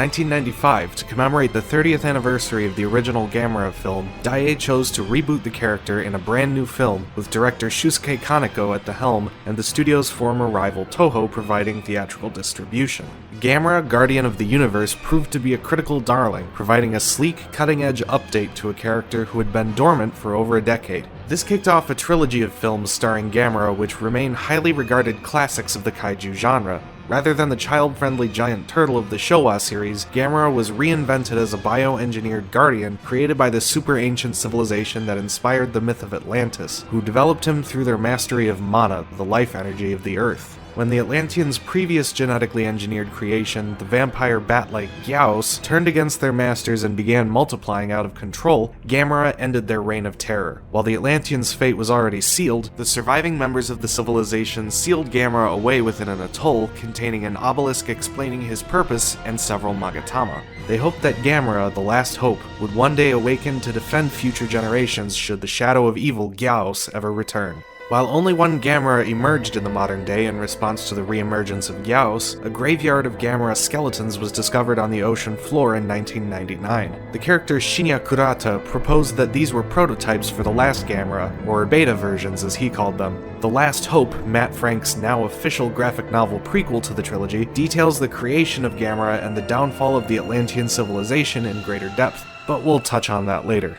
1995, to commemorate the 30th anniversary of the original Gamera film, Daiei chose to reboot the character in a brand new film, with director Shusuke Kaneko at the helm and the studio's former rival Toho providing theatrical distribution. Gamera, Guardian of the Universe proved to be a critical darling, providing a sleek, cutting-edge update to a character who had been dormant for over a decade. This kicked off a trilogy of films starring Gamera which remain highly regarded classics of the kaiju genre. Rather than the child-friendly giant turtle of the Showa series, Gamera was reinvented as a bioengineered guardian created by the super-ancient civilization that inspired the myth of Atlantis, who developed him through their mastery of mana, the life energy of the earth. When the Atlanteans' previous genetically engineered creation, the vampire bat-like Gyaos, turned against their masters and began multiplying out of control, Gamera ended their reign of terror. While the Atlanteans' fate was already sealed, the surviving members of the civilization sealed Gamera away within an atoll containing an obelisk explaining his purpose and several magatama. They hoped that Gamera, the last hope, would one day awaken to defend future generations should the shadow of evil Gyaos ever return. While only one Gamera emerged in the modern day in response to the re-emergence of Gyaos, a graveyard of Gamera skeletons was discovered on the ocean floor in 1999. The character Shinya Kurata proposed that these were prototypes for the last Gamera, or beta versions as he called them. The Last Hope, Matt Frank's now official graphic novel prequel to the trilogy, details the creation of Gamera and the downfall of the Atlantean civilization in greater depth, but we'll touch on that later.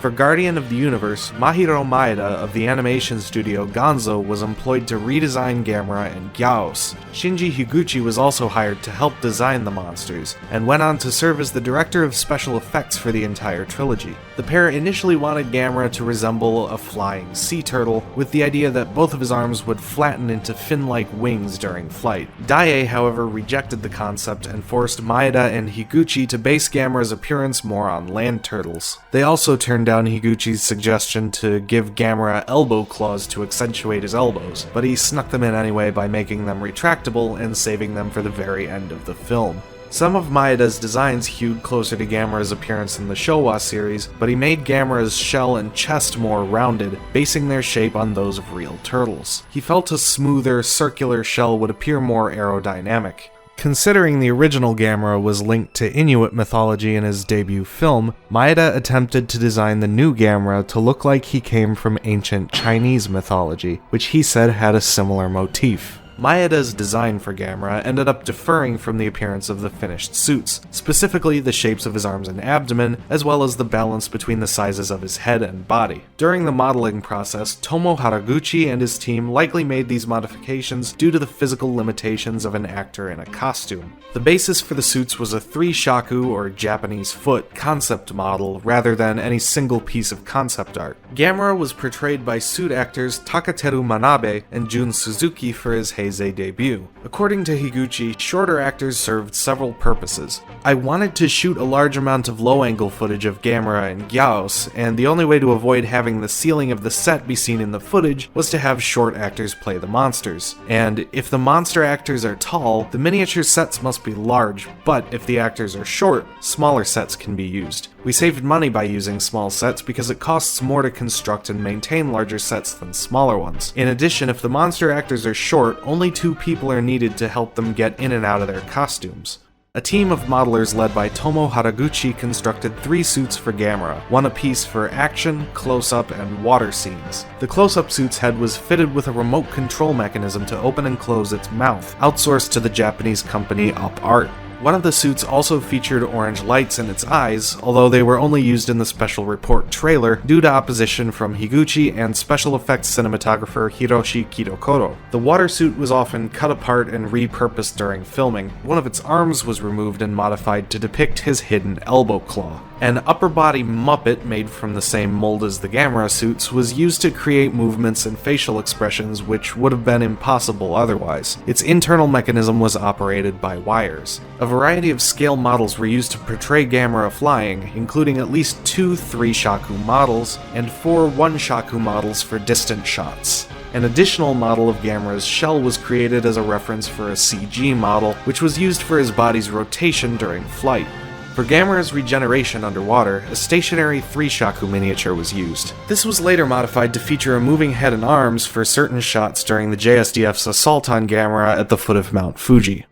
For Guardian of the Universe, Mahiro Maeda of the animation studio Gonzo was employed to redesign Gamera and Gyaos. Shinji Higuchi was also hired to help design the monsters, and went on to serve as the director of special effects for the entire trilogy. The pair initially wanted Gamera to resemble a flying sea turtle, with the idea that both of his arms would flatten into fin-like wings during flight. Daiei, however, rejected the concept and forced Maeda and Higuchi to base Gamera's appearance more on land turtles. They also turned down Higuchi's suggestion to give Gamera elbow claws to accentuate his elbows, but he snuck them in anyway by making them retractable and saving them for the very end of the film. Some of Maeda's designs hewed closer to Gamera's appearance in the Showa series, but he made Gamera's shell and chest more rounded, basing their shape on those of real turtles. He felt a smoother, circular shell would appear more aerodynamic. Considering the original Gamera was linked to Inuit mythology in his debut film, Maeda attempted to design the new Gamera to look like he came from ancient Chinese mythology, which he said had a similar motif. Maeda's design for Gamera ended up differing from the appearance of the finished suits, specifically the shapes of his arms and abdomen, as well as the balance between the sizes of his head and body. During the modeling process, Tomo Haraguchi and his team likely made these modifications due to the physical limitations of an actor in a costume. The basis for the suits was a 3-shaku, or Japanese foot, concept model rather than any single piece of concept art. Gamera was portrayed by suit actors Takateru Manabe and Jun Suzuki for his Heisei debut. According to Higuchi, shorter actors served several purposes. I wanted to shoot a large amount of low-angle footage of Gamera and Gyaos, and the only way to avoid having the ceiling of the set be seen in the footage was to have short actors play the monsters. And if the monster actors are tall, the miniature sets must be large, but if the actors are short, smaller sets can be used. We saved money by using small sets because it costs more to construct and maintain larger sets than smaller ones. In addition, if the monster actors are short, only 2 people are needed to help them get in and out of their costumes. A team of modelers led by Tomo Haraguchi constructed 3 suits for Gamera, one apiece for action, close-up, and water scenes. The close-up suit's head was fitted with a remote control mechanism to open and close its mouth, outsourced to the Japanese company Up Art. One of the suits also featured orange lights in its eyes, although they were only used in the special report trailer due to opposition from Higuchi and special effects cinematographer Hiroshi Kidokoro. The water suit was often cut apart and repurposed during filming. One of its arms was removed and modified to depict his hidden elbow claw. An upper body Muppet made from the same mold as the Gamera suits was used to create movements and facial expressions which would have been impossible otherwise. Its internal mechanism was operated by wires. A variety of scale models were used to portray Gamera flying, including at least 2 3-shaku models and 4 1-shaku models for distant shots. An additional model of Gamera's shell was created as a reference for a CG model, which was used for his body's rotation during flight. For Gamera's regeneration underwater, a stationary 3-shaku miniature was used. This was later modified to feature a moving head and arms for certain shots during the JSDF's assault on Gamera at the foot of Mount Fuji.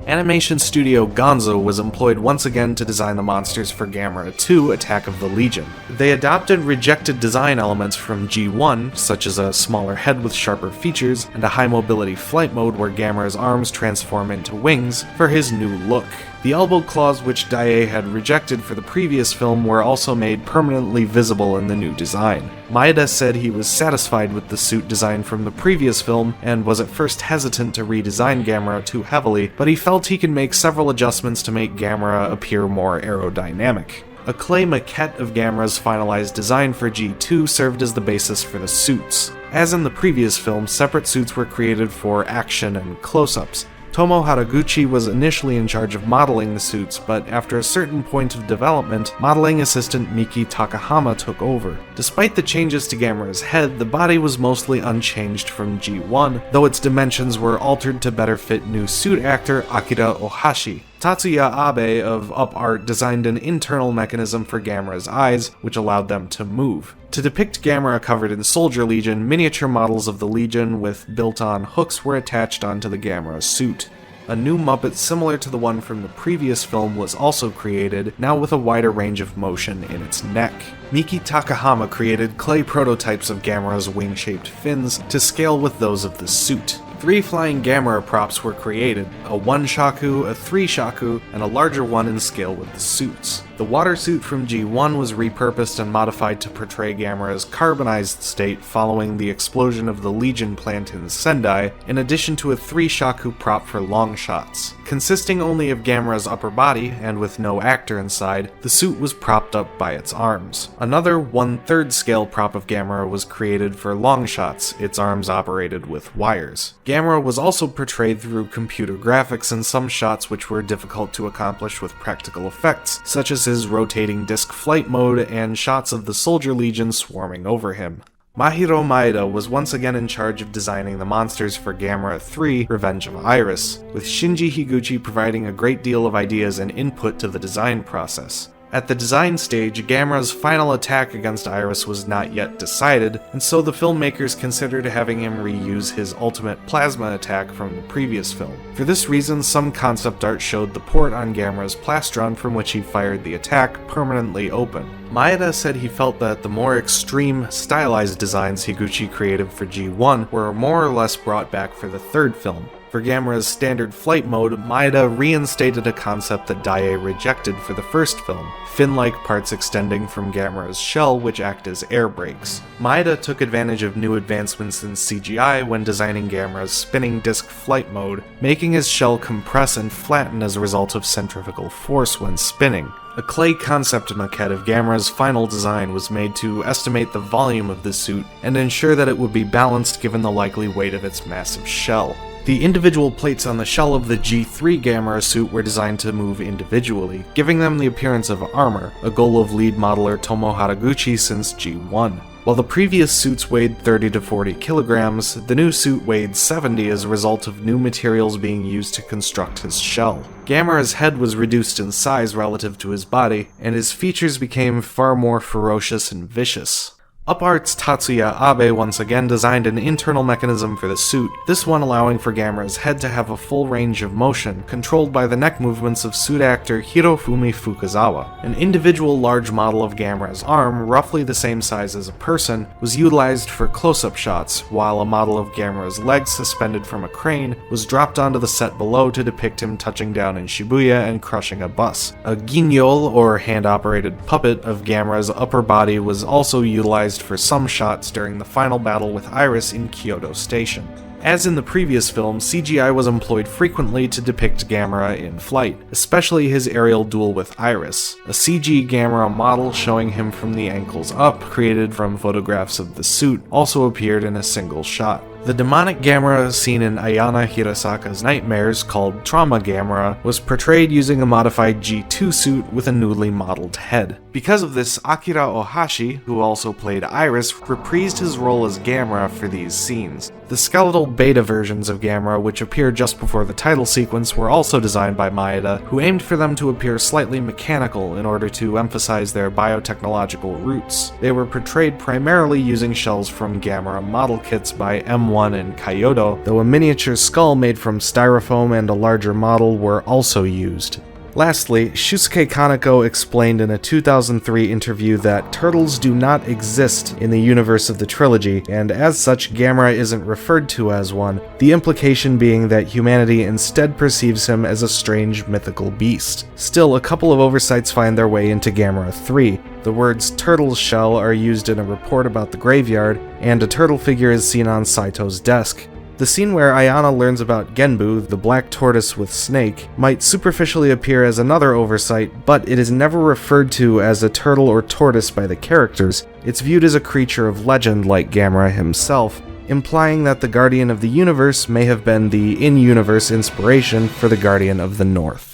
Animation studio Gonzo was employed once again to design the monsters for Gamera 2 Attack of the Legion. They adopted rejected design elements from G1, such as a smaller head with sharper features, and a high-mobility flight mode where Gamera's arms transform into wings, for his new look. The elbow claws which Daiei had rejected for the previous film were also made permanently visible in the new design. Maeda said he was satisfied with the suit design from the previous film and was at first hesitant to redesign Gamera too heavily, but he felt he could make several adjustments to make Gamera appear more aerodynamic. A clay maquette of Gamera's finalized design for G2 served as the basis for the suits. As in the previous film, separate suits were created for action and close-ups. Tomo Haraguchi was initially in charge of modeling the suits, but after a certain point of development, modeling assistant Miki Takahama took over. Despite the changes to Gamera's head, the body was mostly unchanged from G1, though its dimensions were altered to better fit new suit actor Akira Ohashi. Tatsuya Abe of Up Art designed an internal mechanism for Gamera's eyes, which allowed them to move. To depict Gamera covered in Soldier Legion, miniature models of the Legion with built-on hooks were attached onto the Gamera suit. A new Muppet similar to the one from the previous film was also created, now with a wider range of motion in its neck. Miki Takahama created clay prototypes of Gamera's wing-shaped fins to scale with those of the suit. 3 flying Gamera props were created, a 1-shaku, a 3-shaku, and a larger one in scale with the suits. The water suit from G1 was repurposed and modified to portray Gamera's carbonized state following the explosion of the Legion plant in Sendai, in addition to a 3-shaku prop for long shots. Consisting only of Gamera's upper body, and with no actor inside, the suit was propped up by its arms. Another 1/3 scale prop of Gamera was created for long shots, its arms operated with wires. Gamera was also portrayed through computer graphics in some shots which were difficult to accomplish with practical effects, such as his rotating disc flight mode and shots of the Soldier Legion swarming over him. Mahiro Maeda was once again in charge of designing the monsters for Gamera 3 Revenge of Iris, with Shinji Higuchi providing a great deal of ideas and input to the design process. At the design stage, Gamera's final attack against Iris was not yet decided, and so the filmmakers considered having him reuse his ultimate plasma attack from the previous film. For this reason, some concept art showed the port on Gamera's plastron from which he fired the attack permanently open. Maeda said he felt that the more extreme, stylized designs Higuchi created for G1 were more or less brought back for the third film. For Gamera's standard flight mode, Maeda reinstated a concept that Daiei rejected for the first film, fin-like parts extending from Gamera's shell which act as air brakes. Maeda took advantage of new advancements in CGI when designing Gamera's spinning disc flight mode, making his shell compress and flatten as a result of centrifugal force when spinning. A clay concept maquette of Gamera's final design was made to estimate the volume of the suit and ensure that it would be balanced given the likely weight of its massive shell. The individual plates on the shell of the G3 Gamera suit were designed to move individually, giving them the appearance of armor, a goal of lead modeler Tomo Haraguchi since G1. While the previous suits weighed 30 to 40 kilograms, the new suit weighed 70 as a result of new materials being used to construct his shell. Gamera's head was reduced in size relative to his body, and his features became far more ferocious and vicious. Up Art's Tatsuya Abe once again designed an internal mechanism for the suit, this one allowing for Gamera's head to have a full range of motion, controlled by the neck movements of suit actor Hirofumi Fukuzawa. An individual large model of Gamera's arm, roughly the same size as a person, was utilized for close-up shots, while a model of Gamera's legs suspended from a crane was dropped onto the set below to depict him touching down in Shibuya and crushing a bus. A guignol, or hand-operated puppet, of Gamera's upper body was also utilized for some shots during the final battle with Iris in Kyoto Station. As in the previous film, CGI was employed frequently to depict Gamera in flight, especially his aerial duel with Iris. A CG Gamera model showing him from the ankles up, created from photographs of the suit, also appeared in a single shot. The demonic Gamera seen in Ayana Hirasaka's Nightmares, called Trauma Gamera, was portrayed using a modified G2 suit with a newly modeled head. Because of this, Akira Ohashi, who also played Iris, reprised his role as Gamera for these scenes. The skeletal beta versions of Gamera, which appear just before the title sequence, were also designed by Maeda, who aimed for them to appear slightly mechanical in order to emphasize their biotechnological roots. They were portrayed primarily using shells from Gamera model kits by M1 1 in Kyoto, though a miniature skull made from styrofoam and a larger model were also used. Lastly, Shusuke Kaneko explained in a 2003 interview that turtles do not exist in the universe of the trilogy, and as such Gamera isn't referred to as one, the implication being that humanity instead perceives him as a strange mythical beast. Still, a couple of oversights find their way into Gamera 3. The words turtle's shell are used in a report about the graveyard, and a turtle figure is seen on Saito's desk. The scene where Ayana learns about Genbu, the black tortoise with snake, might superficially appear as another oversight, but it is never referred to as a turtle or tortoise by the characters. It's viewed as a creature of legend like Gamera himself, implying that the Guardian of the Universe may have been the in-universe inspiration for the Guardian of the North.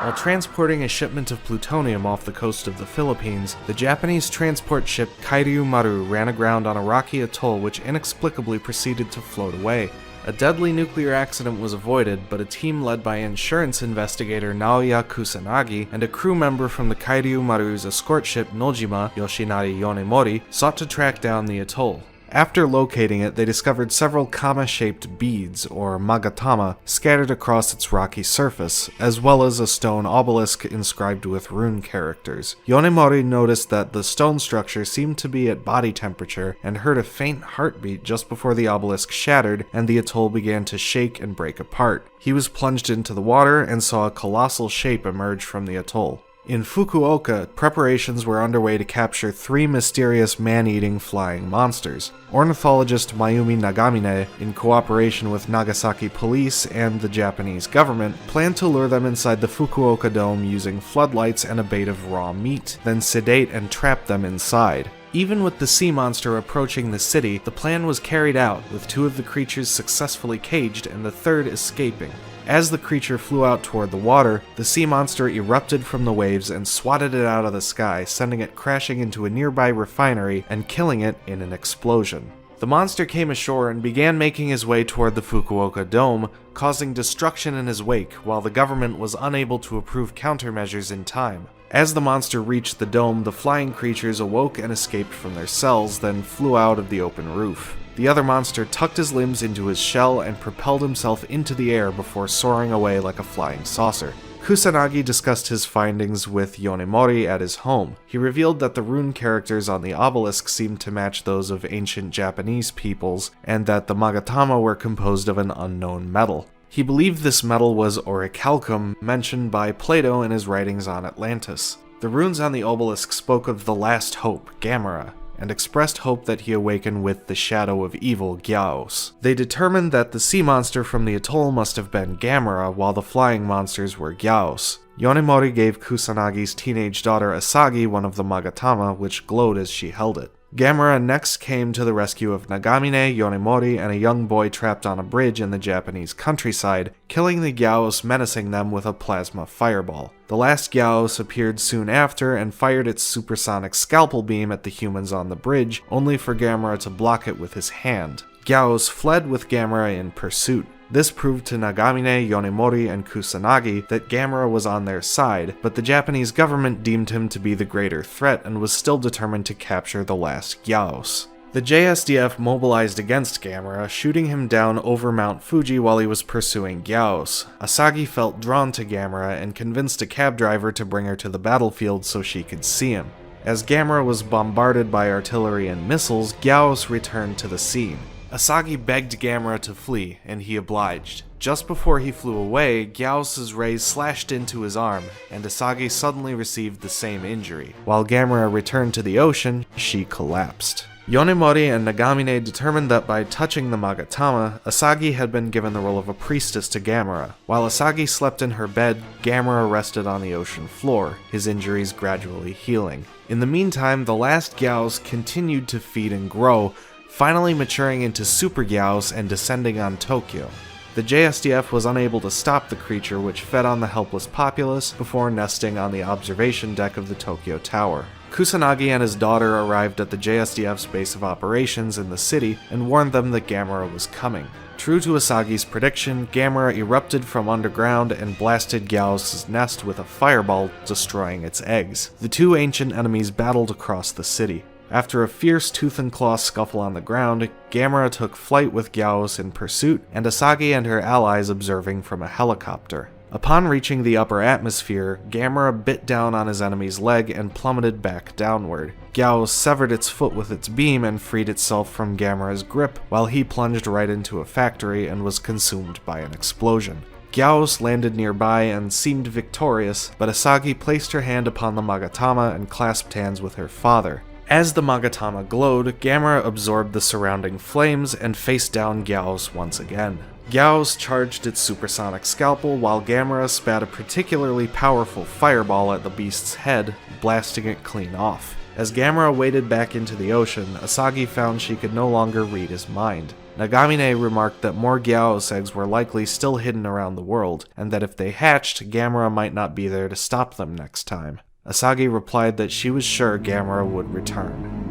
While transporting a shipment of plutonium off the coast of the Philippines, the Japanese transport ship Kiryu Maru ran aground on a rocky atoll which inexplicably proceeded to float away. A deadly nuclear accident was avoided, but a team led by insurance investigator Naoya Kusanagi and a crew member from the Kiryu Maru's escort ship Nojima Yoshinari Yonemori sought to track down the atoll. After locating it, they discovered several kama-shaped beads, or magatama, scattered across its rocky surface, as well as a stone obelisk inscribed with rune characters. Yonemori noticed that the stone structure seemed to be at body temperature and heard a faint heartbeat just before the obelisk shattered and the atoll began to shake and break apart. He was plunged into the water and saw a colossal shape emerge from the atoll. In Fukuoka, preparations were underway to capture 3 mysterious man-eating flying monsters. Ornithologist Mayumi Nagamine, in cooperation with Nagasaki police and the Japanese government, planned to lure them inside the Fukuoka dome using floodlights and a bait of raw meat, then sedate and trap them inside. Even with the sea monster approaching the city, the plan was carried out, with 2 of the creatures successfully caged and the 3rd escaping. As the creature flew out toward the water, the sea monster erupted from the waves and swatted it out of the sky, sending it crashing into a nearby refinery and killing it in an explosion. The monster came ashore and began making his way toward the Fukuoka dome, causing destruction in his wake, while the government was unable to approve countermeasures in time. As the monster reached the dome, the flying creatures awoke and escaped from their cells, then flew out of the open roof. The other monster tucked his limbs into his shell and propelled himself into the air before soaring away like a flying saucer. Kusanagi discussed his findings with Yonemori at his home. He revealed that the rune characters on the obelisk seemed to match those of ancient Japanese peoples, and that the magatama were composed of an unknown metal. He believed this metal was orichalcum, mentioned by Plato in his writings on Atlantis. The runes on the obelisk spoke of the last hope, Gamera, and expressed hope that he awaken with the shadow of evil, Gyaos. They determined that the sea monster from the atoll must have been Gamera, while the flying monsters were Gyaos. Yonemori gave Kusanagi's teenage daughter Asagi one of the magatama, which glowed as she held it. Gamera next came to the rescue of Nagamine, Yonemori, and a young boy trapped on a bridge in the Japanese countryside, killing the Gyaos, menacing them with a plasma fireball. The last Gyaos appeared soon after and fired its supersonic scalpel beam at the humans on the bridge, only for Gamera to block it with his hand. Gyaos fled with Gamera in pursuit. This proved to Nagamine, Yonemori, and Kusanagi that Gamera was on their side, but the Japanese government deemed him to be the greater threat and was still determined to capture the last Gyaos. The JSDF mobilized against Gamera, shooting him down over Mount Fuji while he was pursuing Gyaos. Asagi felt drawn to Gamera and convinced a cab driver to bring her to the battlefield so she could see him. As Gamera was bombarded by artillery and missiles, Gyaos returned to the scene. Asagi begged Gamera to flee, and he obliged. Just before he flew away, Gyaos' rays slashed into his arm, and Asagi suddenly received the same injury. While Gamera returned to the ocean, she collapsed. Yonemori and Nagamine determined that by touching the magatama, Asagi had been given the role of a priestess to Gamera. While Asagi slept in her bed, Gamera rested on the ocean floor, his injuries gradually healing. In the meantime, the last Gyaos continued to feed and grow, finally maturing into Super Gyaos and descending on Tokyo. The JSDF was unable to stop the creature, which fed on the helpless populace before nesting on the observation deck of the Tokyo Tower. Kusanagi and his daughter arrived at the JSDF's base of operations in the city and warned them that Gamera was coming. True to Asagi's prediction, Gamera erupted from underground and blasted Gyaos' nest with a fireball, destroying its eggs. The 2 ancient enemies battled across the city. After a fierce tooth and claw scuffle on the ground, Gamera took flight with Gyaos in pursuit, and Asagi and her allies observing from a helicopter. Upon reaching the upper atmosphere, Gamera bit down on his enemy's leg and plummeted back downward. Gyaos severed its foot with its beam and freed itself from Gamera's grip, while he plunged right into a factory and was consumed by an explosion. Gyaos landed nearby and seemed victorious, but Asagi placed her hand upon the Magatama and clasped hands with her father. As the Magatama glowed, Gamera absorbed the surrounding flames and faced down Gyaos once again. Gyaos charged its supersonic scalpel while Gamera spat a particularly powerful fireball at the beast's head, blasting it clean off. As Gamera waded back into the ocean, Asagi found she could no longer read his mind. Nagamine remarked that more Gyaos eggs were likely still hidden around the world, and that if they hatched, Gamera might not be there to stop them next time. Asagi replied that she was sure Gamera would return.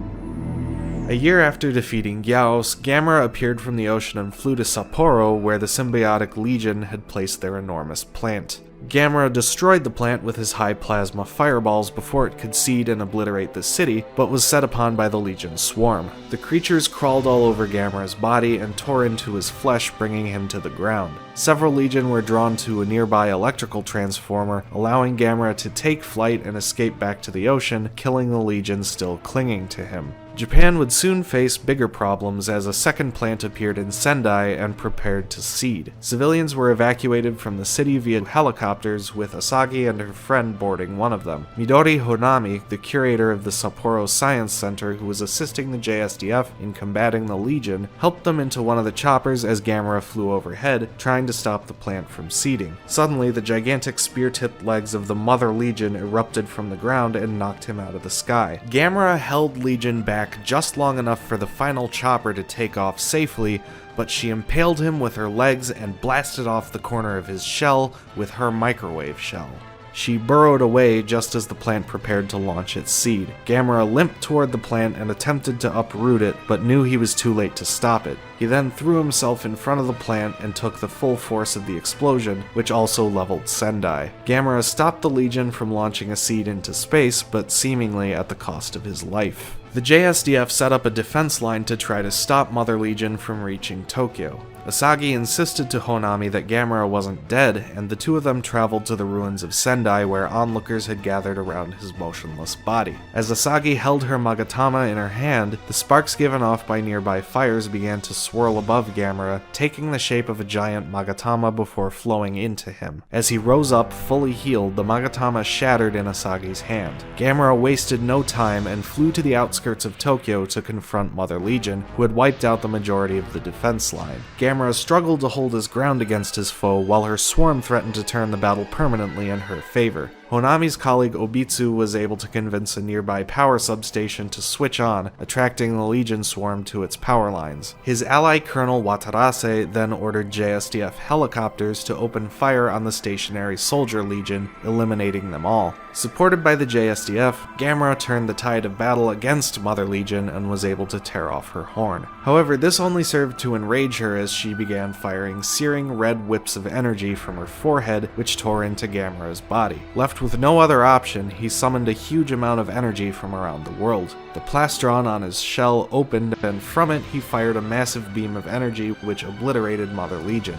A year after defeating Gyaos, Gamera appeared from the ocean and flew to Sapporo, where the symbiotic legion had placed their enormous plant. Gamera destroyed the plant with his high plasma fireballs before it could seed and obliterate the city, but was set upon by the Legion's swarm. The creatures crawled all over Gamera's body and tore into his flesh, bringing him to the ground. Several Legion were drawn to a nearby electrical transformer, allowing Gamera to take flight and escape back to the ocean, killing the Legion still clinging to him. Japan would soon face bigger problems as a second plant appeared in Sendai and prepared to seed. Civilians were evacuated from the city via helicopters, with Asagi and her friend boarding one of them. Midori Honami, the curator of the Sapporo Science Center who was assisting the JSDF in combating the Legion, helped them into one of the choppers as Gamera flew overhead, trying to stop the plant from seeding. Suddenly, the gigantic spear-tipped legs of the Mother Legion erupted from the ground and knocked him out of the sky. Gamera held Legion back just long enough for the final chopper to take off safely, but she impaled him with her legs and blasted off the corner of his shell with her microwave shell. She burrowed away just as the plant prepared to launch its seed. Gamera limped toward the plant and attempted to uproot it, but knew he was too late to stop it. He then threw himself in front of the plant and took the full force of the explosion, which also leveled Sendai. Gamera stopped the Legion from launching a seed into space, but seemingly at the cost of his life. The JSDF set up a defense line to try to stop Mother Legion from reaching Tokyo. Asagi insisted to Honami that Gamera wasn't dead, and the two of them traveled to the ruins of Sendai where onlookers had gathered around his motionless body. As Asagi held her Magatama in her hand, the sparks given off by nearby fires began to swirl above Gamera, taking the shape of a giant Magatama before flowing into him. As he rose up, fully healed, the Magatama shattered in Asagi's hand. Gamera wasted no time and flew to the outskirts of Tokyo to confront Mother Legion, who had wiped out the majority of the defense line. Gamera struggled to hold his ground against his foe, while her swarm threatened to turn the battle permanently in her favor. Honami's colleague Obitsu was able to convince a nearby power substation to switch on, attracting the Legion swarm to its power lines. His ally Colonel Watarase then ordered JSDF helicopters to open fire on the stationary soldier Legion, eliminating them all. Supported by the JSDF, Gamera turned the tide of battle against Mother Legion and was able to tear off her horn. However, this only served to enrage her as she began firing searing red whips of energy from her forehead, which tore into Gamera's body. Left with no other option, he summoned a huge amount of energy from around the world. The plastron on his shell opened, and from it he fired a massive beam of energy which obliterated Mother Legion.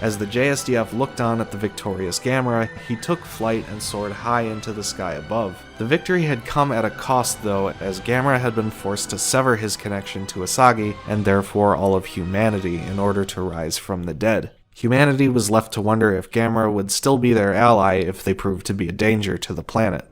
As the JSDF looked on at the victorious Gamera, he took flight and soared high into the sky above. The victory had come at a cost though, as Gamera had been forced to sever his connection to Asagi, and therefore all of humanity, in order to rise from the dead. Humanity was left to wonder if Gamera would still be their ally if they proved to be a danger to the planet.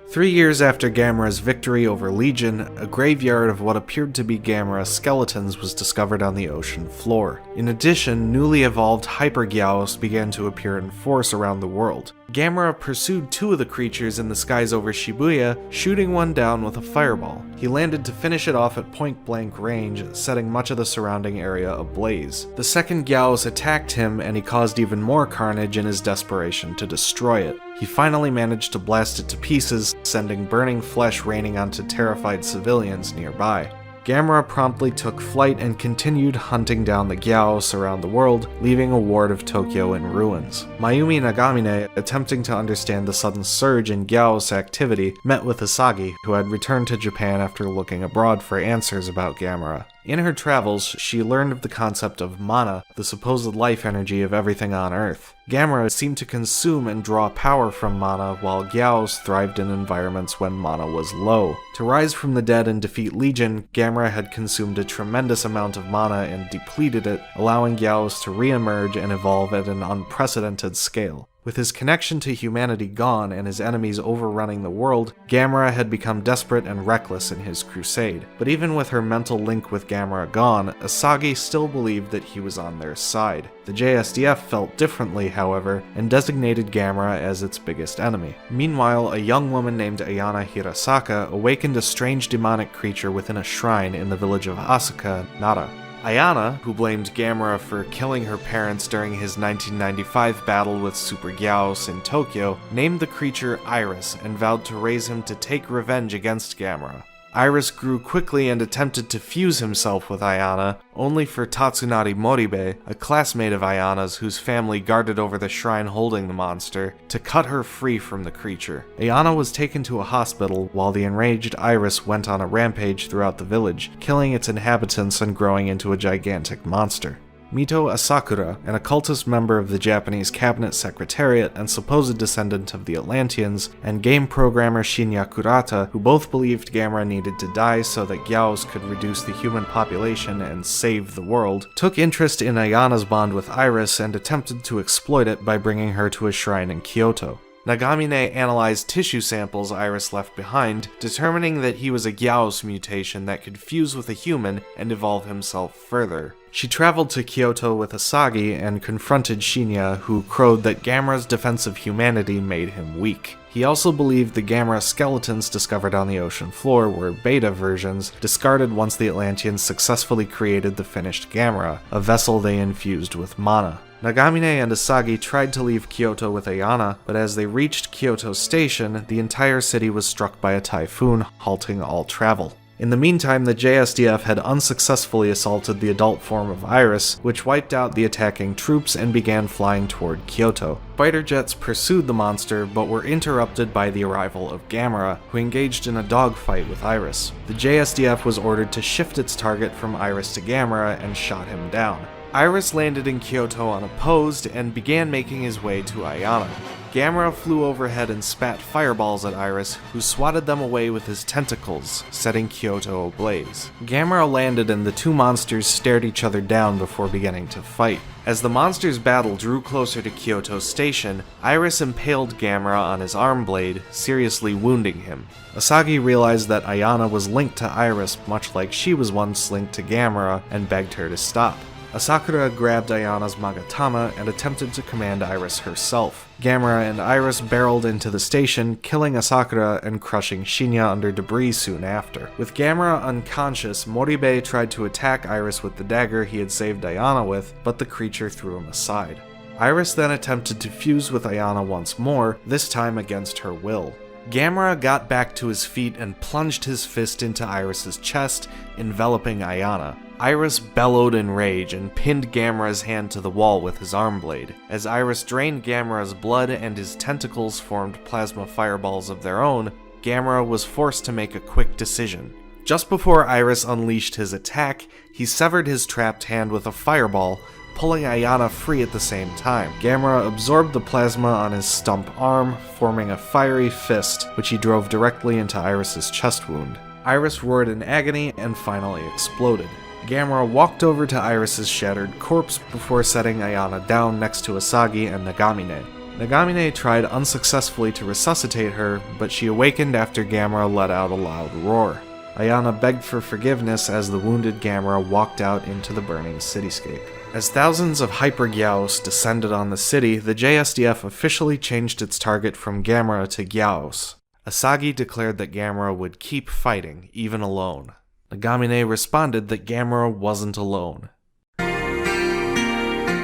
3 years after Gamera's victory over Legion, a graveyard of what appeared to be Gamera skeletons was discovered on the ocean floor. In addition, newly evolved Hyper-Gyaos began to appear in force around the world. Gamera pursued 2 of the creatures in the skies over Shibuya, shooting one down with a fireball. He landed to finish it off at point-blank range, setting much of the surrounding area ablaze. The second Gyaos attacked him, and he caused even more carnage in his desperation to destroy it. He finally managed to blast it to pieces, sending burning flesh raining onto terrified civilians nearby. Gamera promptly took flight and continued hunting down the Gyaos around the world, leaving a ward of Tokyo in ruins. Mayumi Nagamine, attempting to understand the sudden surge in Gyaos activity, met with Asagi, who had returned to Japan after looking abroad for answers about Gamera. In her travels, she learned of the concept of mana, the supposed life energy of everything on Earth. Gamera seemed to consume and draw power from mana, while Gyaos thrived in environments when mana was low. To rise from the dead and defeat Legion, Gamera had consumed a tremendous amount of mana and depleted it, allowing Gyaos to re-emerge and evolve at an unprecedented scale. With his connection to humanity gone and his enemies overrunning the world, Gamera had become desperate and reckless in his crusade. But even with her mental link with Gamera gone, Asagi still believed that he was on their side. The JSDF felt differently, however, and designated Gamera as its biggest enemy. Meanwhile, a young woman named Ayana Hirasaka awakened a strange demonic creature within a shrine in the village of Asuka, Nara. Ayana, who blamed Gamera for killing her parents during his 1995 battle with Super Gyaos in Tokyo, named the creature Iris and vowed to raise him to take revenge against Gamera. Iris grew quickly and attempted to fuse himself with Ayana, only for Tatsunari Moribe, a classmate of Ayana's whose family guarded over the shrine holding the monster, to cut her free from the creature. Ayana was taken to a hospital while the enraged Iris went on a rampage throughout the village, killing its inhabitants and growing into a gigantic monster. Mito Asakura, an occultist member of the Japanese Cabinet Secretariat and supposed descendant of the Atlanteans, and game programmer Shinya Kurata, who both believed Gamera needed to die so that Gyaos could reduce the human population and save the world, took interest in Ayana's bond with Iris and attempted to exploit it by bringing her to a shrine in Kyoto. Nagamine analyzed tissue samples Iris left behind, determining that he was a Gyaos mutation that could fuse with a human and evolve himself further. She traveled to Kyoto with Asagi and confronted Shinya, who crowed that Gamera's defense of humanity made him weak. He also believed the Gamera skeletons discovered on the ocean floor were beta versions, discarded once the Atlanteans successfully created the finished Gamera, a vessel they infused with mana. Nagamine and Asagi tried to leave Kyoto with Ayana, but as they reached Kyoto Station, the entire city was struck by a typhoon, halting all travel. In the meantime, the JSDF had unsuccessfully assaulted the adult form of Iris, which wiped out the attacking troops and began flying toward Kyoto. Fighter jets pursued the monster, but were interrupted by the arrival of Gamera, who engaged in a dogfight with Iris. The JSDF was ordered to shift its target from Iris to Gamera and shot him down. Iris landed in Kyoto unopposed and began making his way to Ayana. Gamera flew overhead and spat fireballs at Iris, who swatted them away with his tentacles, setting Kyoto ablaze. Gamera landed and the two monsters stared each other down before beginning to fight. As the monsters' battle drew closer to Kyoto Station, Iris impaled Gamera on his arm blade, seriously wounding him. Asagi realized that Ayana was linked to Iris much like she was once linked to Gamera, and begged her to stop. Asakura grabbed Ayana's Magatama and attempted to command Iris herself. Gamera and Iris barreled into the station, killing Asakura and crushing Shinya under debris soon after. With Gamera unconscious, Moribe tried to attack Iris with the dagger he had saved Ayana with, but the creature threw him aside. Iris then attempted to fuse with Ayana once more, this time against her will. Gamera got back to his feet and plunged his fist into Iris's chest, enveloping Ayana. Iris bellowed in rage and pinned Gamera's hand to the wall with his arm blade. As Iris drained Gamera's blood and his tentacles formed plasma fireballs of their own, Gamera was forced to make a quick decision. Just before Iris unleashed his attack, he severed his trapped hand with a fireball, pulling Ayana free at the same time. Gamera absorbed the plasma on his stump arm, forming a fiery fist, which he drove directly into Iris's chest wound. Iris roared in agony and finally exploded. Gamera walked over to Iris's shattered corpse before setting Ayana down next to Asagi and Nagamine. Nagamine tried unsuccessfully to resuscitate her, but she awakened after Gamera let out a loud roar. Ayana begged for forgiveness as the wounded Gamera walked out into the burning cityscape. As thousands of Hyper-Gyaos descended on the city, the JSDF officially changed its target from Gamera to Gyaos. Asagi declared that Gamera would keep fighting, even alone. Nagamine responded that Gamera wasn't alone.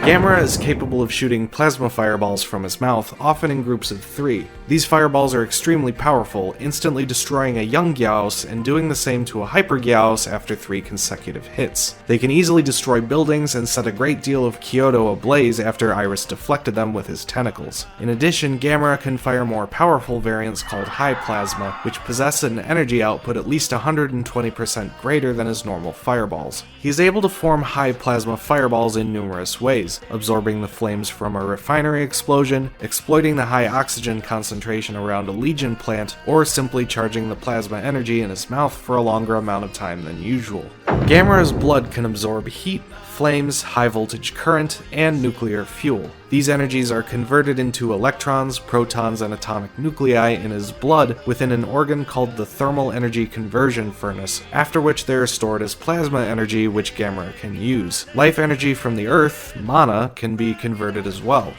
Gamera is capable of shooting plasma fireballs from his mouth, often in groups of 3. These fireballs are extremely powerful, instantly destroying a young Gyaos and doing the same to a Hyper Gyaos after 3 consecutive hits. They can easily destroy buildings and set a great deal of Kyoto ablaze after Iris deflected them with his tentacles. In addition, Gamera can fire more powerful variants called High Plasma, which possess an energy output at least 120% greater than his normal fireballs. He is able to form High Plasma fireballs in numerous ways, absorbing the flames from a refinery explosion, exploiting the high oxygen concentration around a Legion plant, or simply charging the plasma energy in his mouth for a longer amount of time than usual. Gamera's blood can absorb heat, flames, high voltage current, and nuclear fuel. These energies are converted into electrons, protons, and atomic nuclei in his blood within an organ called the Thermal Energy Conversion Furnace, after which they are stored as plasma energy which Gamera can use. Life energy from the Earth, mana, can be converted as well.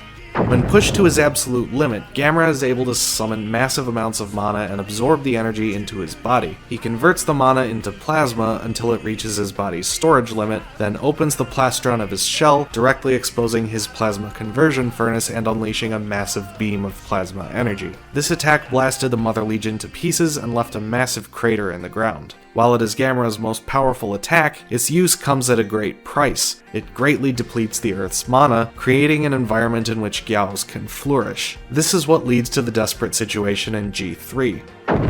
When pushed to his absolute limit, Gamera is able to summon massive amounts of mana and absorb the energy into his body. He converts the mana into plasma until it reaches his body's storage limit, then opens the plastron of his shell, directly exposing his plasma conversion furnace and unleashing a massive beam of plasma energy. This attack blasted the Mother Legion to pieces and left a massive crater in the ground. While it is Gamera's most powerful attack, its use comes at a great price. It greatly depletes the Earth's mana, creating an environment in which Gyaos can flourish. This is what leads to the desperate situation in G3.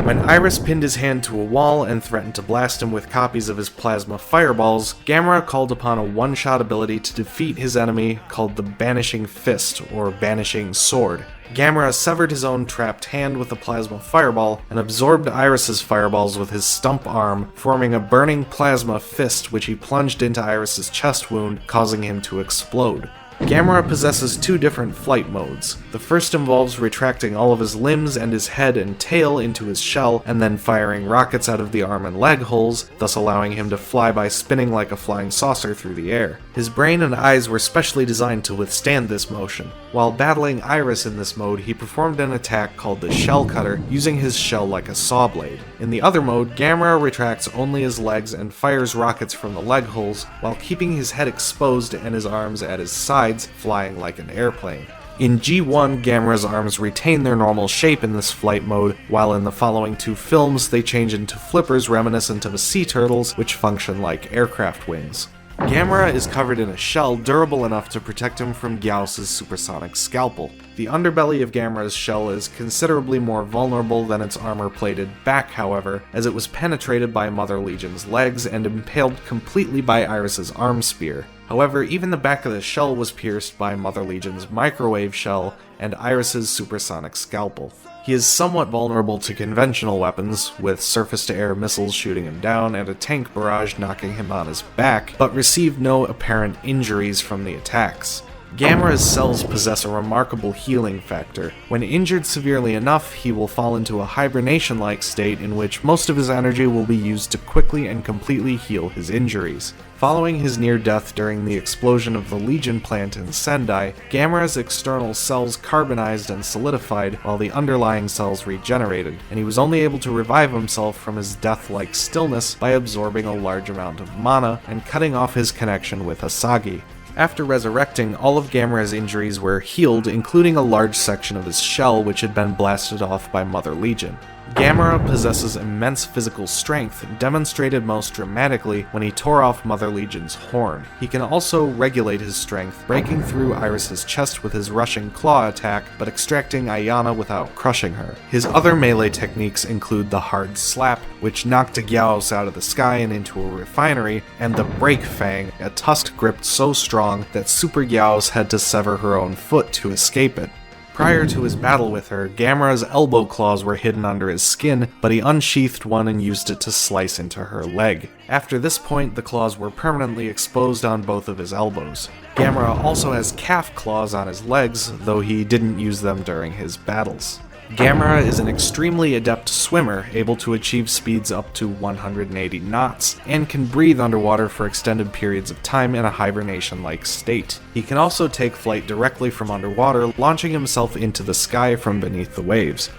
When Iris pinned his hand to a wall and threatened to blast him with copies of his plasma fireballs, Gamera called upon a one-shot ability to defeat his enemy called the Banishing Fist, or Banishing Sword. Gamera severed his own trapped hand with a plasma fireball and absorbed Iris's fireballs with his stump arm, forming a burning plasma fist which he plunged into Iris's chest wound, causing him to explode. Gamera possesses 2 different flight modes. The first involves retracting all of his limbs and his head and tail into his shell, and then firing rockets out of the arm and leg holes, thus allowing him to fly by spinning like a flying saucer through the air. His brain and eyes were specially designed to withstand this motion. While battling Iris in this mode, he performed an attack called the Shell Cutter, using his shell like a saw blade. In the other mode, Gamera retracts only his legs and fires rockets from the leg holes, while keeping his head exposed and his arms at his sides, flying like an airplane. In G1, Gamera's arms retain their normal shape in this flight mode, while in the following 2 films they change into flippers reminiscent of sea turtles, which function like aircraft wings. Gamera is covered in a shell durable enough to protect him from Gyaos' supersonic scalpel. The underbelly of Gamera's shell is considerably more vulnerable than its armor-plated back, however, as it was penetrated by Mother Legion's legs and impaled completely by Iris's arm spear. However, even the back of the shell was pierced by Mother Legion's microwave shell and Iris's supersonic scalpel. He is somewhat vulnerable to conventional weapons, with surface-to-air missiles shooting him down and a tank barrage knocking him on his back, but received no apparent injuries from the attacks. Gamera's cells possess a remarkable healing factor. When injured severely enough, he will fall into a hibernation-like state in which most of his energy will be used to quickly and completely heal his injuries. Following his near-death during the explosion of the Legion plant in Sendai, Gamera's external cells carbonized and solidified while the underlying cells regenerated, and he was only able to revive himself from his death-like stillness by absorbing a large amount of mana and cutting off his connection with Asagi. After resurrecting, all of Gamera's injuries were healed, including a large section of his shell which had been blasted off by Mother Legion. Gamera possesses immense physical strength, demonstrated most dramatically when he tore off Mother Legion's horn. He can also regulate his strength, breaking through Iris's chest with his rushing claw attack, but extracting Ayana without crushing her. His other melee techniques include the hard slap, which knocked a Gyaos out of the sky and into a refinery, and the break fang, a tusk gripped so strong that Super Gyaos had to sever her own foot to escape it. Prior to his battle with her, Gamera's elbow claws were hidden under his skin, but he unsheathed one and used it to slice into her leg. After this point, the claws were permanently exposed on both of his elbows. Gamera also has calf claws on his legs, though he didn't use them during his battles. Gamera is an extremely adept swimmer, able to achieve speeds up to 180 knots, and can breathe underwater for extended periods of time in a hibernation-like state. He can also take flight directly from underwater, launching himself into the sky from beneath the waves.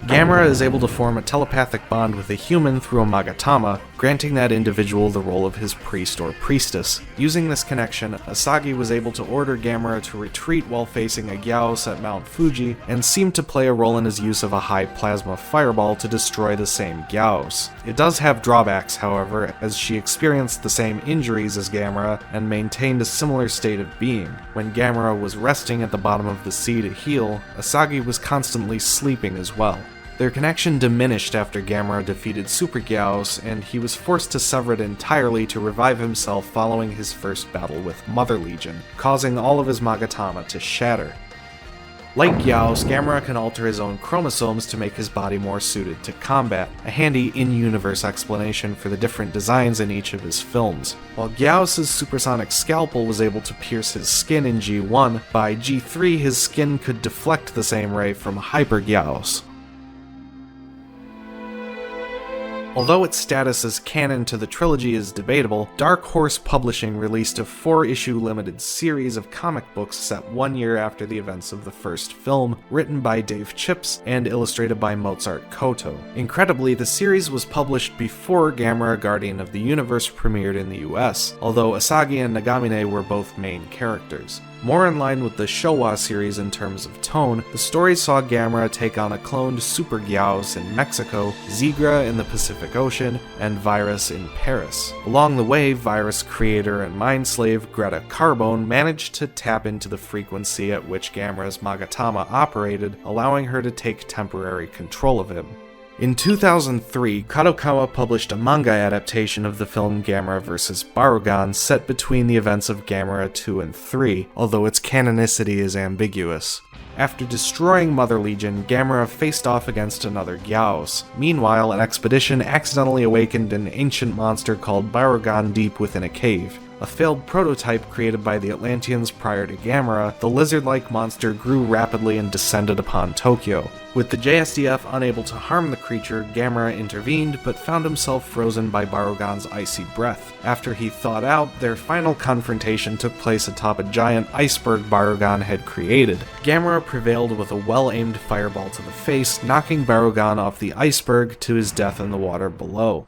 Gamera is able to form a telepathic bond with a human through a Magatama, granting that individual the role of his priest or priestess. Using this connection, Asagi was able to order Gamera to retreat while facing a Gyaos at Mount Fuji, and seemed to play a role in his use of a high plasma fireball to destroy the same Gyaos. It does have drawbacks, however, as she experienced the same injuries as Gamera and maintained a similar state of being. When Gamera was resting at the bottom of the sea to heal, Asagi was constantly sleeping as well. Their connection diminished after Gamera defeated Super Gyaos, and he was forced to sever it entirely to revive himself following his first battle with Mother Legion, causing all of his Magatama to shatter. Like Gyaos, Gamera can alter his own chromosomes to make his body more suited to combat, a handy in-universe explanation for the different designs in each of his films. While Gyaos' supersonic scalpel was able to pierce his skin in G1, by G3 his skin could deflect the same ray from Hyper Gyaos. Although its status as canon to the trilogy is debatable, Dark Horse Publishing released a 4-issue limited series of comic books set 1 year after the events of the first film, written by Dave Chips and illustrated by Mozart Koto. Incredibly, the series was published before Gamera Guardian of the Universe premiered in the US, although Asagi and Nagamine were both main characters. More in line with the Showa series in terms of tone, the story saw Gamera take on a cloned Super Gyaos in Mexico, Zigra in the Pacific Ocean, and Virus in Paris. Along the way, Virus creator and mind slave Greta Carbone managed to tap into the frequency at which Gamera's Magatama operated, allowing her to take temporary control of him. In 2003, Kadokawa published a manga adaptation of the film Gamera vs. Baragon set between the events of Gamera 2 and 3, although its canonicity is ambiguous. After destroying Mother Legion, Gamera faced off against another Gyaos. Meanwhile, an expedition accidentally awakened an ancient monster called Baragon deep within a cave. A failed prototype created by the Atlanteans prior to Gamera, the lizard-like monster grew rapidly and descended upon Tokyo. With the JSDF unable to harm the creature, Gamera intervened, but found himself frozen by Baragon's icy breath. After he thawed out, their final confrontation took place atop a giant iceberg Baragon had created. Gamera prevailed with a well-aimed fireball to the face, knocking Baragon off the iceberg to his death in the water below.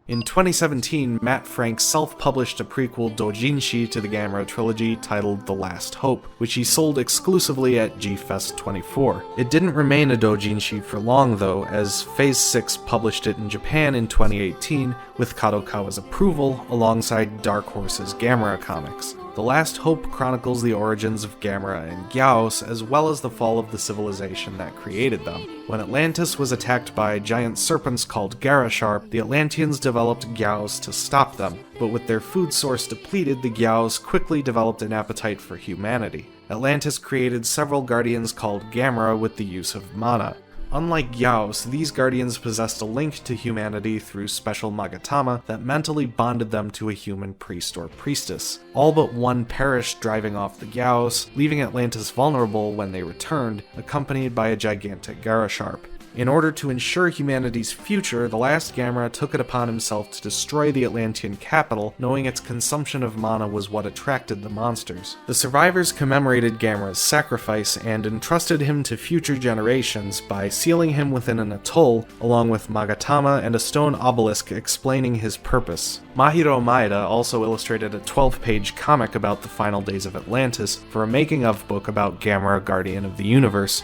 In 2017, Matt Frank self-published a prequel doujinshi to the Gamera trilogy titled The Last Hope, which he sold exclusively at G-Fest 24. It didn't remain a doujinshi for long though, as Phase 6 published it in Japan in 2018 with Kadokawa's approval alongside Dark Horse's Gamera comics. The Last Hope chronicles the origins of Gamera and Gyaos, as well as the fall of the civilization that created them. When Atlantis was attacked by giant serpents called Garasharp, the Atlanteans developed Gyaos to stop them, but with their food source depleted, the Gyaos quickly developed an appetite for humanity. Atlantis created several guardians called Gamera with the use of mana. Unlike Gyaos, these guardians possessed a link to humanity through special Magatama that mentally bonded them to a human priest or priestess. All but one perished driving off the Gyaos, leaving Atlantis vulnerable when they returned, accompanied by a gigantic Garasharp. In order to ensure humanity's future, the last Gamera took it upon himself to destroy the Atlantean capital, knowing its consumption of mana was what attracted the monsters. The survivors commemorated Gamera's sacrifice and entrusted him to future generations by sealing him within an atoll, along with Magatama and a stone obelisk explaining his purpose. Mahiro Maeda also illustrated a 12-page comic about the final days of Atlantis for a making-of book about Gamera Guardian of the Universe.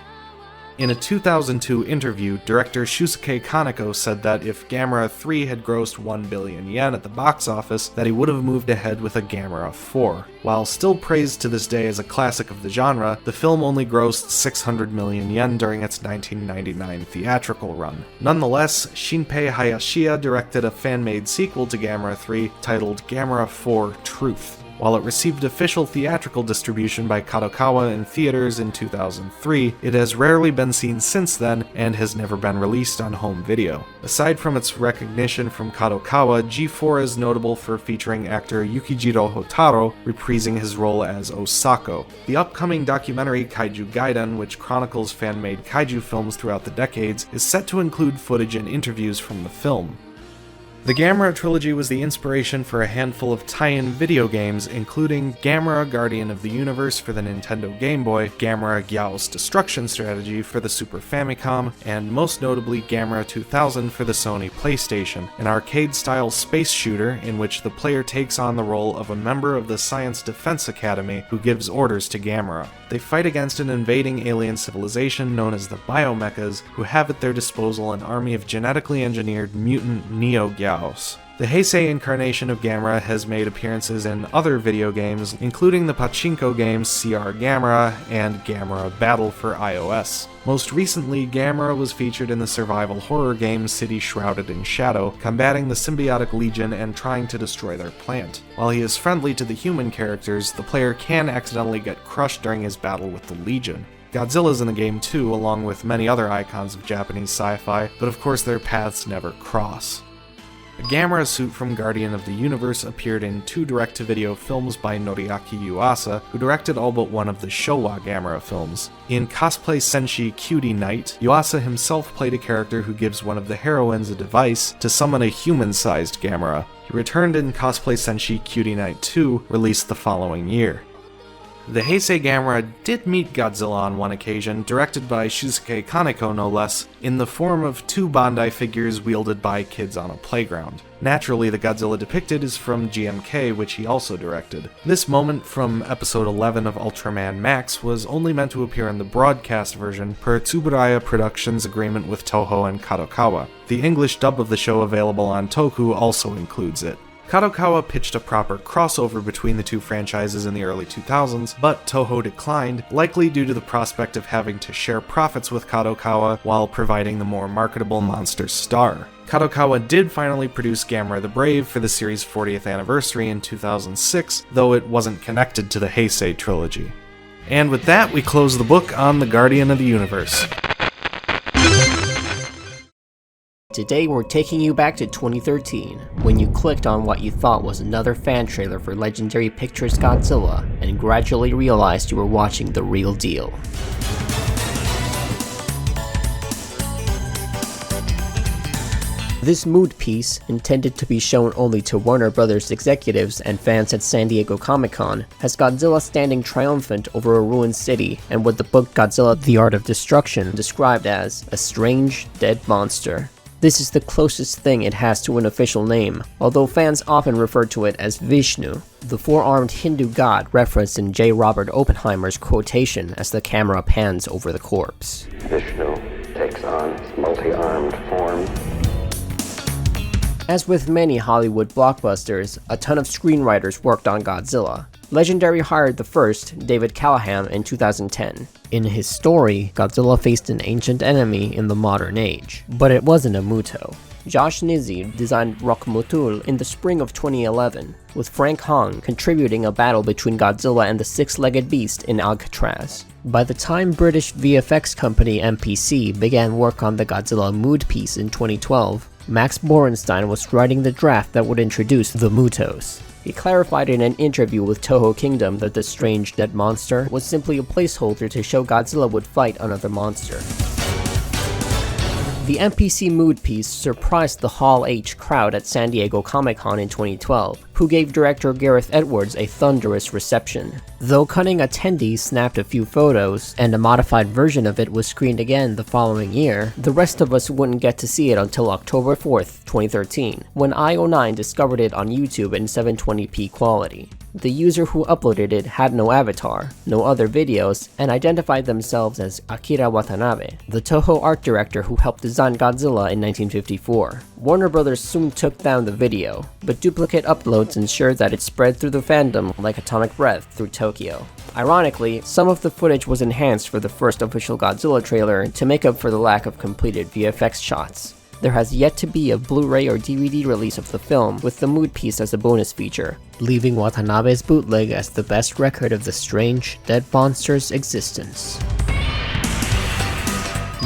In a 2002 interview, director Shusuke Kaneko said that if Gamera 3 had grossed 1 billion yen at the box office, that he would have moved ahead with a Gamera 4. While still praised to this day as a classic of the genre, the film only grossed 600 million yen during its 1999 theatrical run. Nonetheless, Shinpei Hayashiya directed a fan-made sequel to Gamera 3 titled Gamera 4 Truth. While it received official theatrical distribution by Kadokawa in theaters in 2003, it has rarely been seen since then and has never been released on home video. Aside from its recognition from Kadokawa, G4 is notable for featuring actor Yukijiro Hotaro reprising his role as Osako. The upcoming documentary Kaiju Gaiden, which chronicles fan-made kaiju films throughout the decades, is set to include footage and interviews from the film. The Gamera trilogy was the inspiration for a handful of tie-in video games, including Gamera Guardian of the Universe for the Nintendo Game Boy, Gamera Gyao's Destruction Strategy for the Super Famicom, and most notably Gamera 2000 for the Sony PlayStation, an arcade-style space shooter in which the player takes on the role of a member of the Science Defense Academy who gives orders to Gamera. They fight against an invading alien civilization known as the Biomechas, who have at their disposal an army of genetically engineered mutant Neo-Gyaos. The Heisei incarnation of Gamera has made appearances in other video games, including the pachinko games CR Gamera and Gamera Battle for iOS. Most recently, Gamera was featured in the survival horror game City Shrouded in Shadow, combating the symbiotic legion and trying to destroy their plant. While he is friendly to the human characters, the player can accidentally get crushed during his battle with the legion. Godzilla's in the game too, along with many other icons of Japanese sci-fi, but of course their paths never cross. A Gamera suit from Guardian of the Universe appeared in 2 direct-to-video films by Noriaki Yuasa, who directed all but one of the Showa Gamera films. In Cosplay Senshi Cutie Night, Yuasa himself played a character who gives one of the heroines a device to summon a human-sized Gamera. He returned in Cosplay Senshi Cutie Night 2, released the following year. The Heisei Gamera did meet Godzilla on one occasion, directed by Shusuke Kaneko no less, in the form of 2 Bandai figures wielded by kids on a playground. Naturally, the Godzilla depicted is from GMK, which he also directed. This moment from episode 11 of Ultraman Max was only meant to appear in the broadcast version per Tsuburaya Productions' agreement with Toho and Kadokawa. The English dub of the show available on Toku also includes it. Kadokawa pitched a proper crossover between the 2 franchises in the early 2000s, but Toho declined, likely due to the prospect of having to share profits with Kadokawa while providing the more marketable monster star. Kadokawa did finally produce Gamera the Brave for the series' 40th anniversary in 2006, though it wasn't connected to the Heisei trilogy. And with that, we close the book on the Guardian of the Universe. Today we're taking you back to 2013, when you clicked on what you thought was another fan trailer for Legendary Pictures' Godzilla, and gradually realized you were watching the real deal. This mood piece, intended to be shown only to Warner Brothers executives and fans at San Diego Comic-Con, has Godzilla standing triumphant over a ruined city, and what the book Godzilla: The Art of Destruction described as a strange, dead monster. This is the closest thing it has to an official name, although fans often refer to it as Vishnu, the 4-armed Hindu god referenced in J. Robert Oppenheimer's quotation as the camera pans over the corpse. Vishnu takes on his multi-armed form. As with many Hollywood blockbusters, a ton of screenwriters worked on Godzilla. Legendary hired the first, David Callahan, in 2010. In his story, Godzilla faced an ancient enemy in the modern age, but it wasn't a Muto. Josh Nizzi designed Rockmutul in the spring of 2011, with Frank Hong contributing a battle between Godzilla and the 6-legged beast in Alcatraz. By the time British VFX company MPC began work on the Godzilla mood piece in 2012, Max Borenstein was writing the draft that would introduce the Mutos. He clarified in an interview with Toho Kingdom that the strange dead monster was simply a placeholder to show Godzilla would fight another monster. The MPC mood piece surprised the Hall H crowd at San Diego Comic-Con in 2012, who gave director Gareth Edwards a thunderous reception. Though cunning attendees snapped a few photos, and a modified version of it was screened again the following year, the rest of us wouldn't get to see it until October 4th, 2013, when IO9 discovered it on YouTube in 720p quality. The user who uploaded it had no avatar, no other videos, and identified themselves as Akira Watanabe, the Toho art director who helped design Godzilla in 1954. Warner Brothers soon took down the video, but duplicate uploads ensured that it spread through the fandom like atomic breath through Tokyo. Ironically, some of the footage was enhanced for the first official Godzilla trailer to make up for the lack of completed VFX shots. There has yet to be a Blu-ray or DVD release of the film, with the mood piece as a bonus feature, leaving Watanabe's bootleg as the best record of the strange, dead monster's existence.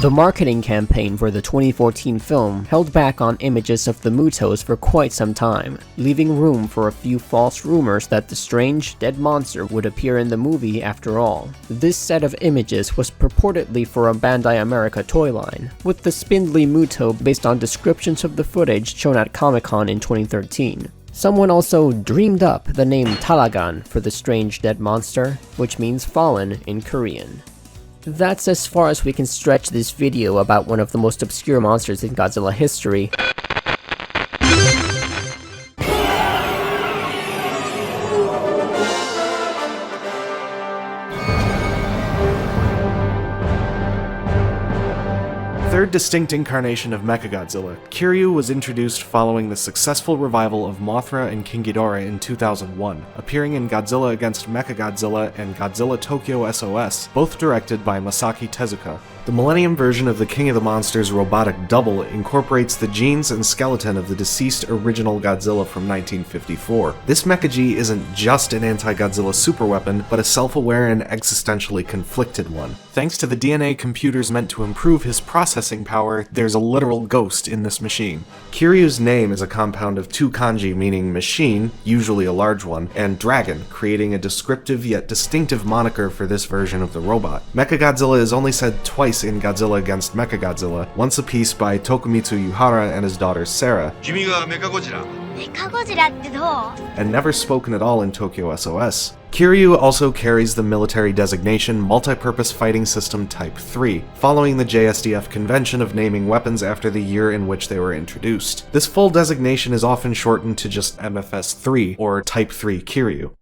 The marketing campaign for the 2014 film held back on images of the Mutos for quite some time, leaving room for a few false rumors that the strange, dead monster would appear in the movie after all. This set of images was purportedly for a Bandai America toy line, with the spindly Muto based on descriptions of the footage shown at Comic-Con in 2013. Someone also dreamed up the name Talagan for the strange dead monster, which means fallen in Korean. That's as far as we can stretch this video about one of the most obscure monsters in Godzilla history. Third distinct incarnation of Mechagodzilla, Kiryu was introduced following the successful revival of Mothra and King Ghidorah in 2001, appearing in Godzilla against Mechagodzilla and Godzilla Tokyo SOS, both directed by Masaki Tezuka. The Millennium version of the King of the Monsters robotic double incorporates the genes and skeleton of the deceased original Godzilla from 1954. This Mecha-G isn't just an anti-Godzilla superweapon, but a self-aware and existentially conflicted one. Thanks to the DNA computers meant to improve his processing power, there's a literal ghost in this machine. Kiryu's name is a compound of two kanji meaning machine, usually a large one, and dragon, creating a descriptive yet distinctive moniker for this version of the robot. Mechagodzilla is only said twice in Godzilla against Mechagodzilla, once apiece by Tokumitsu Yuhara and his daughter Sarah, and never spoken at all in Tokyo SOS. Kiryu also carries the military designation Multipurpose Fighting System Type 3, following the JSDF convention of naming weapons after the year in which they were introduced. This full designation is often shortened to just MFS-3, or Type 3 Kiryu.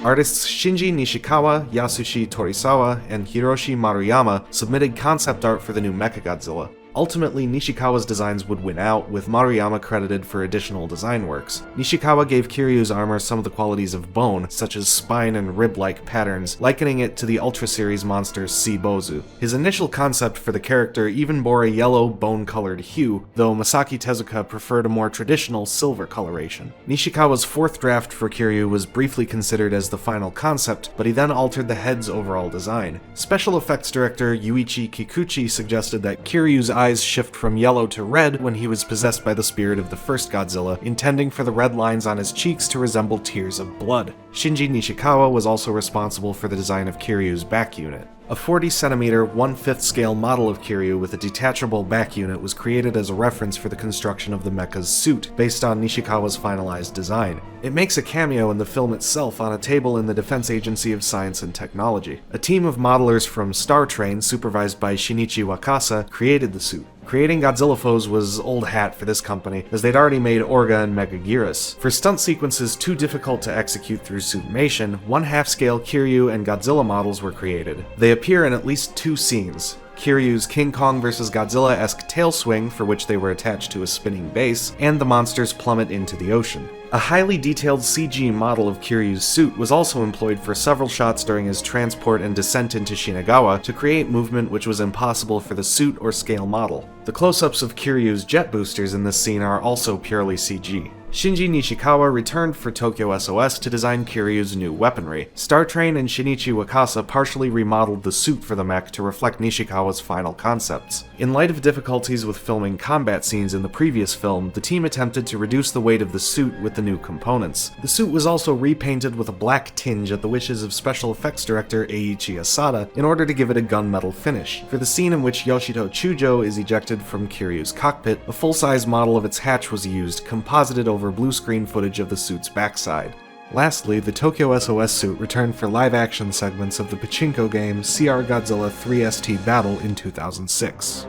Artists Shinji Nishikawa, Yasushi Torisawa, and Hiroshi Maruyama submitted concept art for the new Mechagodzilla. Ultimately, Nishikawa's designs would win out, with Maruyama credited for additional design works. Nishikawa gave Kiryu's armor some of the qualities of bone, such as spine and rib-like patterns, likening it to the Ultra Series monster Bozu. His initial concept for the character even bore a yellow, bone-colored hue, though Masaki Tezuka preferred a more traditional silver coloration. Nishikawa's fourth draft for Kiryu was briefly considered as the final concept, but he then altered the head's overall design. Special effects director Yuichi Kikuchi suggested that Kiryu's eyes shift from yellow to red when he was possessed by the spirit of the first Godzilla, intending for the red lines on his cheeks to resemble tears of blood. Shinji Nishikawa was also responsible for the design of Kiryu's back unit. A 40cm, 1/5 scale model of Kiryu with a detachable back unit was created as a reference for the construction of the mecha's suit, based on Nishikawa's finalized design. It makes a cameo in the film itself on a table in the Defense Agency of Science and Technology. A team of modelers from Star Train, supervised by Shinichi Wakasa, created the suit. Creating Godzilla foes was old hat for this company, as they'd already made Orga and Megaguirus. For stunt sequences too difficult to execute through suitmation, 1/2 scale Kiryu and Godzilla models were created. They appear in at least 2 scenes. Kiryu's King Kong vs. Godzilla-esque tail swing, for which they were attached to a spinning base, and the monster's plummet into the ocean. A highly detailed CG model of Kiryu's suit was also employed for several shots during his transport and descent into Shinagawa to create movement which was impossible for the suit or scale model. The close-ups of Kiryu's jet boosters in this scene are also purely CG. Shinji Nishikawa returned for Tokyo SOS to design Kiryu's new weaponry. Star Train and Shinichi Wakasa partially remodeled the suit for the mech to reflect Nishikawa's final concepts. In light of difficulties with filming combat scenes in the previous film, the team attempted to reduce the weight of the suit with the new components. The suit was also repainted with a black tinge at the wishes of special effects director Eiichi Asada in order to give it a gunmetal finish. For the scene in which Yoshito Chujo is ejected from Kiryu's cockpit, a full-size model of its hatch was used, composited over blue screen footage of the suit's backside. Lastly, the Tokyo SOS suit returned for live-action segments of the pachinko game CR Godzilla 3ST Battle in 2006.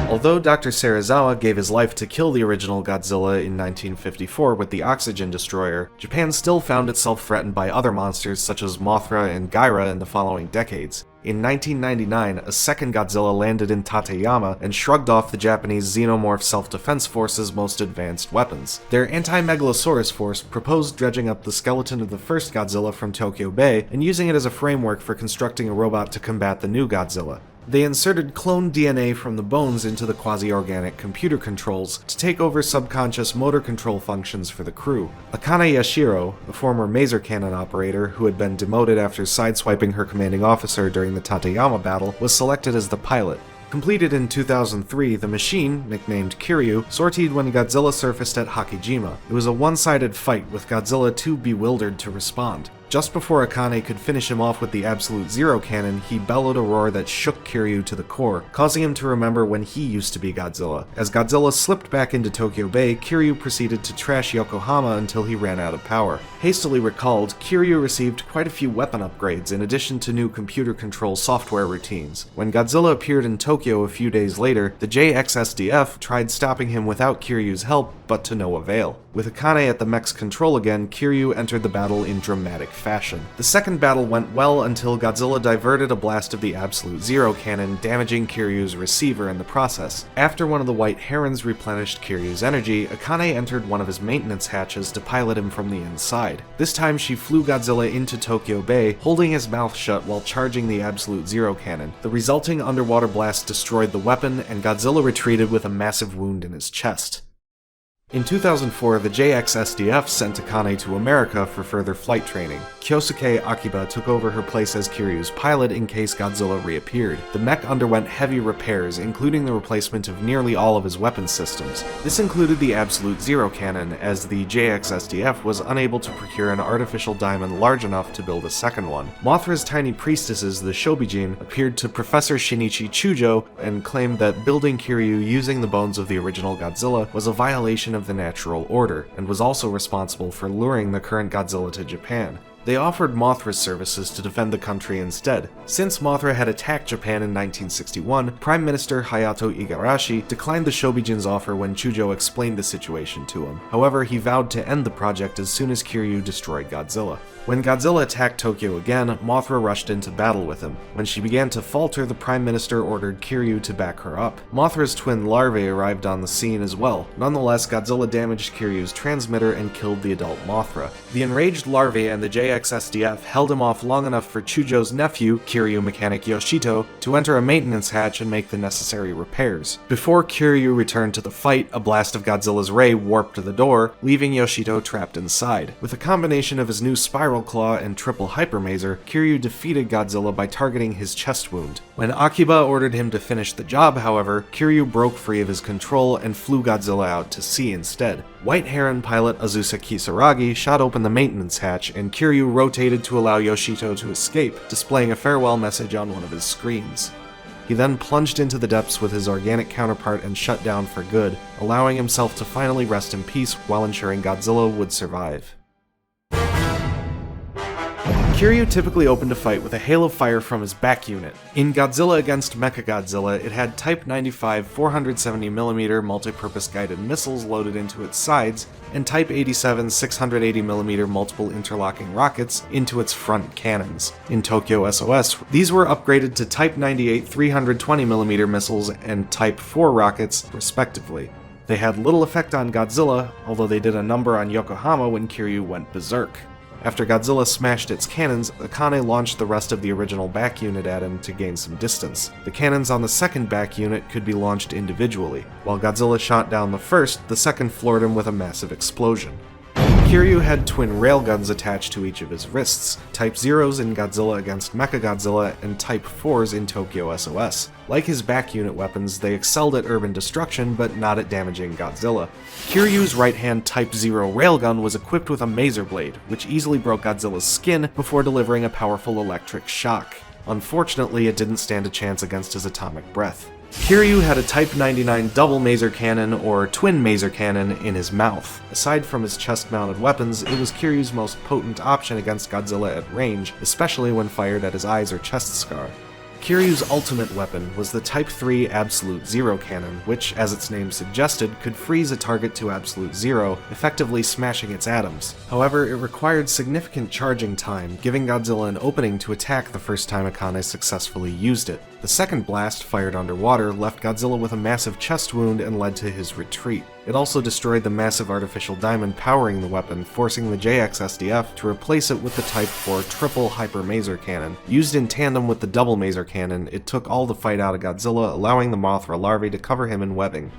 Although Dr. Serizawa gave his life to kill the original Godzilla in 1954 with the Oxygen Destroyer, Japan still found itself threatened by other monsters such as Mothra and Gaira in the following decades. In 1999, a second Godzilla landed in Tateyama and shrugged off the Japanese Xenomorph Self-Defense Force's most advanced weapons. Their anti-Megalosaurus force proposed dredging up the skeleton of the first Godzilla from Tokyo Bay and using it as a framework for constructing a robot to combat the new Godzilla. They inserted cloned DNA from the bones into the quasi-organic computer controls to take over subconscious motor control functions for the crew. Akane Yashiro, a former maser cannon operator who had been demoted after sideswiping her commanding officer during the Tateyama battle, was selected as the pilot. Completed in 2003, the machine, nicknamed Kiryu, sortied when Godzilla surfaced at Hakijima. It was a one-sided fight, with Godzilla too bewildered to respond. Just before Akane could finish him off with the Absolute Zero cannon, he bellowed a roar that shook Kiryu to the core, causing him to remember when he used to be Godzilla. As Godzilla slipped back into Tokyo Bay, Kiryu proceeded to trash Yokohama until he ran out of power. Hastily recalled, Kiryu received quite a few weapon upgrades in addition to new computer control software routines. When Godzilla appeared in Tokyo a few days later, the JXSDF tried stopping him without Kiryu's help, but to no avail. With Akane at the mech's control again, Kiryu entered the battle in dramatic fashion. The second battle went well until Godzilla diverted a blast of the Absolute Zero cannon, damaging Kiryu's receiver in the process. After one of the White Herons replenished Kiryu's energy, Akane entered one of his maintenance hatches to pilot him from the inside. This time she flew Godzilla into Tokyo Bay, holding his mouth shut while charging the Absolute Zero cannon. The resulting underwater blast destroyed the weapon, and Godzilla retreated with a massive wound in his chest. In 2004, the JXSDF sent Akane to America for further flight training. Kyosuke Akiba took over her place as Kiryu's pilot in case Godzilla reappeared. The mech underwent heavy repairs, including the replacement of nearly all of his weapon systems. This included the Absolute Zero cannon, as the JXSDF was unable to procure an artificial diamond large enough to build a second one. Mothra's tiny priestesses, the Shobijin, appeared to Professor Shinichi Chujo and claimed that building Kiryu using the bones of the original Godzilla was a violation of the natural order, and was also responsible for luring the current Godzilla to Japan. They offered Mothra's services to defend the country instead. Since Mothra had attacked Japan in 1961, Prime Minister Hayato Igarashi declined the Shobijin's offer when Chujo explained the situation to him. However, he vowed to end the project as soon as Kiryu destroyed Godzilla. When Godzilla attacked Tokyo again, Mothra rushed into battle with him. When she began to falter, the Prime Minister ordered Kiryu to back her up. Mothra's twin larvae arrived on the scene as well. Nonetheless, Godzilla damaged Kiryu's transmitter and killed the adult Mothra. The enraged larvae and the JXSDF held him off long enough for Chujo's nephew, Kiryu mechanic Yoshito, to enter a maintenance hatch and make the necessary repairs. Before Kiryu returned to the fight, a blast of Godzilla's ray warped the door, leaving Yoshito trapped inside. With a combination of his new Spiral Claw and Triple Hyper Maser, Kiryu defeated Godzilla by targeting his chest wound. When Akiba ordered him to finish the job, however, Kiryu broke free of his control and flew Godzilla out to sea instead. White Heron pilot Azusa Kisaragi shot open the maintenance hatch, and Kiryu rotated to allow Yoshito to escape, displaying a farewell message on one of his screens. He then plunged into the depths with his organic counterpart and shut down for good, allowing himself to finally rest in peace while ensuring Godzilla would survive. Kiryu typically opened a fight with a hail of fire from his back unit. In Godzilla against Mechagodzilla, it had Type 95 470mm multi-purpose guided missiles loaded into its sides, and Type 87 680mm multiple interlocking rockets into its front cannons. In Tokyo SOS, these were upgraded to Type 98 320mm missiles and Type 4 rockets, respectively. They had little effect on Godzilla, although they did a number on Yokohama when Kiryu went berserk. After Godzilla smashed its cannons, Akane launched the rest of the original back unit at him to gain some distance. The cannons on the second back unit could be launched individually. While Godzilla shot down the first, the second floored him with a massive explosion. Kiryu had twin railguns attached to each of his wrists, Type 0s in Godzilla against Mechagodzilla, and Type 4s in Tokyo SOS. Like his back unit weapons, they excelled at urban destruction, but not at damaging Godzilla. Kiryu's right-hand Type 0 railgun was equipped with a maser blade, which easily broke Godzilla's skin before delivering a powerful electric shock. Unfortunately, it didn't stand a chance against his atomic breath. Kiryu had a Type 99 double maser cannon, or twin maser cannon, in his mouth. Aside from his chest-mounted weapons, it was Kiryu's most potent option against Godzilla at range, especially when fired at his eyes or chest scar. Kiryu's ultimate weapon was the Type 3 Absolute Zero cannon, which, as its name suggested, could freeze a target to absolute zero, effectively smashing its atoms. However, it required significant charging time, giving Godzilla an opening to attack the first time Akane successfully used it. The second blast, fired underwater, left Godzilla with a massive chest wound and led to his retreat. It also destroyed the massive artificial diamond powering the weapon, forcing the JX-SDF to replace it with the Type 4 triple hyper maser cannon. Used in tandem with the double maser cannon, it took all the fight out of Godzilla, allowing the Mothra larvae to cover him in webbing.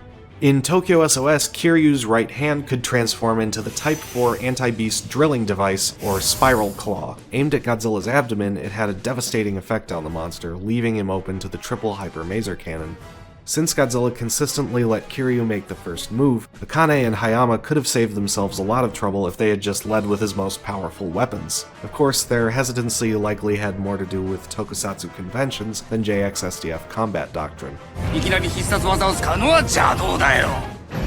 In Tokyo SOS, Kiryu's right hand could transform into the Type 4 anti-beast drilling device, or Spiral Claw. Aimed at Godzilla's abdomen, it had a devastating effect on the monster, leaving him open to the triple hyper maser cannon. Since Godzilla consistently let Kiryu make the first move, Akane and Hayama could have saved themselves a lot of trouble if they had just led with his most powerful weapons. Of course, their hesitancy likely had more to do with tokusatsu conventions than JX-SDF combat doctrine.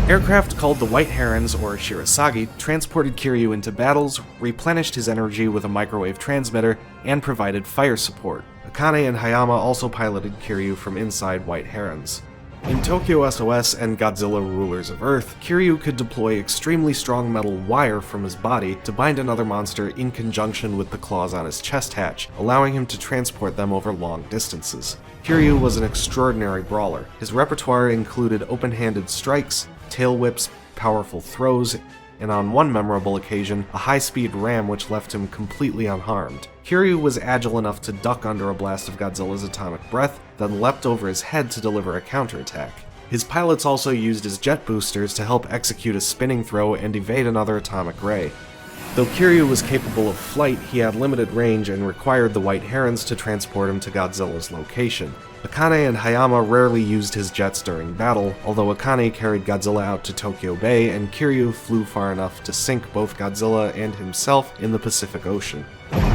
Aircraft called the White Herons, or Shirasagi, transported Kiryu into battles, replenished his energy with a microwave transmitter, and provided fire support. Akane and Hayama also piloted Kiryu from inside White Herons. In Tokyo SOS and Godzilla Rulers of Earth, Kiryu could deploy extremely strong metal wire from his body to bind another monster in conjunction with the claws on his chest hatch, allowing him to transport them over long distances. Kiryu was an extraordinary brawler. His repertoire included open-handed strikes, tail whips, powerful throws, and on one memorable occasion, a high-speed ram which left him completely unharmed. Kiryu was agile enough to duck under a blast of Godzilla's atomic breath, then leapt over his head to deliver a counterattack. His pilots also used his jet boosters to help execute a spinning throw and evade another atomic ray. Though Kiryu was capable of flight, he had limited range and required the White Herons to transport him to Godzilla's location. Akane and Hayama rarely used his jets during battle, although Akane carried Godzilla out to Tokyo Bay and Kiryu flew far enough to sink both Godzilla and himself in the Pacific Ocean.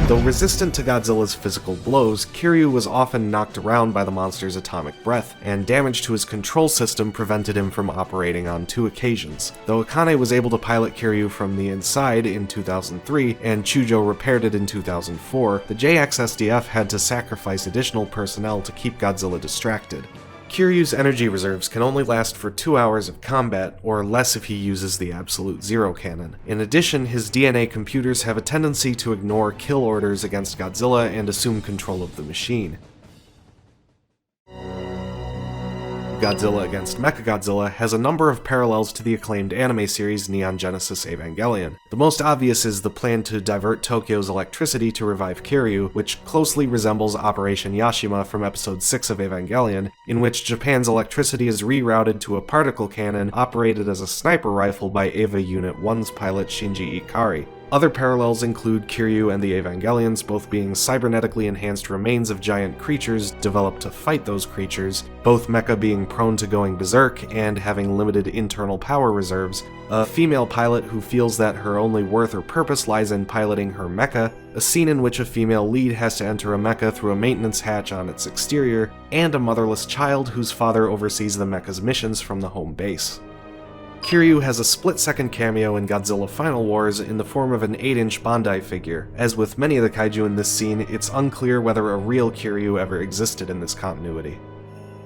Though resistant to Godzilla's physical blows, Kiryu was often knocked around by the monster's atomic breath, and damage to his control system prevented him from operating on 2 occasions. Though Akane was able to pilot Kiryu from the inside in 2003, and Chujo repaired it in 2004, the JX-SDF had to sacrifice additional personnel to keep Godzilla distracted. Kiryu's energy reserves can only last for 2 hours of combat, or less if he uses the Absolute Zero cannon. In addition, his DNA computers have a tendency to ignore kill orders against Godzilla and assume control of the machine. Godzilla against Mechagodzilla has a number of parallels to the acclaimed anime series Neon Genesis Evangelion. The most obvious is the plan to divert Tokyo's electricity to revive Kiryu, which closely resembles Operation Yashima from episode 6 of Evangelion, in which Japan's electricity is rerouted to a particle cannon operated as a sniper rifle by EVA Unit 1's pilot Shinji Ikari. Other parallels include Kiryu and the Evangelions both being cybernetically enhanced remains of giant creatures developed to fight those creatures, both Mecha being prone to going berserk and having limited internal power reserves, a female pilot who feels that her only worth or purpose lies in piloting her mecha, a scene in which a female lead has to enter a mecha through a maintenance hatch on its exterior, and a motherless child whose father oversees the mecha's missions from the home base. Kiryu has a split-second cameo in Godzilla Final Wars in the form of an 8-inch Bandai figure. As with many of the kaiju in this scene, it's unclear whether a real Kiryu ever existed in this continuity.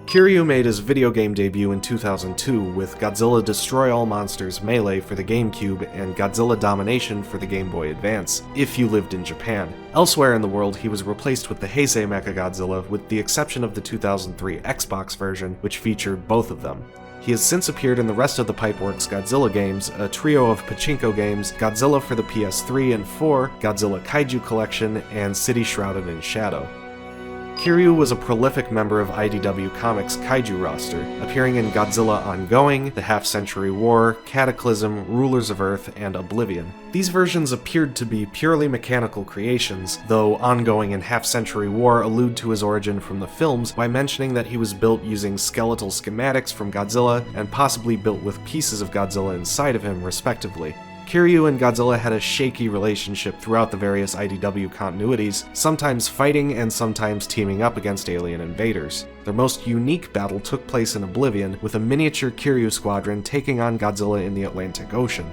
Kiryu made his video game debut in 2002 with Godzilla Destroy All Monsters Melee for the GameCube and Godzilla Domination for the Game Boy Advance, if you lived in Japan. Elsewhere in the world, he was replaced with the Heisei Mechagodzilla, with the exception of the 2003 Xbox version, which featured both of them. He has since appeared in the rest of the Pipeworks Godzilla games, a trio of pachinko games, Godzilla for the PS3 and 4, Godzilla Kaiju Collection, and City Shrouded in Shadow. Kiryu was a prolific member of IDW Comics' Kaiju roster, appearing in Godzilla Ongoing, The Half-Century War, Cataclysm, Rulers of Earth, and Oblivion. These versions appeared to be purely mechanical creations, though Ongoing and Half-Century War allude to his origin from the films by mentioning that he was built using skeletal schematics from Godzilla and possibly built with pieces of Godzilla inside of him, respectively. Kiryu and Godzilla had a shaky relationship throughout the various IDW continuities, sometimes fighting and sometimes teaming up against alien invaders. Their most unique battle took place in Oblivion, with a miniature Kiryu squadron taking on Godzilla in the Atlantic Ocean.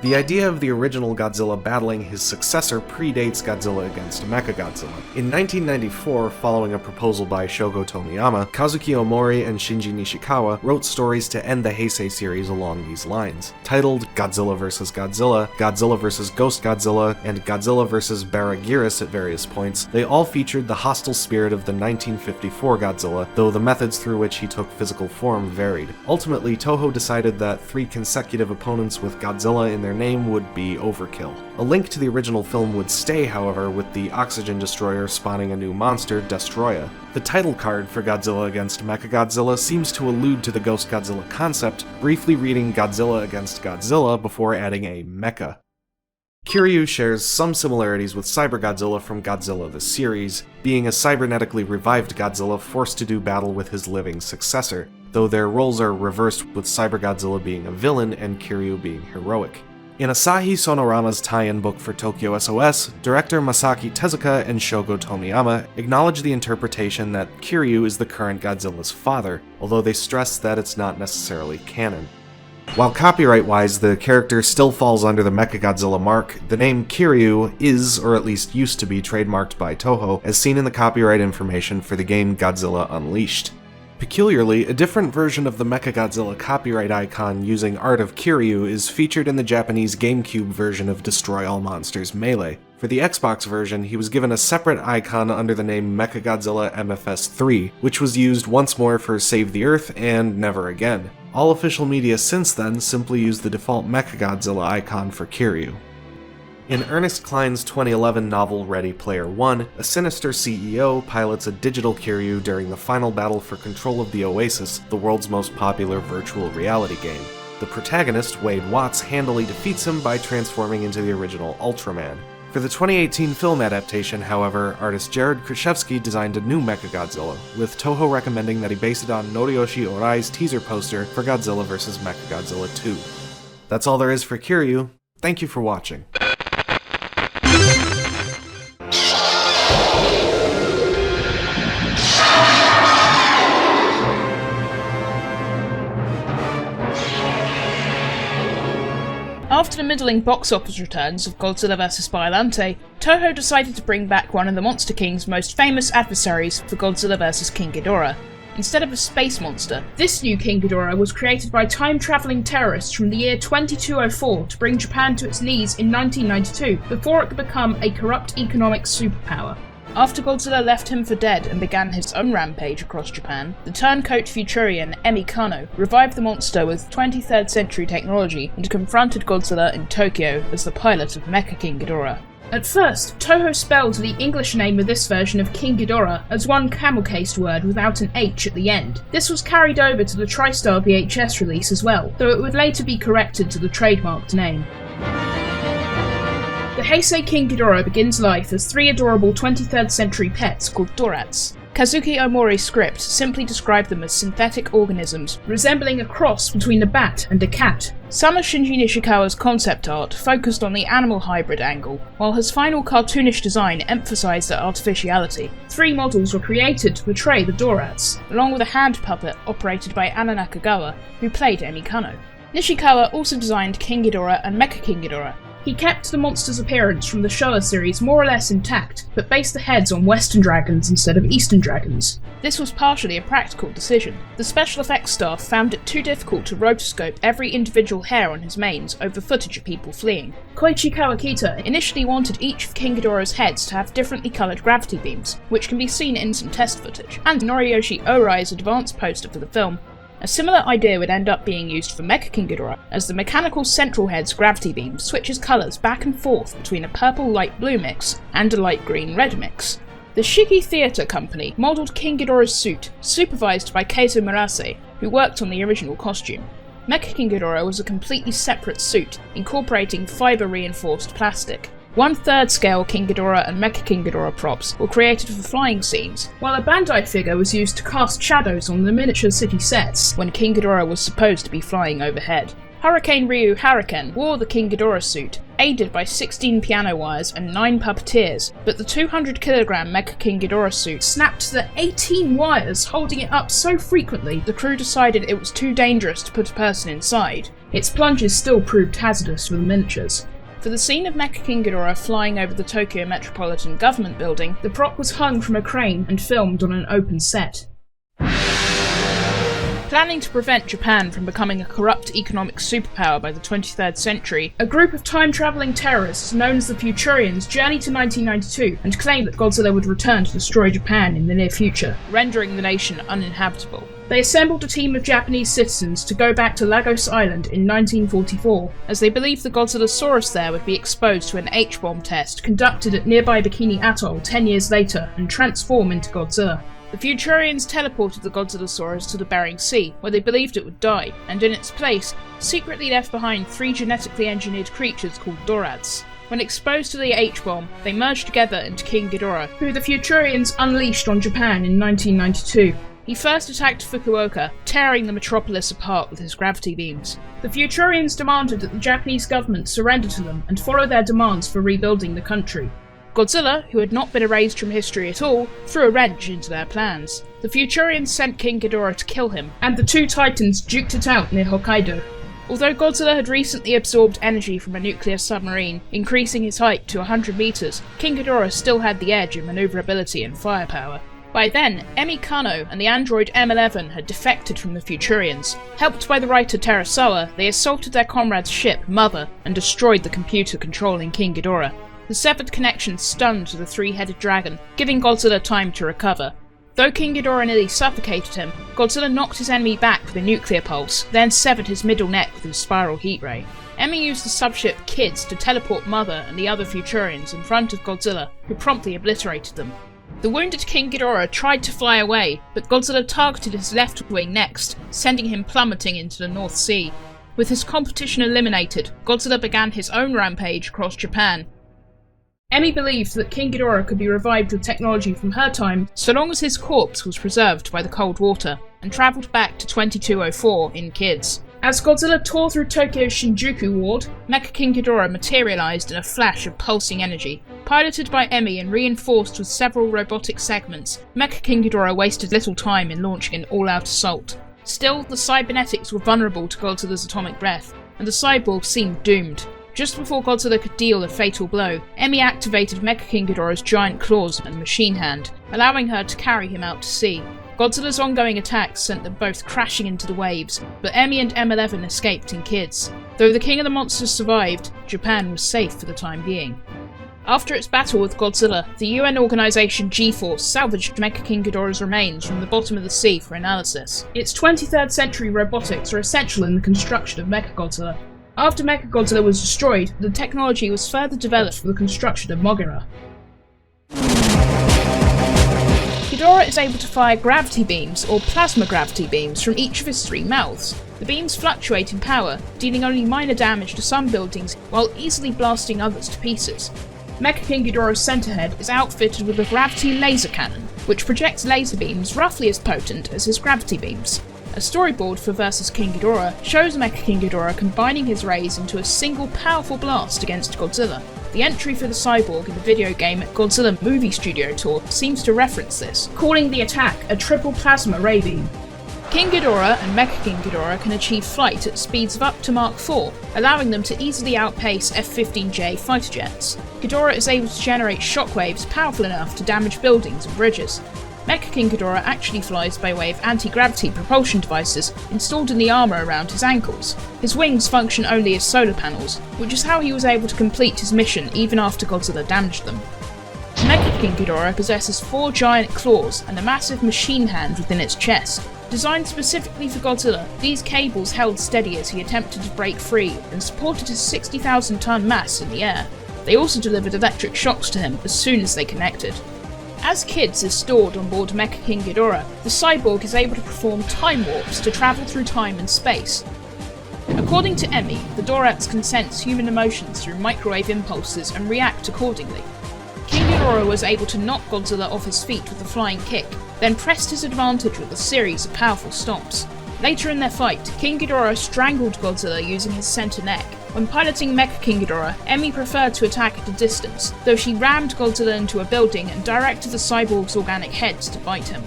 The idea of the original Godzilla battling his successor predates Godzilla against Mechagodzilla. In 1994, following a proposal by Shogo Tomiyama, Kazuki Omori and Shinji Nishikawa wrote stories to end the Heisei series along these lines. Titled Godzilla vs. Godzilla, Godzilla vs. Ghost Godzilla, and Godzilla vs. Baragon at various points, they all featured the hostile spirit of the 1954 Godzilla, though the methods through which he took physical form varied. Ultimately, Toho decided that 3 consecutive opponents with Godzilla in their name would be overkill. A link to the original film would stay, however, with the oxygen destroyer spawning a new monster, Destroya. The title card for Godzilla against Mechagodzilla seems to allude to the Ghost Godzilla concept, briefly reading Godzilla against Godzilla before adding a mecha. Kiryu shares some similarities with Cyber Godzilla from Godzilla the series, being a cybernetically revived Godzilla forced to do battle with his living successor, though their roles are reversed with Cyber Godzilla being a villain and Kiryu being heroic. In Asahi Sonorama's tie-in book for Tokyo SOS, director Masaki Tezuka and Shogo Tomiyama acknowledge the interpretation that Kiryu is the current Godzilla's father, although they stress that it's not necessarily canon. While copyright-wise the character still falls under the Mechagodzilla mark, the name Kiryu is, or at least used to be, trademarked by Toho, as seen in the copyright information for the game Godzilla Unleashed. Peculiarly, a different version of the Mechagodzilla copyright icon using art of Kiryu is featured in the Japanese GameCube version of Destroy All Monsters Melee. For the Xbox version, he was given a separate icon under the name Mechagodzilla MFS3, which was used once more for Save the Earth and Never Again. All official media since then simply use the default Mechagodzilla icon for Kiryu. In Ernest Cline's 2011 novel Ready Player One, a sinister CEO pilots a digital Kiryu during the final battle for control of the Oasis, the world's most popular virtual reality game. The protagonist, Wade Watts, handily defeats him by transforming into the original Ultraman. For the 2018 film adaptation, however, artist Jared Krzyzewski designed a new Mechagodzilla, with Toho recommending that he base it on Noriyoshi Orai's teaser poster for Godzilla vs. Mechagodzilla 2. That's all there is for Kiryu. Thank you for watching. After the middling box office returns of Godzilla vs. Biollante, Toho decided to bring back one of the Monster King's most famous adversaries for Godzilla vs. King Ghidorah. Instead of a space monster, this new King Ghidorah was created by time-travelling terrorists from the year 2204 to bring Japan to its knees in 1992, before it could become a corrupt economic superpower. After Godzilla left him for dead and began his own rampage across Japan, the turncoat Futurian Emi Kano revived the monster with 23rd century technology and confronted Godzilla in Tokyo as the pilot of Mecha King Ghidorah. At first, Toho spelled the English name of this version of King Ghidorah as one camel-cased word without an H at the end. This was carried over to the TriStar VHS release as well, though it would later be corrected to the trademarked name. The Heisei King Ghidorah begins life as 3 adorable 23rd century pets called Dorats. Kazuki Omori's script simply described them as synthetic organisms, resembling a cross between a bat and a cat. Some of Shinji Nishikawa's concept art focused on the animal hybrid angle, while his final cartoonish design emphasized their artificiality. 3 models were created to portray the Dorats, along with a hand puppet operated by Anna Nakagawa, who played Emi Kano. Nishikawa also designed King Ghidorah and Mecha King Ghidorah. He kept the monster's appearance from the Showa series more or less intact, but based the heads on Western dragons instead of Eastern dragons. This was partially a practical decision. The special effects staff found it too difficult to rotoscope every individual hair on his manes over footage of people fleeing. Koichi Kawakita initially wanted each of King Ghidorah's heads to have differently coloured gravity beams, which can be seen in some test footage, and Noriyoshi Orai's advanced poster for the film. A similar idea would end up being used for Mecha King Ghidorah, as the mechanical central head's gravity beam switches colours back and forth between a purple light blue mix and a light green red mix. The Shiki Theatre Company modelled King Ghidorah's suit, supervised by Keizo Murase, who worked on the original costume. Mecha King Ghidorah was a completely separate suit, incorporating fibre-reinforced plastic. 1/3 scale King Ghidorah and Mecha King Ghidorah props were created for flying scenes, while a Bandai figure was used to cast shadows on the miniature city sets when King Ghidorah was supposed to be flying overhead. Hurricane Ryu Hurricane wore the King Ghidorah suit, aided by 16 piano wires and 9 puppeteers, but the 200kg Mecha King Ghidorah suit snapped to the 18 wires holding it up so frequently the crew decided it was too dangerous to put a person inside. Its plunges still proved hazardous for the miniatures. For the scene of Mecha King Ghidorah flying over the Tokyo Metropolitan Government building, the prop was hung from a crane and filmed on an open set. Planning to prevent Japan from becoming a corrupt economic superpower by the 23rd century, a group of time-travelling terrorists known as the Futurians journeyed to 1992 and claimed that Godzilla would return to destroy Japan in the near future, rendering the nation uninhabitable. They assembled a team of Japanese citizens to go back to Lagos Island in 1944, as they believed the Godzillasaurus there would be exposed to an H-bomb test conducted at nearby Bikini Atoll 10 years later and transform into Godzilla. The Futurians teleported the Godzillasaurus to the Bering Sea, where they believed it would die, and in its place, secretly left behind 3 genetically engineered creatures called Dorads. When exposed to the H-bomb, they merged together into King Ghidorah, who the Futurians unleashed on Japan in 1992. He first attacked Fukuoka, tearing the metropolis apart with his gravity beams. The Futurians demanded that the Japanese government surrender to them and follow their demands for rebuilding the country. Godzilla, who had not been erased from history at all, threw a wrench into their plans. The Futurians sent King Ghidorah to kill him, and the 2 titans duked it out near Hokkaido. Although Godzilla had recently absorbed energy from a nuclear submarine, increasing his height to 100 meters, King Ghidorah still had the edge in maneuverability and firepower. By then, Emi Kano and the android M11 had defected from the Futurians. Helped by the writer Terasawa, they assaulted their comrade's ship, Mother, and destroyed the computer controlling King Ghidorah. The severed connection stunned the 3-headed dragon, giving Godzilla time to recover. Though King Ghidorah nearly suffocated him, Godzilla knocked his enemy back with a nuclear pulse, then severed his middle neck with a spiral heat ray. Emi used the subship Kids to teleport Mother and the other Futurians in front of Godzilla, who promptly obliterated them. The wounded King Ghidorah tried to fly away, but Godzilla targeted his left wing next, sending him plummeting into the North Sea. With his competition eliminated, Godzilla began his own rampage across Japan. Emi believed that King Ghidorah could be revived with technology from her time so long as his corpse was preserved by the cold water, and travelled back to 2204 in Kids. As Godzilla tore through Tokyo's Shinjuku ward, Mecha King Ghidorah materialised in a flash of pulsing energy. Piloted by Emi and reinforced with several robotic segments, Mecha King Ghidorah wasted little time in launching an all-out assault. Still, the cybernetics were vulnerable to Godzilla's atomic breath, and the cyborg seemed doomed. Just before Godzilla could deal a fatal blow, Emi activated Mecha King Ghidorah's giant claws and machine hand, allowing her to carry him out to sea. Godzilla's ongoing attacks sent them both crashing into the waves, but Emi and M11 escaped in Kids. Though the King of the Monsters survived, Japan was safe for the time being. After its battle with Godzilla, the UN organisation G-Force salvaged Mecha King Ghidorah's remains from the bottom of the sea for analysis. Its 23rd century robotics are essential in the construction of Mechagodzilla. After Mechagodzilla was destroyed, the technology was further developed for the construction of Mogira. Ghidorah is able to fire gravity beams or plasma gravity beams from each of his 3 mouths. The beams fluctuate in power, dealing only minor damage to some buildings while easily blasting others to pieces. Mecha King Ghidorah's centerhead is outfitted with a gravity laser cannon, which projects laser beams roughly as potent as his gravity beams. A storyboard for vs King Ghidorah shows Mecha King Ghidorah combining his rays into a single powerful blast against Godzilla. The entry for the cyborg in the video game Godzilla Movie Studio Tour seems to reference this, calling the attack a triple plasma ray beam. King Ghidorah and Mecha King Ghidorah can achieve flight at speeds of up to Mach 4, allowing them to easily outpace F-15J fighter jets. Ghidorah is able to generate shockwaves powerful enough to damage buildings and bridges. Mecha King Ghidorah actually flies by way of anti-gravity propulsion devices installed in the armour around his ankles. His wings function only as solar panels, which is how he was able to complete his mission even after Godzilla damaged them. Mecha King Ghidorah possesses 4 giant claws and a massive machine hand within its chest. Designed specifically for Godzilla, these cables held steady as he attempted to break free and supported his 60,000-ton mass in the air. They also delivered electric shocks to him as soon as they connected. As Kids is stored on board Mecha King Ghidorah, the cyborg is able to perform time warps to travel through time and space. According to Emi, the Dorats can sense human emotions through microwave impulses and react accordingly. King Ghidorah was able to knock Godzilla off his feet with a flying kick, then pressed his advantage with a series of powerful stomps. Later in their fight, King Ghidorah strangled Godzilla using his center neck. When piloting Mecha King Ghidorah, Emmy preferred to attack at a distance, though she rammed Godzilla into a building and directed the cyborg's organic heads to bite him.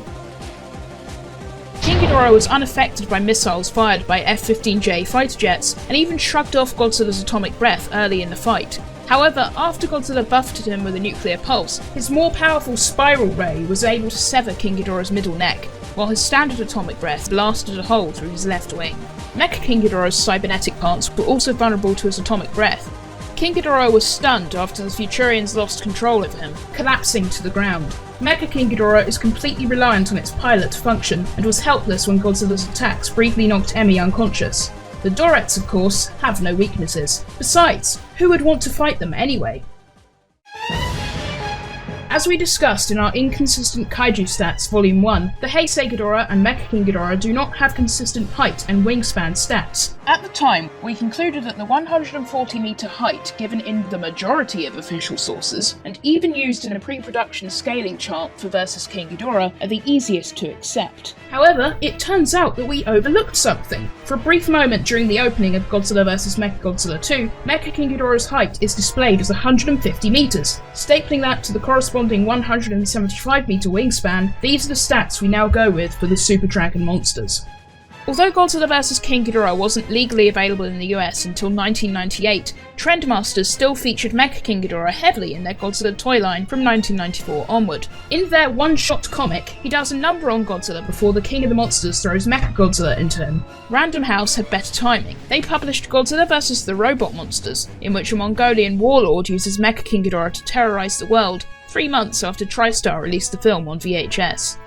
King Ghidorah was unaffected by missiles fired by F-15J fighter jets, and even shrugged off Godzilla's atomic breath early in the fight. However, after Godzilla buffeted him with a nuclear pulse, his more powerful spiral ray was able to sever King Ghidorah's middle neck, while his standard atomic breath blasted a hole through his left wing. Mecha King Ghidorah's cybernetic parts were also vulnerable to his atomic breath. King Ghidorah was stunned after the Futurians lost control of him, collapsing to the ground. Mecha King Ghidorah is completely reliant on its pilot to function, and was helpless when Godzilla's attacks briefly knocked Emmy unconscious. The Dorettes, of course, have no weaknesses. Besides, who would want to fight them anyway? As we discussed in our Inconsistent Kaiju Stats Volume 1, the Heisei Ghidorah and Mecha King Ghidorah do not have consistent height and wingspan stats. At the time, we concluded that the 140 meter height given in the majority of official sources, and even used in a pre-production scaling chart for vs King Ghidorah, are the easiest to accept. However, it turns out that we overlooked something. For a brief moment during the opening of Godzilla vs Mechagodzilla 2, Mecha King Ghidorah's height is displayed as 150 meters. Stapling that to the corresponding 175 meter wingspan, these are the stats we now go with for the Super Dragon monsters. Although Godzilla vs King Ghidorah wasn't legally available in the US until 1998, Trendmasters still featured Mecha King Ghidorah heavily in their Godzilla toy line from 1994 onward. In their one-shot comic, he does a number on Godzilla before the King of the Monsters throws Mechagodzilla into him. Random House had better timing. They published Godzilla vs the Robot Monsters, in which a Mongolian warlord uses Mecha King Ghidorah to terrorize the world, 3 months after TriStar released the film on VHS.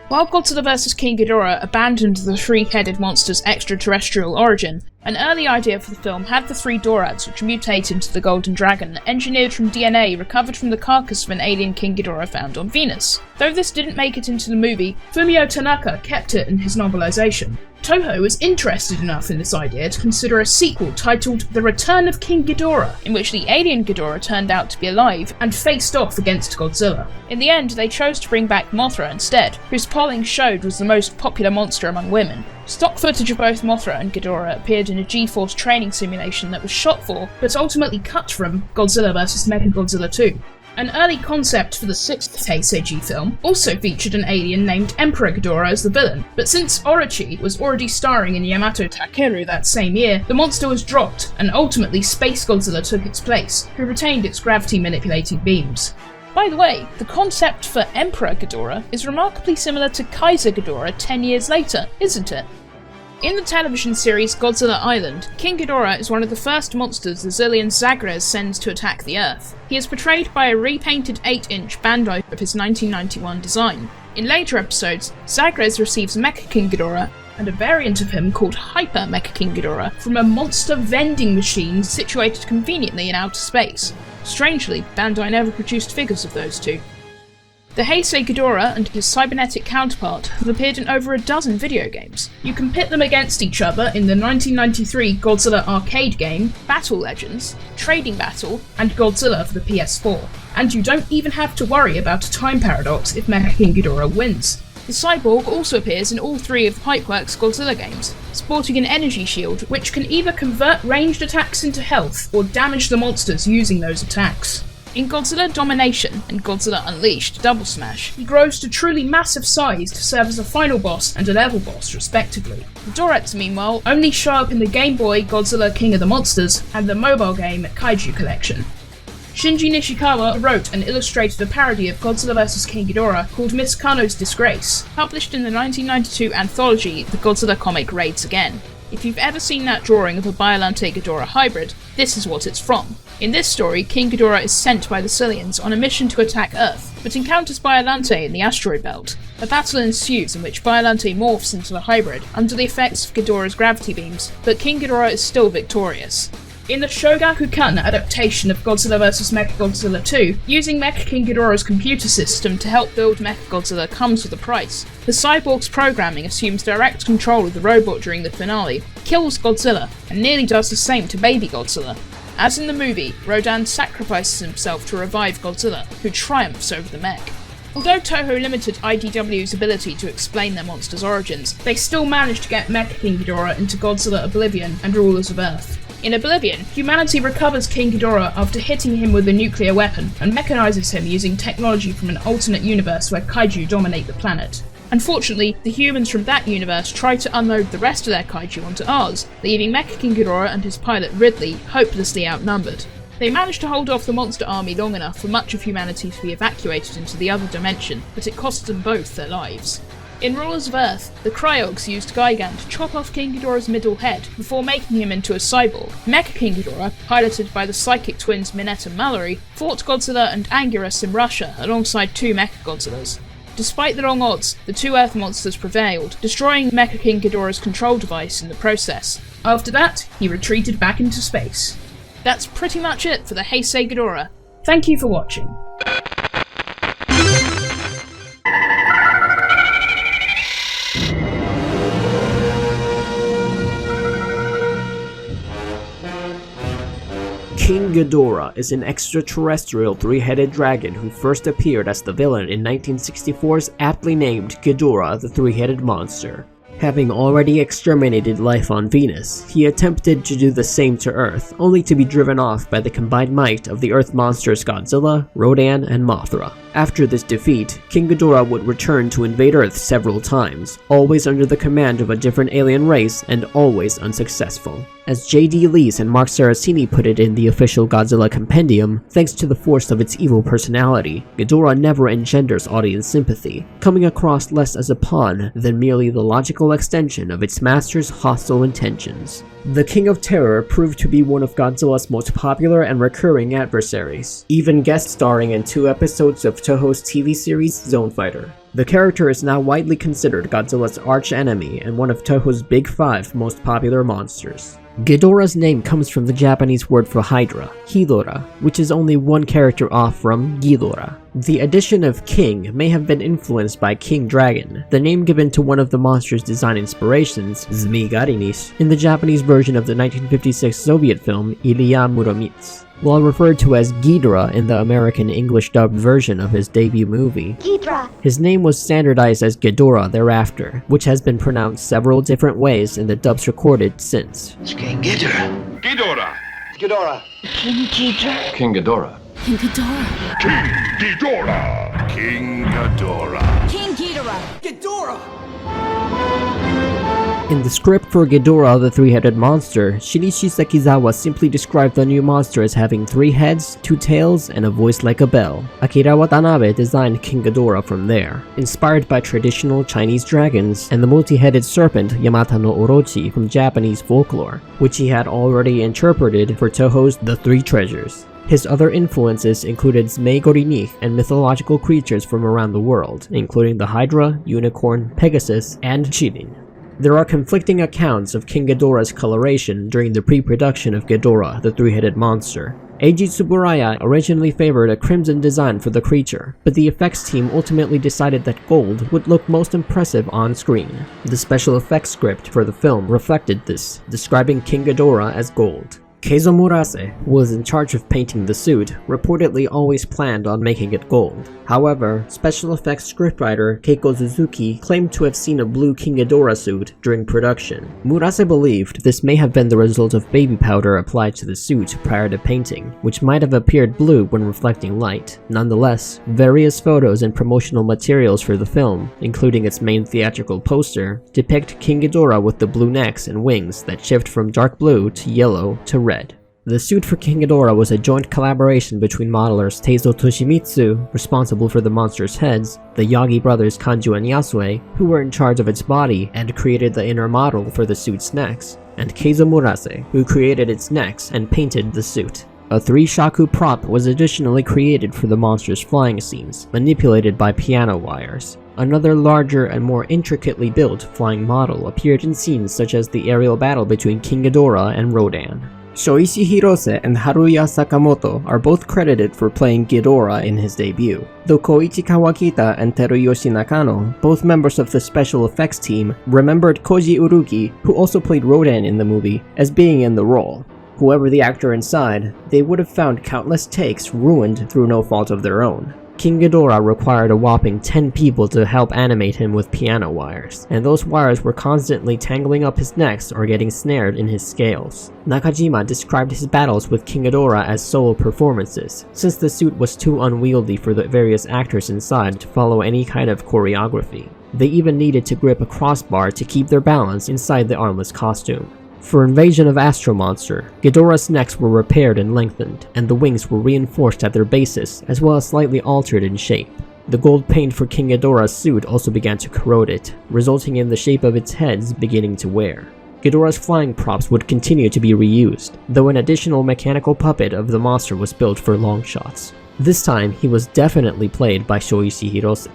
While Godzilla vs King Ghidorah abandoned the three-headed monster's extraterrestrial origin, an early idea for the film had the 3 Dorads which mutate into the Golden Dragon, engineered from DNA recovered from the carcass of an alien King Ghidorah found on Venus. Though this didn't make it into the movie, Fumio Tanaka kept it in his novelization. Toho was interested enough in this idea to consider a sequel titled The Return of King Ghidorah, in which the alien Ghidorah turned out to be alive and faced off against Godzilla. In the end, they chose to bring back Mothra instead, whose polling showed was the most popular monster among women. Stock footage of both Mothra and Ghidorah appeared in a G-Force training simulation that was shot for, but ultimately cut from, Godzilla vs Mechagodzilla 2. An early concept for the 6th Heisei film also featured an alien named Emperor Ghidorah as the villain, but since Orochi was already starring in Yamato Takeru that same year, the monster was dropped, and ultimately Space Godzilla took its place, who retained its gravity-manipulating beams. By the way, the concept for Emperor Ghidorah is remarkably similar to Kaiser Ghidorah 10 years later, isn't it? In the television series Godzilla Island, King Ghidorah is one of the first monsters the Zillion Zagres sends to attack the Earth. He is portrayed by a repainted 8-inch Bandai of his 1991 design. In later episodes, Zagres receives Mecha King Ghidorah and a variant of him called Hyper Mecha King Ghidorah from a monster vending machine situated conveniently in outer space. Strangely, Bandai never produced figures of those two. The Heisei Ghidorah and his cybernetic counterpart have appeared in over a dozen video games. You can pit them against each other in the 1993 Godzilla arcade game, Battle Legends, Trading Battle, and Godzilla for the PS4. And you don't even have to worry about a time paradox if Mecha King Ghidorah wins. The cyborg also appears in all 3 of the Pipeworks Godzilla games, sporting an energy shield which can either convert ranged attacks into health or damage the monsters using those attacks. In Godzilla Domination and Godzilla Unleashed Double Smash, he grows to truly massive size to serve as a final boss and a level boss respectively. The Dorettes, meanwhile, only show up in the Game Boy Godzilla King of the Monsters and the mobile game Kaiju Collection. Shinji Nishikawa wrote and illustrated a parody of Godzilla vs King Ghidorah called Miss Kano's Disgrace, published in the 1992 anthology The Godzilla Comic Raids Again. If you've ever seen that drawing of a Biollante Ghidorah hybrid, this is what it's from. In this story, King Ghidorah is sent by the Cillians on a mission to attack Earth, but encounters Biollante in the asteroid belt. A battle ensues in which Biollante morphs into the hybrid, under the effects of Ghidorah's gravity beams, but King Ghidorah is still victorious. In the Shogakukan adaptation of Godzilla vs Mechagodzilla 2, using Mecha King Ghidorah's computer system to help build Mechagodzilla comes with a price. The cyborg's programming assumes direct control of the robot during the finale, kills Godzilla, and nearly does the same to baby Godzilla. As in the movie, Rodan sacrifices himself to revive Godzilla, who triumphs over the mech. Although Toho limited IDW's ability to explain their monsters' origins, they still managed to get Mecha King Ghidorah into Godzilla Oblivion and Rulers of Earth. In Oblivion, humanity recovers King Ghidorah after hitting him with a nuclear weapon and mechanizes him using technology from an alternate universe where kaiju dominate the planet. Unfortunately, the humans from that universe try to unload the rest of their kaiju onto ours, leaving Mecha King Ghidorah and his pilot Ridley hopelessly outnumbered. They managed to hold off the monster army long enough for much of humanity to be evacuated into the other dimension, but it cost them both their lives. In Rulers of Earth, the Cryogs used Gigan to chop off King Ghidorah's middle head before making him into a cyborg. Mecha King Ghidorah, piloted by the psychic twins Minette and Mallory, fought Godzilla and Anguirus in Russia alongside two Mechagodzillas. Despite the long odds, the two Earth monsters prevailed, destroying Mecha King Ghidorah's control device in the process. After that, he retreated back into space. That's pretty much it for the Heisei Ghidorah. Thank you for watching. King Ghidorah is an extraterrestrial three-headed dragon who first appeared as the villain in 1964's aptly named Ghidorah the Three-Headed Monster. Having already exterminated life on Venus, he attempted to do the same to Earth, only to be driven off by the combined might of the Earth monsters Godzilla, Rodan, and Mothra. After this defeat, King Ghidorah would return to invade Earth several times, always under the command of a different alien race and always unsuccessful. As J.D. Lees and Mark Saraceni put it in the official Godzilla compendium, thanks to the force of its evil personality, Ghidorah never engenders audience sympathy, coming across less as a pawn than merely the logical extension of its master's hostile intentions. The King of Terror proved to be one of Godzilla's most popular and recurring adversaries, even guest starring in 2 episodes of Toho's TV series Zone Fighter. The character is now widely considered Godzilla's arch-enemy and one of Toho's Big 5 most popular monsters. Ghidorah's name comes from the Japanese word for Hydra, Ghidorah, which is only one character off from Ghidorah. The addition of King may have been influenced by King Dragon, the name given to one of the monster's design inspirations, Zmigarinish, in the Japanese version of the 1956 Soviet film Ilya Muromets. While referred to as Ghidorah in the American English dubbed version of his debut movie, Ghidorah, his name was standardized as Ghidorah thereafter, which has been pronounced several different ways in the dubs recorded since. King Ghidorah. Ghidorah. Ghidorah. King Ghidorah. King Ghidorah. King Ghidorah. King Ghidorah. King Ghidorah. King Ghidorah. Ghidorah. In the script for Ghidorah the Three-Headed Monster, Shinichi Sekizawa simply described the new monster as having 3 heads, 2 tails, and a voice like a bell. Akira Watanabe designed King Ghidorah from there, inspired by traditional Chinese dragons and the multi-headed serpent Yamata no Orochi from Japanese folklore, which he had already interpreted for Toho's The Three Treasures. His other influences included Zmei-Gorinik and mythological creatures from around the world, including the Hydra, Unicorn, Pegasus, and Chirin. There are conflicting accounts of King Ghidorah's coloration during the pre-production of Ghidorah, the Three-Headed Monster. Eiji Tsuburaya originally favored a crimson design for the creature, but the effects team ultimately decided that gold would look most impressive on screen. The special effects script for the film reflected this, describing King Ghidorah as gold. Keizo Murase was in charge of painting the suit, reportedly always planned on making it gold. However, special effects scriptwriter Keiko Suzuki claimed to have seen a blue King Ghidorah suit during production. Murase believed this may have been the result of baby powder applied to the suit prior to painting, which might have appeared blue when reflecting light. Nonetheless, various photos and promotional materials for the film, including its main theatrical poster, depict King Ghidorah with the blue necks and wings that shift from dark blue to yellow to red. The suit for King Ghidorah was a joint collaboration between modelers Teizo Toshimitsu, responsible for the monster's heads, the Yagi brothers Kanju and Yasue, who were in charge of its body and created the inner model for the suit's necks, and Keizo Murase, who created its necks and painted the suit. A 3-shaku prop was additionally created for the monster's flying scenes, manipulated by piano wires. Another larger and more intricately built flying model appeared in scenes such as the aerial battle between King Ghidorah and Rodan. Shoichi Hirose and Haruya Sakamoto are both credited for playing Ghidorah in his debut, though Koichi Kawakita and Teruyoshi Nakano, both members of the special effects team, remembered Koji Uruki, who also played Rodan in the movie, as being in the role. Whoever the actor inside, they would have found countless takes ruined through no fault of their own. King Ghidorah required a whopping 10 people to help animate him with piano wires, and those wires were constantly tangling up his necks or getting snared in his scales. Nakajima described his battles with King Ghidorah as solo performances, since the suit was too unwieldy for the various actors inside to follow any kind of choreography. They even needed to grip a crossbar to keep their balance inside the armless costume. For Invasion of Astro Monster, Ghidorah's necks were repaired and lengthened, and the wings were reinforced at their bases, as well as slightly altered in shape. The gold paint for King Ghidorah's suit also began to corrode it, resulting in the shape of its heads beginning to wear. Ghidorah's flying props would continue to be reused, though an additional mechanical puppet of the monster was built for long shots. This time, he was definitely played by Shoichi Hirose.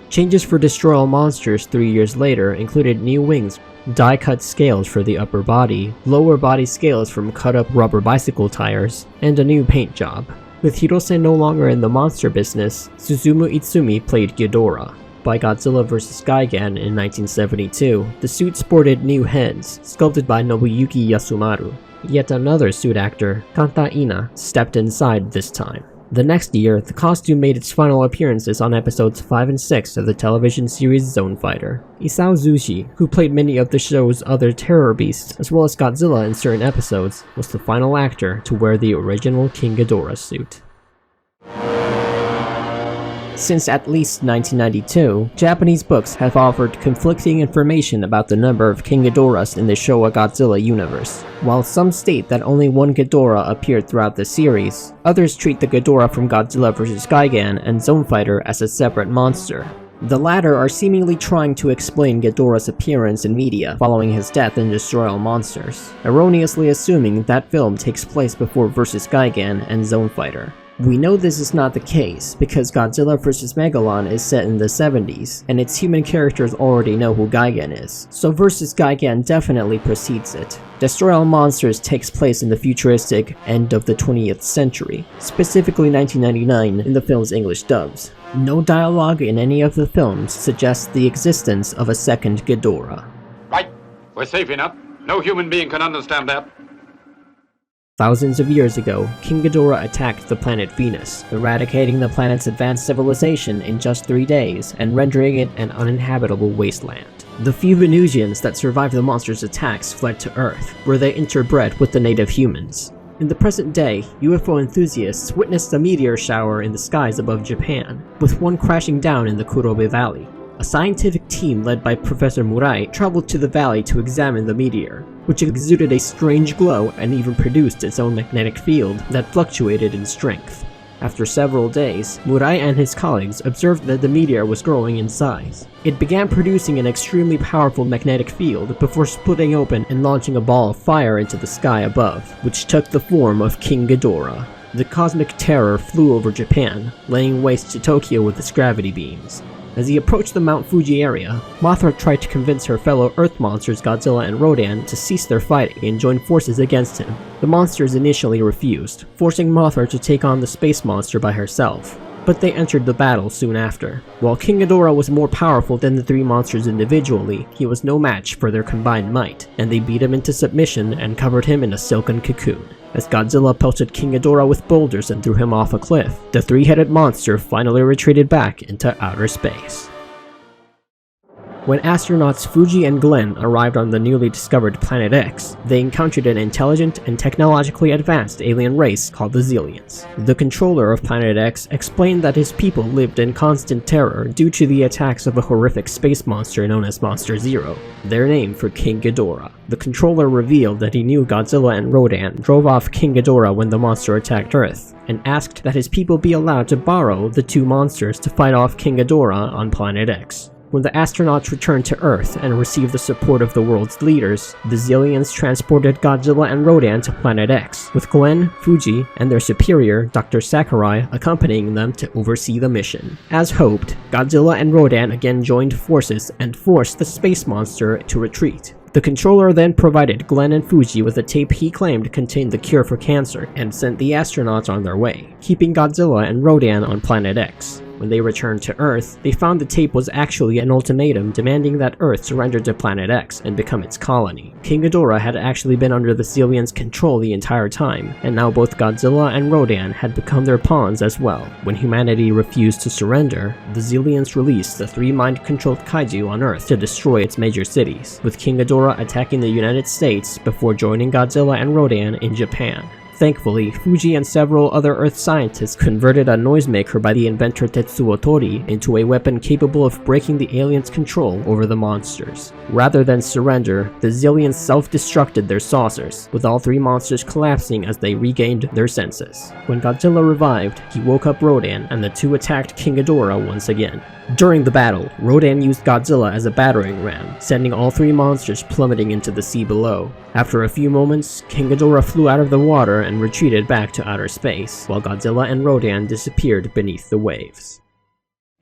Changes for Destroy All Monsters 3 years later included new wings, die-cut scales for the upper body, lower body scales from cut-up rubber bicycle tires, and a new paint job. With Hirose no longer in the monster business, Suzumu Itsumi played Ghidorah. By Godzilla vs. Gigan in 1972, the suit sported new heads, sculpted by Nobuyuki Yasumaru. Yet another suit actor, Kanta Ina, stepped inside this time. The next year, the costume made its final appearances on episodes 5 and 6 of the television series Zone Fighter. Isao Zushi, who played many of the show's other terror beasts, as well as Godzilla in certain episodes, was the final actor to wear the original King Ghidorah suit. Since at least 1992, Japanese books have offered conflicting information about the number of King Ghidorahs in the Showa Godzilla universe. While some state that only one Ghidorah appeared throughout the series, others treat the Ghidorah from Godzilla vs. Gigan and Zone Fighter as a separate monster. The latter are seemingly trying to explain Ghidorah's appearance in media following his death in Destroy All Monsters, erroneously assuming that film takes place before vs. Gigan and Zone Fighter. We know this is not the case, because Godzilla vs. Megalon is set in the 70s, and its human characters already know who Gigan is, so vs. Gigan definitely precedes it. Destroy All Monsters takes place in the futuristic end of the 20th century, specifically 1999 in the film's English dubs. No dialogue in any of the films suggests the existence of a second Ghidorah. Right, we're safe enough. No human being can understand that. Thousands of years ago, King Ghidorah attacked the planet Venus, eradicating the planet's advanced civilization in just 3 days and rendering it an uninhabitable wasteland. The few Venusians that survived the monster's attacks fled to Earth, where they interbred with the native humans. In the present day, UFO enthusiasts witnessed a meteor shower in the skies above Japan, with one crashing down in the Kurobe Valley. A scientific team led by Professor Murai traveled to the valley to examine the meteor, which exuded a strange glow and even produced its own magnetic field that fluctuated in strength. After several days, Murai and his colleagues observed that the meteor was growing in size. It began producing an extremely powerful magnetic field before splitting open and launching a ball of fire into the sky above, which took the form of King Ghidorah. The cosmic terror flew over Japan, laying waste to Tokyo with its gravity beams. As he approached the Mount Fuji area, Mothra tried to convince her fellow Earth monsters Godzilla and Rodan to cease their fighting and join forces against him. The monsters initially refused, forcing Mothra to take on the space monster by herself, but they entered the battle soon after. While King Ghidorah was more powerful than the three monsters individually, he was no match for their combined might, and they beat him into submission and covered him in a silken cocoon. As Godzilla pelted King Ghidorah with boulders and threw him off a cliff, the three-headed monster finally retreated back into outer space. When astronauts Fuji and Glenn arrived on the newly discovered Planet X, they encountered an intelligent and technologically advanced alien race called the Xiliens. The controller of Planet X explained that his people lived in constant terror due to the attacks of a horrific space monster known as Monster Zero, their name for King Ghidorah. The controller revealed that he knew Godzilla and Rodan drove off King Ghidorah when the monster attacked Earth, and asked that his people be allowed to borrow the two monsters to fight off King Ghidorah on Planet X. When the astronauts returned to Earth and received the support of the world's leaders, the Xiliens transported Godzilla and Rodan to Planet X, with Glenn, Fuji, and their superior, Dr. Sakurai, accompanying them to oversee the mission. As hoped, Godzilla and Rodan again joined forces and forced the space monster to retreat. The controller then provided Glenn and Fuji with a tape he claimed contained the cure for cancer, and sent the astronauts on their way, keeping Godzilla and Rodan on Planet X. When they returned to Earth, they found the tape was actually an ultimatum demanding that Earth surrender to Planet X and become its colony. King Ghidorah had actually been under the Xiliens' control the entire time, and now both Godzilla and Rodan had become their pawns as well. When humanity refused to surrender, the Xiliens released the 3 mind-controlled kaiju on Earth to destroy its major cities, with King Ghidorah attacking the United States before joining Godzilla and Rodan in Japan. Thankfully, Fuji and several other Earth scientists converted a noisemaker by the inventor Tetsuo Tori into a weapon capable of breaking the aliens' control over the monsters. Rather than surrender, the Xiliens self-destructed their saucers, with all 3 monsters collapsing as they regained their senses. When Godzilla revived, he woke up Rodan and the two attacked King Ghidorah once again. During the battle, Rodan used Godzilla as a battering ram, sending all 3 monsters plummeting into the sea below. After a few moments, King Ghidorah flew out of the water and retreated back to outer space, while Godzilla and Rodan disappeared beneath the waves.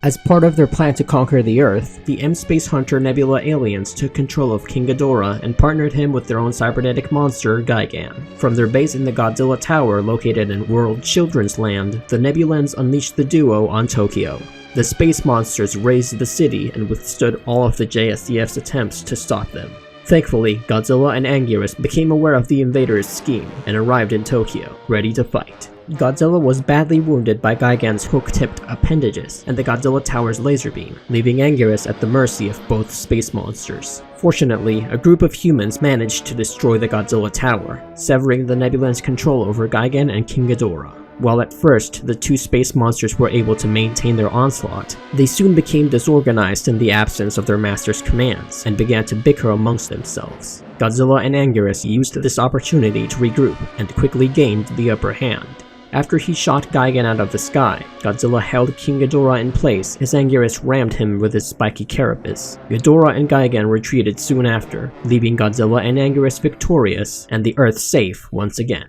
As part of their plan to conquer the Earth, the M-Space Hunter Nebula aliens took control of King Ghidorah and partnered him with their own cybernetic monster, Gigan. From their base in the Godzilla Tower located in World Children's Land, the Nebulans unleashed the duo on Tokyo. The space monsters razed the city and withstood all of the JSDF's attempts to stop them. Thankfully, Godzilla and Anguirus became aware of the invaders' scheme and arrived in Tokyo, ready to fight. Godzilla was badly wounded by Gigan's hook-tipped appendages and the Godzilla Tower's laser beam, leaving Anguirus at the mercy of both space monsters. Fortunately, a group of humans managed to destroy the Godzilla Tower, severing the Nebulan's control over Gigan and King Ghidorah. While at first, the 2 space monsters were able to maintain their onslaught, they soon became disorganized in the absence of their master's commands, and began to bicker amongst themselves. Godzilla and Anguirus used this opportunity to regroup, and quickly gained the upper hand. After he shot Gigan out of the sky, Godzilla held King Ghidorah in place as Anguirus rammed him with his spiky carapace. Ghidorah and Gigan retreated soon after, leaving Godzilla and Anguirus victorious, and the Earth safe once again.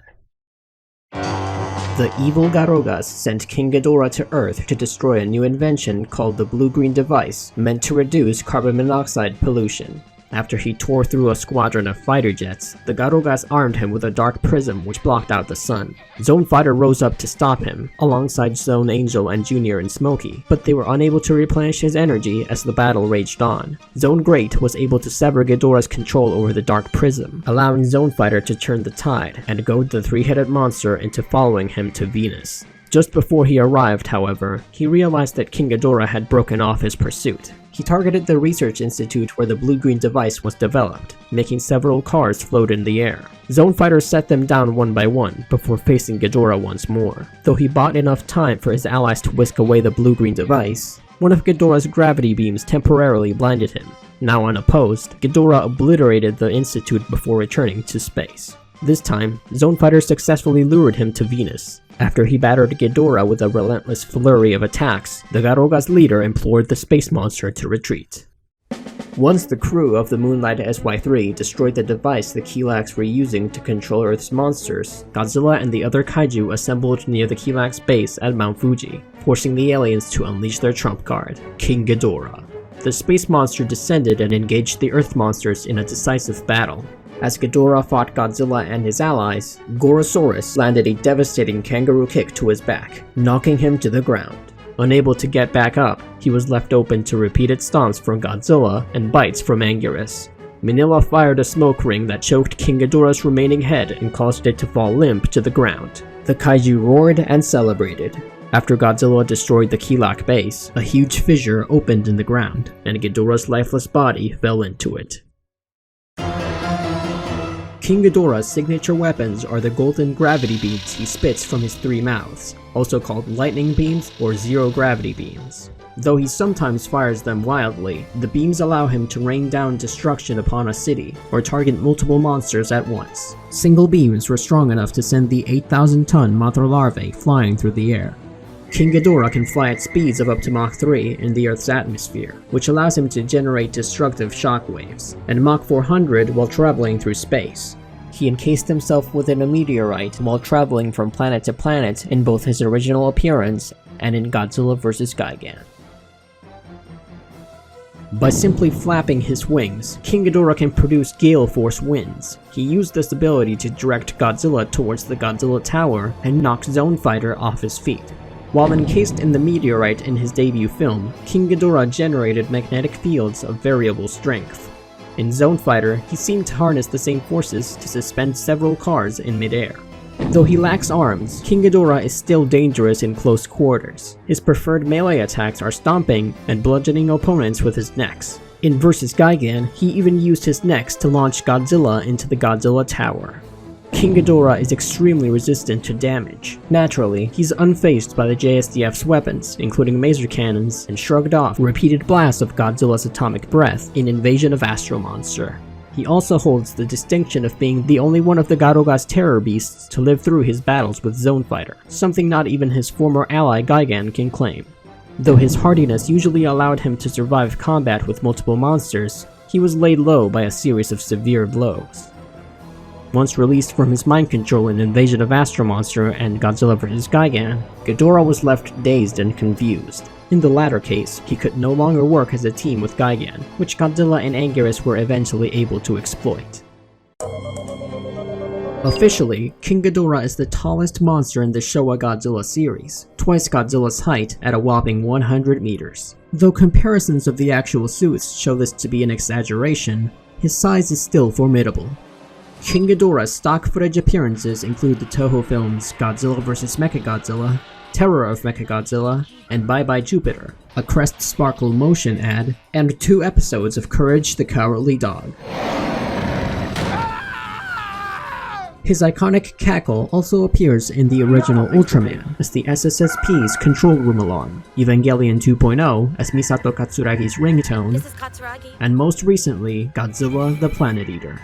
The evil Garogas sent King Ghidorah to Earth to destroy a new invention called the Blue-Green Device, meant to reduce carbon monoxide pollution. After he tore through a squadron of fighter jets, the Garogas armed him with a dark prism which blocked out the sun. Zone Fighter rose up to stop him, alongside Zone Angel and Junior and Smokey, but they were unable to replenish his energy as the battle raged on. Zone Great was able to sever Ghidorah's control over the dark prism, allowing Zone Fighter to turn the tide and goad the 3-headed monster into following him to Venus. Just before he arrived, however, he realized that King Ghidorah had broken off his pursuit. He targeted the research institute where the blue-green device was developed, making several cars float in the air. Zone Fighter set them down one by one before facing Ghidorah once more. Though he bought enough time for his allies to whisk away the blue-green device, one of Ghidorah's gravity beams temporarily blinded him. Now unopposed, Ghidorah obliterated the institute before returning to space. This time, Zone Fighter successfully lured him to Venus. After he battered Ghidorah with a relentless flurry of attacks, the Garoga's leader implored the space monster to retreat. Once the crew of the Moonlight SY-3 destroyed the device the Kilax were using to control Earth's monsters, Godzilla and the other kaiju assembled near the Kilax base at Mount Fuji, forcing the aliens to unleash their trump card, King Ghidorah. The space monster descended and engaged the Earth monsters in a decisive battle. As Ghidorah fought Godzilla and his allies, Gorosaurus landed a devastating kangaroo kick to his back, knocking him to the ground. Unable to get back up, he was left open to repeated stomps from Godzilla and bites from Anguirus. Manila fired a smoke ring that choked King Ghidorah's remaining head and caused it to fall limp to the ground. The kaiju roared and celebrated. After Godzilla destroyed the Kilak base, a huge fissure opened in the ground, and Ghidorah's lifeless body fell into it. King Ghidorah's signature weapons are the golden gravity beams he spits from his 3 mouths, also called lightning beams or zero-gravity beams. Though he sometimes fires them wildly, the beams allow him to rain down destruction upon a city, or target multiple monsters at once. Single beams were strong enough to send the 8,000-ton Mothra larvae flying through the air. King Ghidorah can fly at speeds of up to Mach 3 in the Earth's atmosphere, which allows him to generate destructive shockwaves, and Mach 400 while traveling through space. He encased himself within a meteorite while traveling from planet to planet in both his original appearance and in Godzilla vs. Gigan. By simply flapping his wings, King Ghidorah can produce gale force winds. He used this ability to direct Godzilla towards the Godzilla Tower and knock Zone Fighter off his feet. While encased in the meteorite in his debut film, King Ghidorah generated magnetic fields of variable strength. In Zone Fighter, he seemed to harness the same forces to suspend several cars in midair. Though he lacks arms, King Ghidorah is still dangerous in close quarters. His preferred melee attacks are stomping and bludgeoning opponents with his necks. In vs. Gigan, he even used his necks to launch Godzilla into the Godzilla Tower. King Ghidorah is extremely resistant to damage. Naturally, he's unfazed by the JSDF's weapons, including maser cannons, and shrugged off repeated blasts of Godzilla's atomic breath in Invasion of Astro Monster. He also holds the distinction of being the only one of the Garoga's terror beasts to live through his battles with Zone Fighter, something not even his former ally Gigan can claim. Though his hardiness usually allowed him to survive combat with multiple monsters, he was laid low by a series of severe blows. Once released from his mind control in Invasion of Astro Monster and Godzilla vs. Gigan, Ghidorah was left dazed and confused. In the latter case, he could no longer work as a team with Gigan, which Godzilla and Anguirus were eventually able to exploit. Officially, King Ghidorah is the tallest monster in the Showa Godzilla series, twice Godzilla's height at a whopping 100 meters. Though comparisons of the actual suits show this to be an exaggeration, his size is still formidable. King Ghidorah's stock footage appearances include the Toho films Godzilla vs. Mechagodzilla, Terror of Mechagodzilla, and Bye Bye Jupiter, a Crest Sparkle motion ad, and 2 episodes of Courage the Cowardly Dog. His iconic cackle also appears in the original Ultraman as the SSSP's control room alarm, Evangelion 2.0 as Misato Katsuragi's ringtone, and most recently, Godzilla the Planet Eater.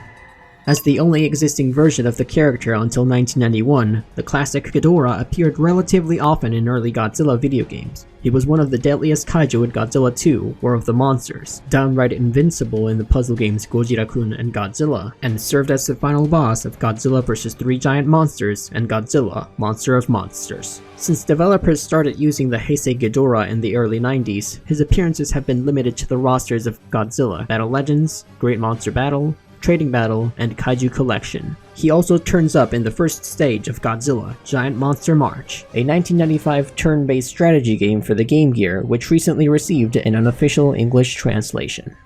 As the only existing version of the character until 1991, the classic Ghidorah appeared relatively often in early Godzilla video games. He was one of the deadliest kaiju in Godzilla 2, War of the Monsters, downright invincible in the puzzle games Gojira-kun and Godzilla, and served as the final boss of Godzilla vs. 3 Giant Monsters and Godzilla, Monster of Monsters. Since developers started using the Heisei Ghidorah in the early 90s, his appearances have been limited to the rosters of Godzilla, Battle Legends, Great Monster Battle, Trading Battle, and Kaiju Collection. He also turns up in the first stage of Godzilla, Giant Monster March, a 1995 turn-based strategy game for the Game Gear, which recently received an unofficial English translation.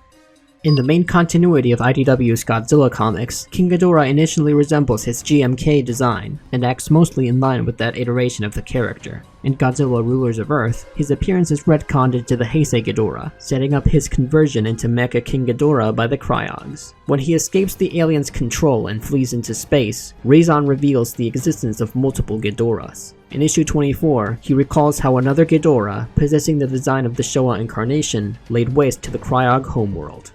In the main continuity of IDW's Godzilla comics, King Ghidorah initially resembles his GMK design, and acts mostly in line with that iteration of the character. In Godzilla Rulers of Earth, his appearance is retconned into the Heisei Ghidorah, setting up his conversion into Mecha King Ghidorah by the Cryogs. When he escapes the aliens' control and flees into space, Raison reveals the existence of multiple Ghidorahs. In issue 24, he recalls how another Ghidorah, possessing the design of the Showa incarnation, laid waste to the Cryog homeworld.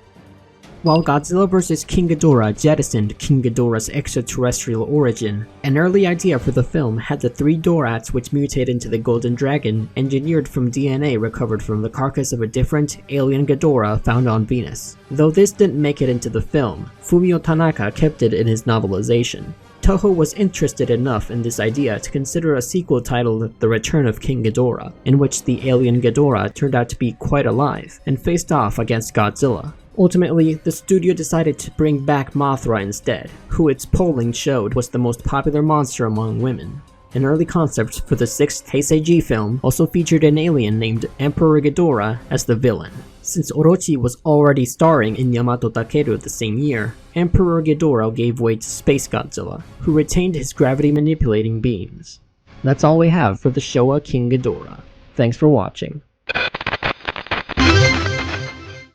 While Godzilla vs. King Ghidorah jettisoned King Ghidorah's extraterrestrial origin, an early idea for the film had the 3 Dorats which mutate into the Golden Dragon engineered from DNA recovered from the carcass of a different, alien Ghidorah found on Venus. Though this didn't make it into the film, Fumio Tanaka kept it in his novelization. Toho was interested enough in this idea to consider a sequel titled The Return of King Ghidorah, in which the alien Ghidorah turned out to be quite alive and faced off against Godzilla. Ultimately, the studio decided to bring back Mothra instead, who its polling showed was the most popular monster among women. An early concept for the 6th Heisei G film also featured an alien named Emperor Ghidorah as the villain. Since Orochi was already starring in Yamato Takeru the same year, Emperor Ghidorah gave way to Space Godzilla, who retained his gravity-manipulating beams. That's all we have for the Showa King Ghidorah. Thanks for watching.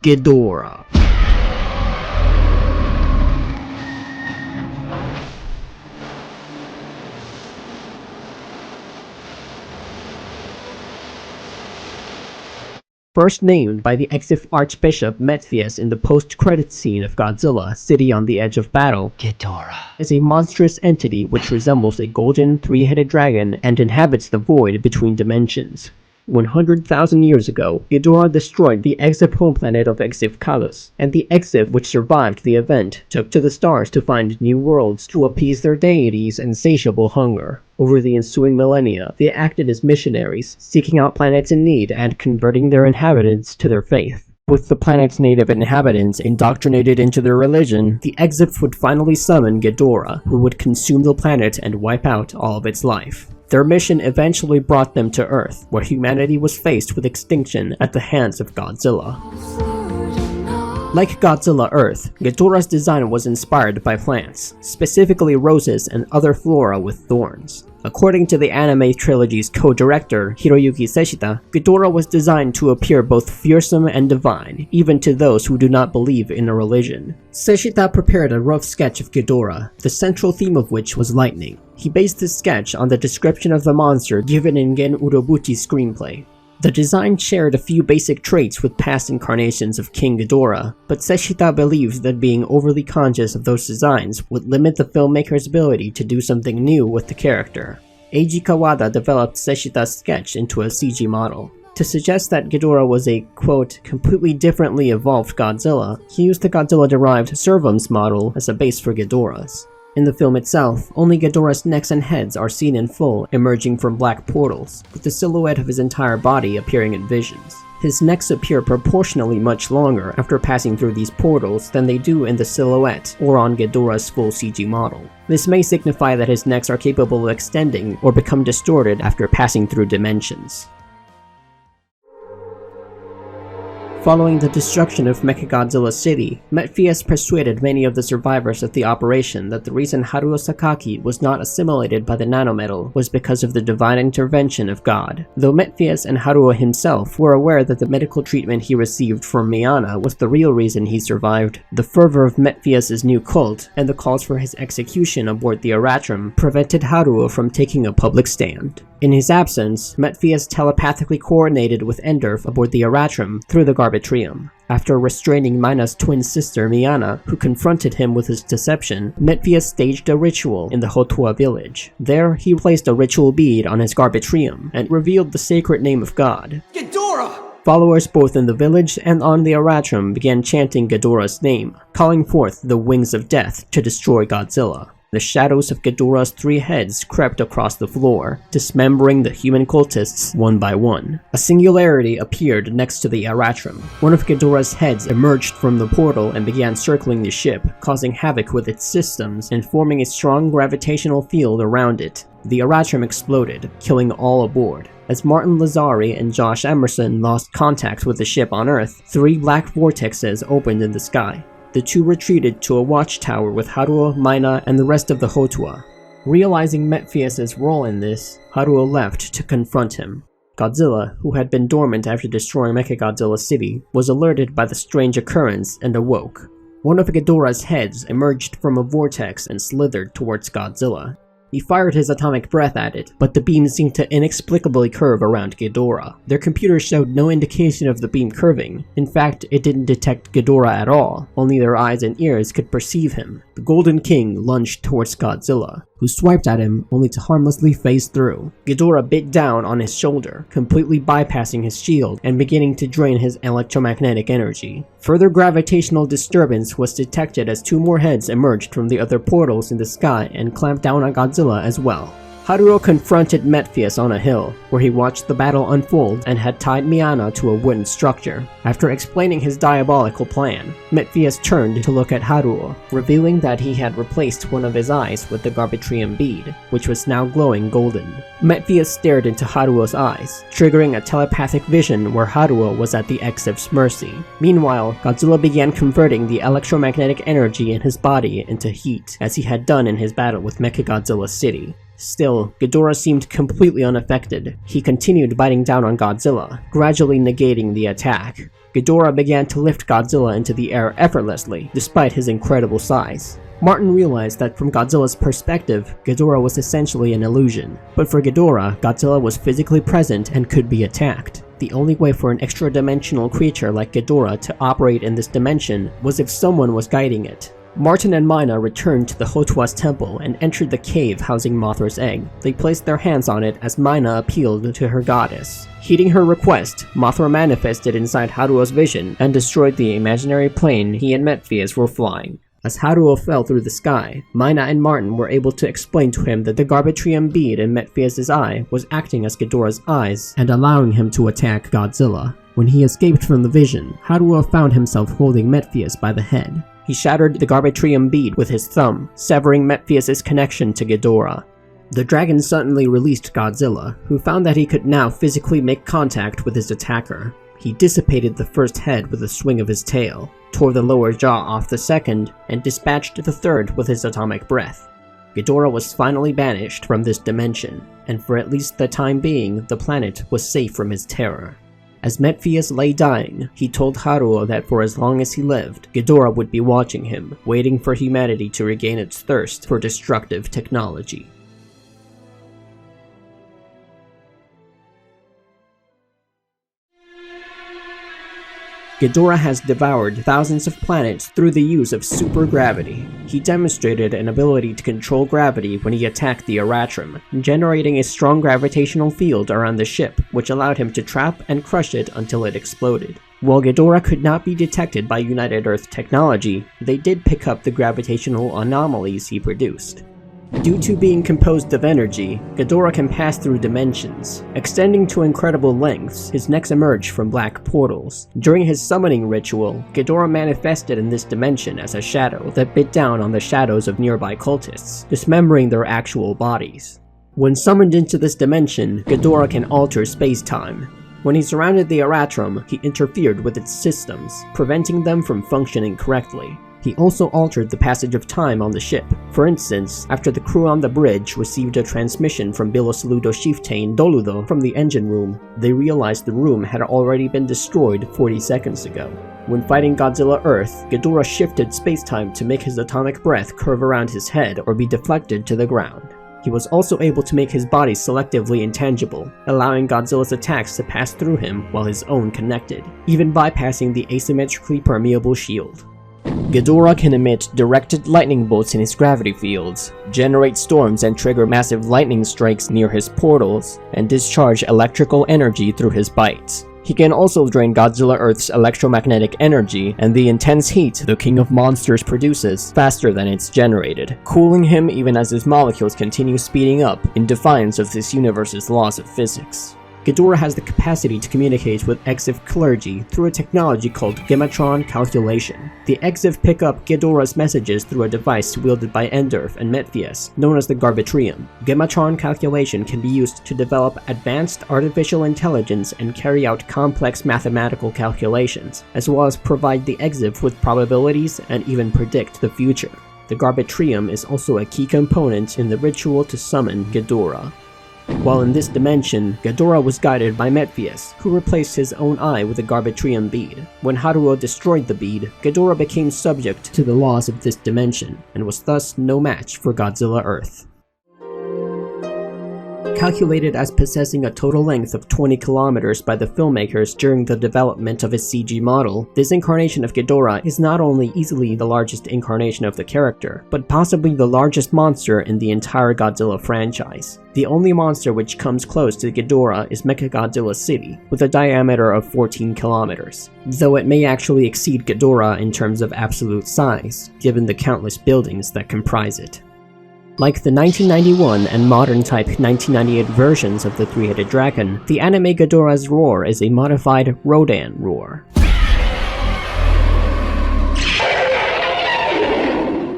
Ghidorah. First named by the Exif Archbishop Metphias in the post-credits scene of Godzilla, City on the Edge of Battle, Ghidorah is a monstrous entity which resembles a golden, 3-headed dragon and inhabits the void between dimensions. 100,000 years ago, Ghidorah destroyed the Exif home planet of Exif Kalus, and the Exif which survived the event took to the stars to find new worlds to appease their deities' insatiable hunger. Over the ensuing millennia, they acted as missionaries, seeking out planets in need and converting their inhabitants to their faith. With the planet's native inhabitants indoctrinated into their religion, the Exif would finally summon Ghidorah, who would consume the planet and wipe out all of its life. Their mission eventually brought them to Earth, where humanity was faced with extinction at the hands of Godzilla. Like Godzilla Earth, Ghidorah's design was inspired by plants, specifically roses and other flora with thorns. According to the anime trilogy's co-director, Hiroyuki Seshita, Ghidorah was designed to appear both fearsome and divine, even to those who do not believe in a religion. Seshita prepared a rough sketch of Ghidorah, the central theme of which was lightning. He based his sketch on the description of the monster given in Gen Urobuchi's screenplay. The design shared a few basic traits with past incarnations of King Ghidorah, but Seshita believes that being overly conscious of those designs would limit the filmmaker's ability to do something new with the character. Eiji Kawada developed Seshita's sketch into a CG model. To suggest that Ghidorah was a, quote, completely differently evolved Godzilla, he used the Godzilla-derived Servums model as a base for Ghidorah's. In the film itself, only Ghidorah's necks and heads are seen in full, emerging from black portals, with the silhouette of his entire body appearing in visions. His necks appear proportionally much longer after passing through these portals than they do in the silhouette or on Ghidorah's full CG model. This may signify that his necks are capable of extending or become distorted after passing through dimensions. Following the destruction of Mechagodzilla City, Metphius persuaded many of the survivors of the operation that the reason Haruo Sakaki was not assimilated by the nanometal was because of the divine intervention of God. Though Metphius and Haruo himself were aware that the medical treatment he received from Miyana was the real reason he survived, the fervor of Metphius' new cult and the calls for his execution aboard the Aratrum prevented Haruo from taking a public stand. In his absence, Metphius telepathically coordinated with Endorf aboard the Aratrum through the Garbatrium. After restraining Mina's twin sister Miyana, who confronted him with his deception, Metphius staged a ritual in the Hotua village. There, he placed a ritual bead on his Garbatrium and revealed the sacred name of God. Ghidorah! Followers both in the village and on the Aratrum began chanting Ghidorah's name, calling forth the Wings of Death to destroy Godzilla. The shadows of Ghidorah's 3 heads crept across the floor, dismembering the human cultists one by one. A singularity appeared next to the Aratrum. One of Ghidorah's heads emerged from the portal and began circling the ship, causing havoc with its systems and forming a strong gravitational field around it. The Aratrum exploded, killing all aboard. As Martin Lazzari and Josh Emerson lost contact with the ship on Earth, 3 black vortexes opened in the sky. The 2 retreated to a watchtower with Haruo, Mina, and the rest of the Hotua. Realizing Metphius' role in this, Haruo left to confront him. Godzilla, who had been dormant after destroying Mechagodzilla City, was alerted by the strange occurrence and awoke. One of Ghidorah's heads emerged from a vortex and slithered towards Godzilla. He fired his atomic breath at it, but the beam seemed to inexplicably curve around Ghidorah. Their computer showed no indication of the beam curving. In fact, it didn't detect Ghidorah at all. Only their eyes and ears could perceive him. The Golden King lunged towards Godzilla, who swiped at him only to harmlessly phase through. Ghidorah bit down on his shoulder, completely bypassing his shield and beginning to drain his electromagnetic energy. Further gravitational disturbance was detected as 2 more heads emerged from the other portals in the sky and clamped down on Godzilla as well. Haruo confronted Metphius on a hill, where he watched the battle unfold and had tied Miyana to a wooden structure. After explaining his diabolical plan, Metphius turned to look at Haruo, revealing that he had replaced one of his eyes with the Garbatrium bead, which was now glowing golden. Metphius stared into Haruo's eyes, triggering a telepathic vision where Haruo was at the Exif's mercy. Meanwhile, Godzilla began converting the electromagnetic energy in his body into heat, as he had done in his battle with Mechagodzilla City. Still, Ghidorah seemed completely unaffected. He continued biting down on Godzilla, gradually negating the attack. Ghidorah began to lift Godzilla into the air effortlessly, despite his incredible size. Martin realized that from Godzilla's perspective, Ghidorah was essentially an illusion. But for Ghidorah, Godzilla was physically present and could be attacked. The only way for an extra-dimensional creature like Ghidorah to operate in this dimension was if someone was guiding it. Martin and Mina returned to the Hotua's temple and entered the cave housing Mothra's egg. They placed their hands on it as Mina appealed to her goddess. Heeding her request, Mothra manifested inside Haruo's vision and destroyed the imaginary plane he and Metphius were flying. As Haruo fell through the sky, Mina and Martin were able to explain to him that the Garbatrium bead in Metphius' eye was acting as Ghidorah's eyes and allowing him to attack Godzilla. When he escaped from the vision, Haruo found himself holding Metphius by the head. He shattered the Garbatrium bead with his thumb, severing Metphius' connection to Ghidorah. The dragon suddenly released Godzilla, who found that he could now physically make contact with his attacker. He dissipated the first head with a swing of his tail, tore the lower jaw off the second, and dispatched the third with his atomic breath. Ghidorah was finally banished from this dimension, and for at least the time being, the planet was safe from his terror. As Metphius lay dying, he told Haruo that for as long as he lived, Ghidorah would be watching him, waiting for humanity to regain its thirst for destructive technology. Ghidorah has devoured thousands of planets through the use of supergravity. He demonstrated an ability to control gravity when he attacked the Eratrum, generating a strong gravitational field around the ship, which allowed him to trap and crush it until it exploded. While Ghidorah could not be detected by United Earth technology, they did pick up the gravitational anomalies he produced. Due to being composed of energy, Ghidorah can pass through dimensions. Extending to incredible lengths, his necks emerge from black portals. During his summoning ritual, Ghidorah manifested in this dimension as a shadow that bit down on the shadows of nearby cultists, dismembering their actual bodies. When summoned into this dimension, Ghidorah can alter space-time. When he surrounded the Eratrum, he interfered with its systems, preventing them from functioning correctly. He also altered the passage of time on the ship. For instance, after the crew on the bridge received a transmission from Bilosaludo chieftain Doludo from the engine room, they realized the room had already been destroyed 40 seconds ago. When fighting Godzilla Earth, Ghidorah shifted space-time to make his atomic breath curve around his head or be deflected to the ground. He was also able to make his body selectively intangible, allowing Godzilla's attacks to pass through him while his own connected, even bypassing the asymmetrically permeable shield. Ghidorah can emit directed lightning bolts in his gravity fields, generate storms and trigger massive lightning strikes near his portals, and discharge electrical energy through his bites. He can also drain Godzilla Earth's electromagnetic energy and the intense heat the King of Monsters produces faster than it's generated, cooling him even as his molecules continue speeding up in defiance of this universe's laws of physics. Ghidorah has the capacity to communicate with Exif clergy through a technology called Gematron Calculation. The Exif pick up Ghidorah's messages through a device wielded by Endorf and Metphius, known as the Garbatrium. Gematron Calculation can be used to develop advanced artificial intelligence and carry out complex mathematical calculations, as well as provide the Exif with probabilities and even predict the future. The Garbatrium is also a key component in the ritual to summon Ghidorah. While in this dimension, Ghidorah was guided by Metphius, who replaced his own eye with a Garbatrium bead. When Haruo destroyed the bead, Ghidorah became subject to the laws of this dimension, and was thus no match for Godzilla Earth. Calculated as possessing a total length of 20 kilometers by the filmmakers during the development of his CG model, this incarnation of Ghidorah is not only easily the largest incarnation of the character, but possibly the largest monster in the entire Godzilla franchise. The only monster which comes close to Ghidorah is Mechagodzilla City, with a diameter of 14 kilometers, though it may actually exceed Ghidorah in terms of absolute size, given the countless buildings that comprise it. Like the 1991 and modern-type 1998 versions of the three-headed dragon, the anime Ghidorah's roar is a modified Rodan roar.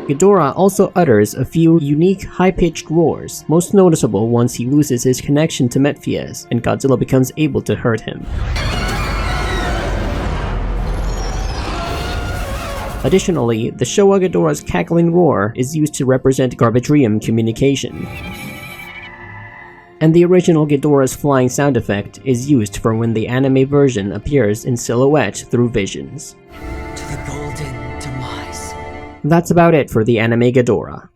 Ghidorah also utters a few unique high-pitched roars, most noticeable once he loses his connection to Metphius and Godzilla becomes able to hurt him. Additionally, the Showa Ghidorah's cackling roar is used to represent Garbatrium communication. And the original Ghidorah's flying sound effect is used for when the anime version appears in silhouette through visions. To the golden demise. That's about it for the anime Ghidorah.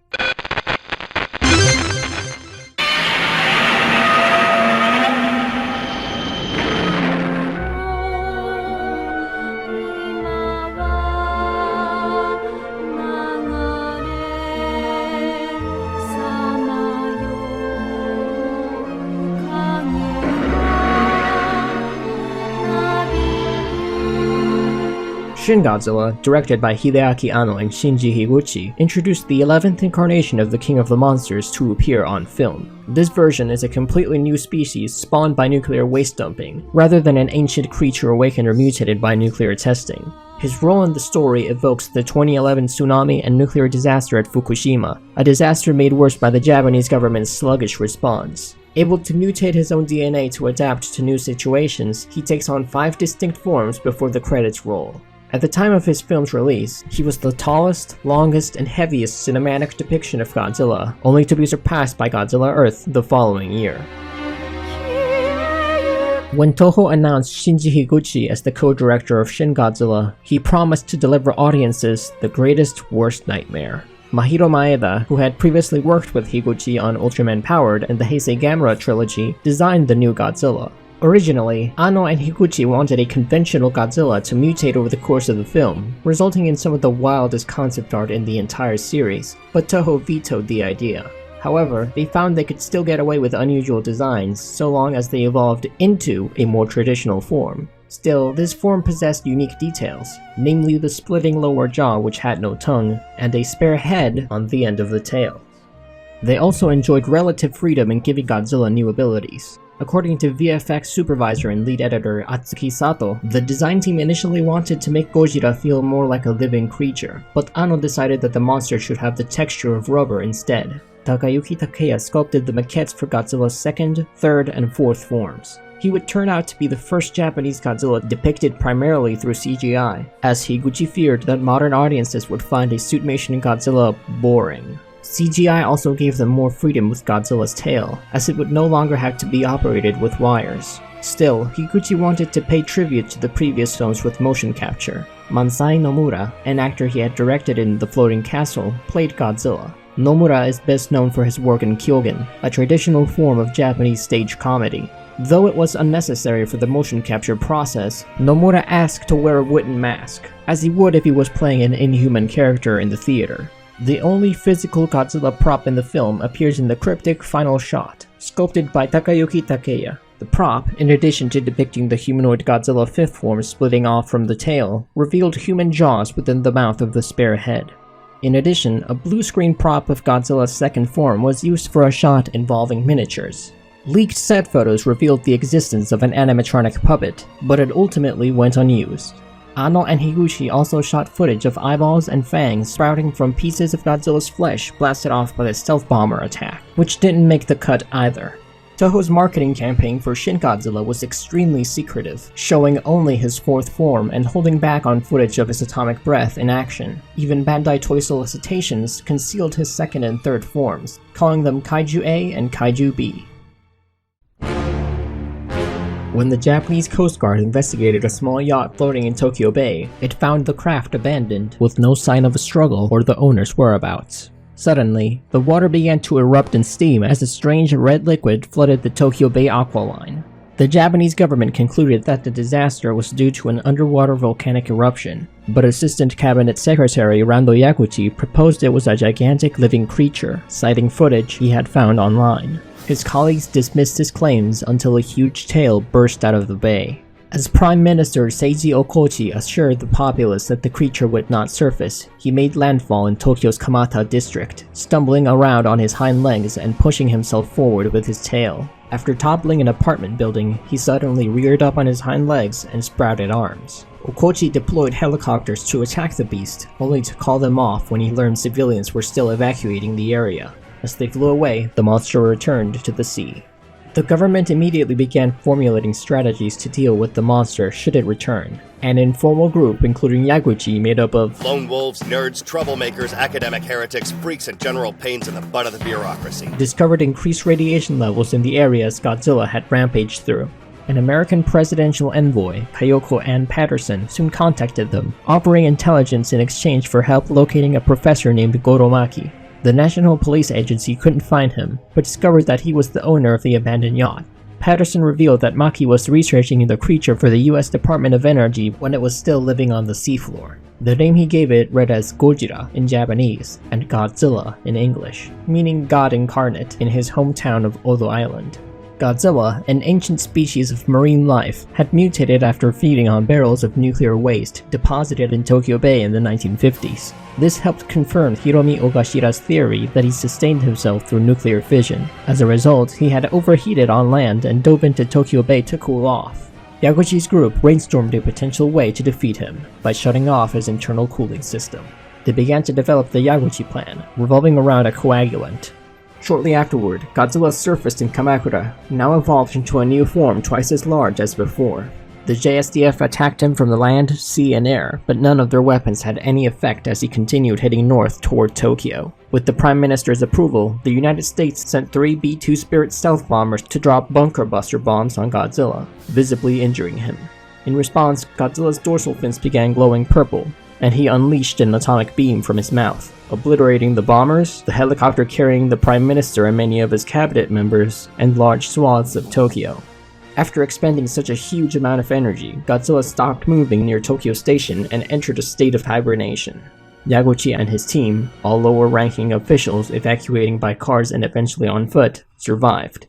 Shin Godzilla, directed by Hideaki Anno and Shinji Higuchi, introduced the 11th incarnation of the King of the Monsters to appear on film. This version is a completely new species spawned by nuclear waste dumping, rather than an ancient creature awakened or mutated by nuclear testing. His role in the story evokes the 2011 tsunami and nuclear disaster at Fukushima, a disaster made worse by the Japanese government's sluggish response. Able to mutate his own DNA to adapt to new situations, he takes on 5 distinct forms before the credits roll. At the time of his film's release, he was the tallest, longest, and heaviest cinematic depiction of Godzilla, only to be surpassed by Godzilla Earth the following year. When Toho announced Shinji Higuchi as the co-director of Shin Godzilla, he promised to deliver audiences the greatest worst nightmare. Mahiro Maeda, who had previously worked with Higuchi on Ultraman Powered and the Heisei Gamera trilogy, designed the new Godzilla. Originally, Anno and Higuchi wanted a conventional Godzilla to mutate over the course of the film, resulting in some of the wildest concept art in the entire series, but Toho vetoed the idea. However, they found they could still get away with unusual designs so long as they evolved into a more traditional form. Still, this form possessed unique details, namely the splitting lower jaw which had no tongue, and a spare head on the end of the tail. They also enjoyed relative freedom in giving Godzilla new abilities. According to VFX supervisor and lead editor Atsuki Sato, the design team initially wanted to make Gojira feel more like a living creature, but Anno decided that the monster should have the texture of rubber instead. Takayuki Takeya sculpted the maquettes for Godzilla's 2nd, 3rd, and 4th forms. He would turn out to be the first Japanese Godzilla depicted primarily through CGI, as Higuchi feared that modern audiences would find a suitmation Godzilla boring. CGI also gave them more freedom with Godzilla's tail, as it would no longer have to be operated with wires. Still, Higuchi wanted to pay tribute to the previous films with motion capture. Mansai Nomura, an actor he had directed in The Floating Castle, played Godzilla. Nomura is best known for his work in Kyogen, a traditional form of Japanese stage comedy. Though it was unnecessary for the motion capture process, Nomura asked to wear a wooden mask, as he would if he was playing an inhuman character in the theater. The only physical Godzilla prop in the film appears in the cryptic final shot, sculpted by Takayuki Takeya. The prop, in addition to depicting the humanoid Godzilla 5th form splitting off from the tail, revealed human jaws within the mouth of the spare head. In addition, a blue screen prop of Godzilla's 2nd form was used for a shot involving miniatures. Leaked set photos revealed the existence of an animatronic puppet, but it ultimately went unused. Anno and Higuchi also shot footage of eyeballs and fangs sprouting from pieces of Godzilla's flesh blasted off by the stealth bomber attack, which didn't make the cut either. Toho's marketing campaign for Shin Godzilla was extremely secretive, showing only his 4th form and holding back on footage of his atomic breath in action. Even Bandai Toy solicitations concealed his 2nd and 3rd forms, calling them Kaiju A and Kaiju B. When the Japanese Coast Guard investigated a small yacht floating in Tokyo Bay, it found the craft abandoned, with no sign of a struggle or the owner's whereabouts. Suddenly, the water began to erupt in steam as a strange red liquid flooded the Tokyo Bay aqua line. The Japanese government concluded that the disaster was due to an underwater volcanic eruption, but Assistant Cabinet Secretary Rando Yaguchi proposed it was a gigantic living creature, citing footage he had found online. His colleagues dismissed his claims until a huge tail burst out of the bay. As Prime Minister Seiji Okochi assured the populace that the creature would not surface, he made landfall in Tokyo's Kamata district, stumbling around on his hind legs and pushing himself forward with his tail. After toppling an apartment building, he suddenly reared up on his hind legs and sprouted arms. Okochi deployed helicopters to attack the beast, only to call them off when he learned civilians were still evacuating the area. As they flew away, the monster returned to the sea. The government immediately began formulating strategies to deal with the monster should it return. An informal group, including Yaguchi, made up of lone wolves, nerds, troublemakers, academic heretics, freaks, and general pains in the butt of the bureaucracy, discovered increased radiation levels in the areas Godzilla had rampaged through. An American presidential envoy, Kayoko Ann Patterson, soon contacted them, offering intelligence in exchange for help locating a professor named Goromaki. The National Police Agency couldn't find him, but discovered that he was the owner of the abandoned yacht. Patterson revealed that Maki was researching the creature for the US Department of Energy when it was still living on the seafloor. The name he gave it read as Gojira in Japanese and Godzilla in English, meaning God incarnate in his hometown of Odo Island. Godzilla, an ancient species of marine life, had mutated after feeding on barrels of nuclear waste deposited in Tokyo Bay in the 1950s. This helped confirm Hiromi Ogashira's theory that he sustained himself through nuclear fission. As a result, he had overheated on land and dove into Tokyo Bay to cool off. Yaguchi's group brainstormed a potential way to defeat him by shutting off his internal cooling system. They began to develop the Yaguchi plan, revolving around a coagulant. Shortly afterward, Godzilla surfaced in Kamakura, now evolved into a new form twice as large as before. The JSDF attacked him from the land, sea, and air, but none of their weapons had any effect as he continued heading north toward Tokyo. With the Prime Minister's approval, the United States sent 3 B-2 Spirit stealth bombers to drop bunker buster bombs on Godzilla, visibly injuring him. In response, Godzilla's dorsal fins began glowing purple, and he unleashed an atomic beam from his mouth, obliterating the bombers, the helicopter carrying the Prime Minister and many of his cabinet members, and large swaths of Tokyo. After expending such a huge amount of energy, Godzilla stopped moving near Tokyo Station and entered a state of hibernation. Yaguchi and his team, all lower-ranking officials evacuating by cars and eventually on foot, survived.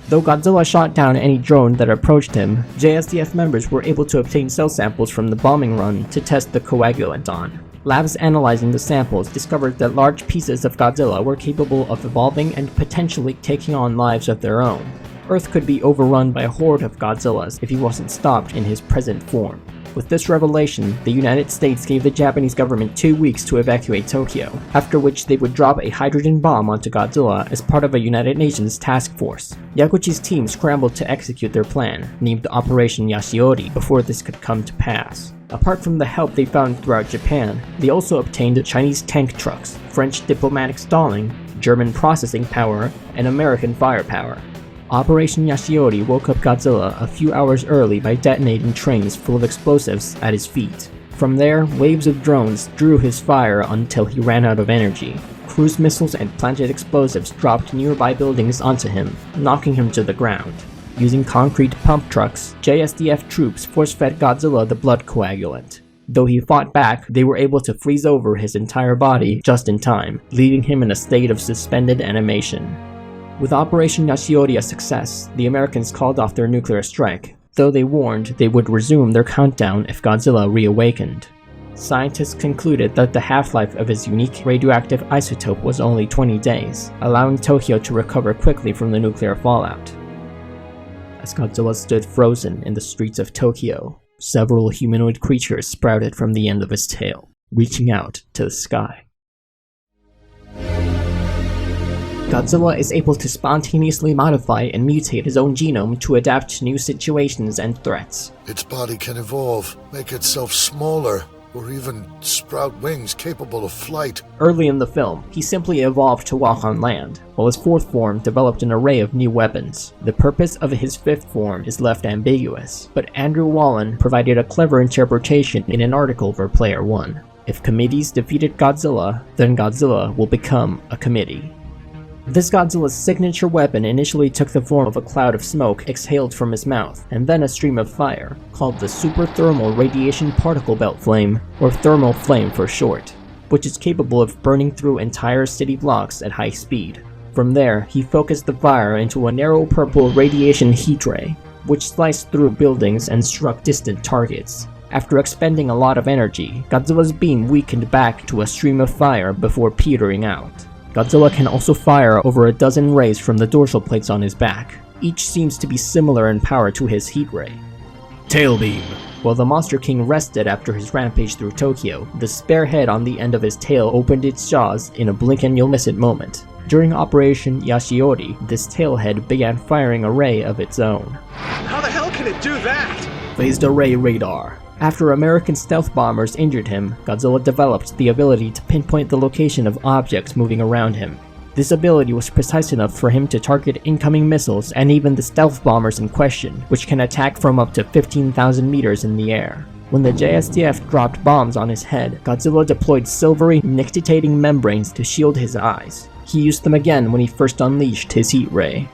Though Godzilla shot down any drone that approached him, JSDF members were able to obtain cell samples from the bombing run to test the coagulant on. Labs analyzing the samples discovered that large pieces of Godzilla were capable of evolving and potentially taking on lives of their own. Earth could be overrun by a horde of Godzillas if he wasn't stopped in his present form. With this revelation, the United States gave the Japanese government 2 weeks to evacuate Tokyo, after which they would drop a hydrogen bomb onto Godzilla as part of a United Nations task force. Yaguchi's team scrambled to execute their plan, named Operation Yashiori, before this could come to pass. Apart from the help they found throughout Japan, they also obtained Chinese tank trucks, French diplomatic stalling, German processing power, and American firepower. Operation Yashiori woke up Godzilla a few hours early by detonating trains full of explosives at his feet. From there, waves of drones drew his fire until he ran out of energy. Cruise missiles and planted explosives dropped nearby buildings onto him, knocking him to the ground. Using concrete pump trucks, JSDF troops force-fed Godzilla the blood coagulant. Though he fought back, they were able to freeze over his entire body just in time, leaving him in a state of suspended animation. With Operation Yashiori a success, the Americans called off their nuclear strike, though they warned they would resume their countdown if Godzilla reawakened. Scientists concluded that the half-life of his unique radioactive isotope was only 20 days, allowing Tokyo to recover quickly from the nuclear fallout. As Godzilla stood frozen in the streets of Tokyo, several humanoid creatures sprouted from the end of his tail, reaching out to the sky. Godzilla is able to spontaneously modify and mutate his own genome to adapt to new situations and threats. Its body can evolve, make itself smaller, or even sprout wings capable of flight. Early in the film, he simply evolved to walk on land, while his fourth form developed an array of new weapons. The purpose of his fifth form is left ambiguous, but Andrew Wallen provided a clever interpretation in an article for Player One. If committees defeated Godzilla, then Godzilla will become a committee. This Godzilla's signature weapon initially took the form of a cloud of smoke exhaled from his mouth, and then a stream of fire, called the Super Thermal Radiation Particle Belt Flame, or Thermal Flame for short, which is capable of burning through entire city blocks at high speed. From there, he focused the fire into a narrow purple radiation heat ray, which sliced through buildings and struck distant targets. After expending a lot of energy, Godzilla's beam weakened back to a stream of fire before petering out. Godzilla can also fire over a dozen rays from the dorsal plates on his back. Each seems to be similar in power to his heat ray. Tail Beam. While the Monster King rested after his rampage through Tokyo, the spare head on the end of his tail opened its jaws in a blink and you'll miss it moment. During Operation Yashiori, this tail head began firing a ray of its own. How the hell can it do that? Phased array radar. After American stealth bombers injured him, Godzilla developed the ability to pinpoint the location of objects moving around him. This ability was precise enough for him to target incoming missiles and even the stealth bombers in question, which can attack from up to 15,000 meters in the air. When the JSDF dropped bombs on his head, Godzilla deployed silvery, nictitating membranes to shield his eyes. He used them again when he first unleashed his heat ray.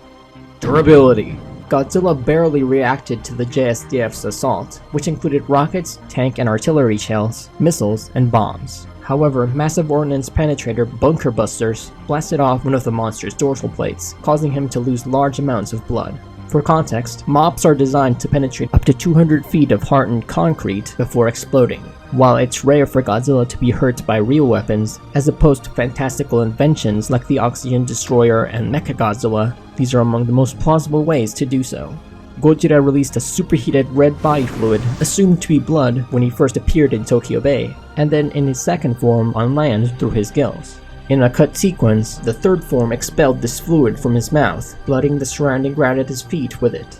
Durability. Godzilla barely reacted to the JSDF's assault, which included rockets, tank and artillery shells, missiles, and bombs. However, massive ordnance penetrator bunker busters blasted off one of the monster's dorsal plates, causing him to lose large amounts of blood. For context, MOPs are designed to penetrate up to 200 feet of hardened concrete before exploding. While it's rare for Godzilla to be hurt by real weapons, as opposed to fantastical inventions like the Oxygen Destroyer and Mechagodzilla, these are among the most plausible ways to do so. Gojira released a superheated red body fluid, assumed to be blood, when he first appeared in Tokyo Bay, and then in his second form on land through his gills. In a cut sequence, the third form expelled this fluid from his mouth, blooding the surrounding ground at his feet with it.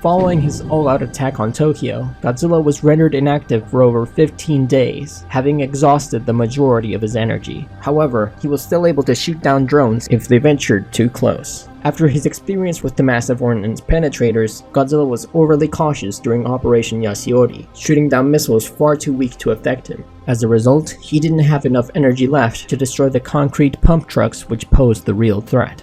Following his all-out attack on Tokyo, Godzilla was rendered inactive for over 15 days, having exhausted the majority of his energy. However, he was still able to shoot down drones if they ventured too close. After his experience with the massive ordnance penetrators, Godzilla was overly cautious during Operation Yashiori, shooting down missiles far too weak to affect him. As a result, he didn't have enough energy left to destroy the concrete pump trucks which posed the real threat.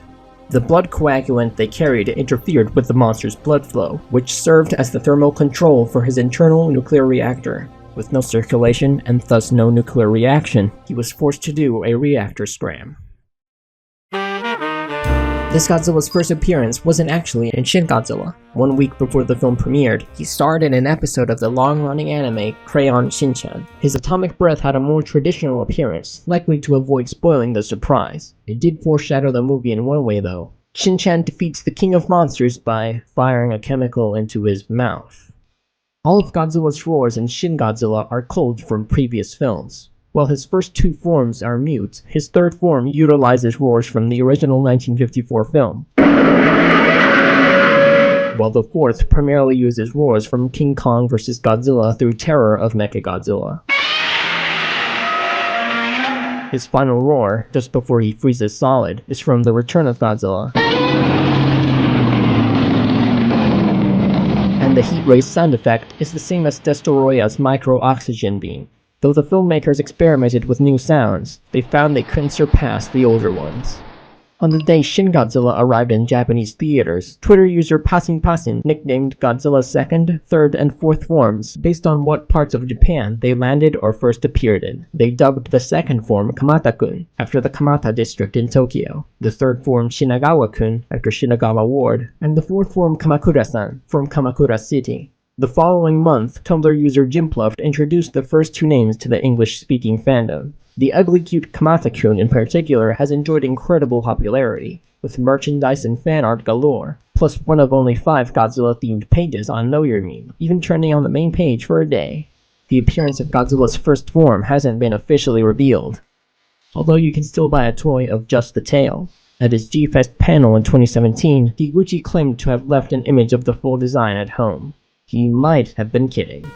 The blood coagulant they carried interfered with the monster's blood flow, which served as the thermal control for his internal nuclear reactor. With no circulation and thus no nuclear reaction, he was forced to do a reactor scram. This Godzilla's first appearance wasn't actually in Shin Godzilla. 1 week before the film premiered, he starred in an episode of the long-running anime Crayon Shin-chan. His atomic breath had a more traditional appearance, likely to avoid spoiling the surprise. It did foreshadow the movie in one way though. Shin-chan defeats the King of Monsters by firing a chemical into his mouth. All of Godzilla's roars in Shin Godzilla are culled from previous films. While his first two forms are mute, his third form utilizes roars from the original 1954 film, while the fourth primarily uses roars from King Kong vs. Godzilla through Terror of Mechagodzilla. His final roar, just before he freezes solid, is from The Return of Godzilla, and the heat ray sound effect is the same as Destoroyah's micro-oxygen beam. Though the filmmakers experimented with new sounds, they found they couldn't surpass the older ones. On the day Shin Godzilla arrived in Japanese theaters, Twitter user Passin nicknamed Godzilla's second, third, and fourth forms based on what parts of Japan they landed or first appeared in. They dubbed the second form Kamata-kun, after the Kamata district in Tokyo, the third form Shinagawa-kun, after Shinagawa Ward, and the fourth form Kamakura-san, from Kamakura City. The following month, Tumblr user Jimpluft introduced the first two names to the English-speaking fandom. The ugly cute Kamata-kun in particular has enjoyed incredible popularity, with merchandise and fan art galore, plus one of only 5 Godzilla-themed pages on Know Your Meme, even trending on the main page for a day. The appearance of Godzilla's first form hasn't been officially revealed, although you can still buy a toy of just the tail. At his G-Fest panel in 2017, Higuchi claimed to have left an image of the full design at home. He might have been kidding.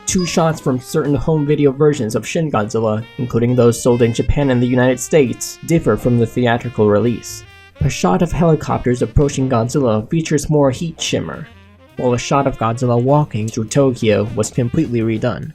2 shots from certain home video versions of Shin Godzilla, including those sold in Japan and the United States, differ from the theatrical release. A shot of helicopters approaching Godzilla features more heat shimmer, while a shot of Godzilla walking through Tokyo was completely redone.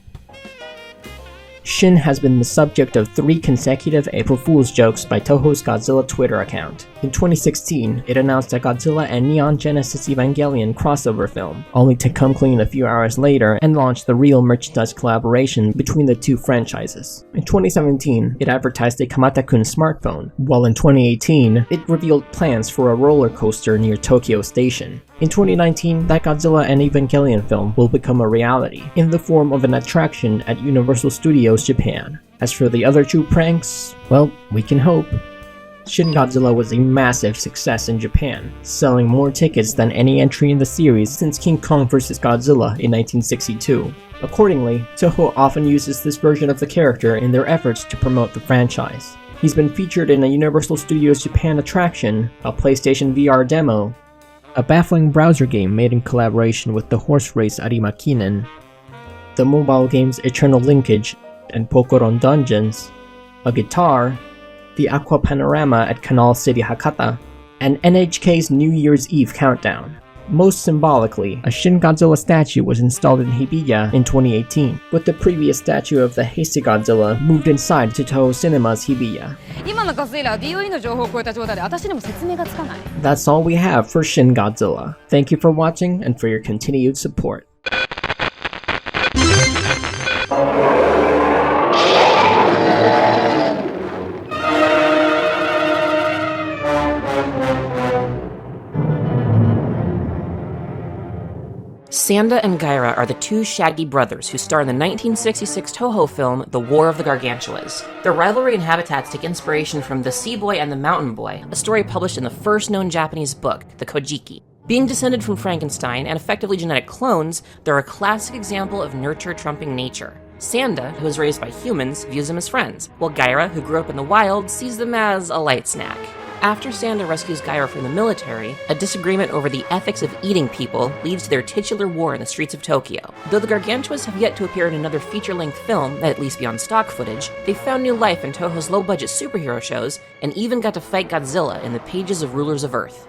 Shin has been the subject of 3 consecutive April Fool's jokes by Toho's Godzilla Twitter account. In 2016, it announced a Godzilla and Neon Genesis Evangelion crossover film, only to come clean a few hours later and launch the real merchandise collaboration between the 2 franchises. In 2017, it advertised a Kamata-kun smartphone, while in 2018, it revealed plans for a roller coaster near Tokyo Station. In 2019, that Godzilla and Evangelion film will become a reality, in the form of an attraction at Universal Studios Japan. As for the other 2 pranks, well, we can hope. Shin Godzilla was a massive success in Japan, selling more tickets than any entry in the series since King Kong vs. Godzilla in 1962. Accordingly, Toho often uses this version of the character in their efforts to promote the franchise. He's been featured in a Universal Studios Japan attraction, a PlayStation VR demo, a baffling browser game made in collaboration with the horse race Arimakinen, the mobile games Eternal Linkage and Pokoron Dungeons, a guitar, the Aqua Panorama at Canal City Hakata, and NHK's New Year's Eve countdown. Most symbolically, a Shin Godzilla statue was installed in Hibiya in 2018, with the previous statue of the Heisei Godzilla moved inside to Toho Cinema's Hibiya. That's all we have for Shin Godzilla. Thank you for watching and for your continued support. Sanda and Gaira are the two shaggy brothers who star in the 1966 Toho film The War of the Gargantuas. Their rivalry and habitats take inspiration from The Sea Boy and the Mountain Boy, a story published in the first known Japanese book, the Kojiki. Being descended from Frankenstein and effectively genetic clones, they're a classic example of nurture trumping nature. Sanda, who was raised by humans, views them as friends, while Gaira, who grew up in the wild, sees them as a light snack. After Sanda rescues Gaira from the military, a disagreement over the ethics of eating people leads to their titular war in the streets of Tokyo. Though the Gargantuas have yet to appear in another feature-length film, at least beyond stock footage, they found new life in Toho's low-budget superhero shows and even got to fight Godzilla in the pages of Rulers of Earth.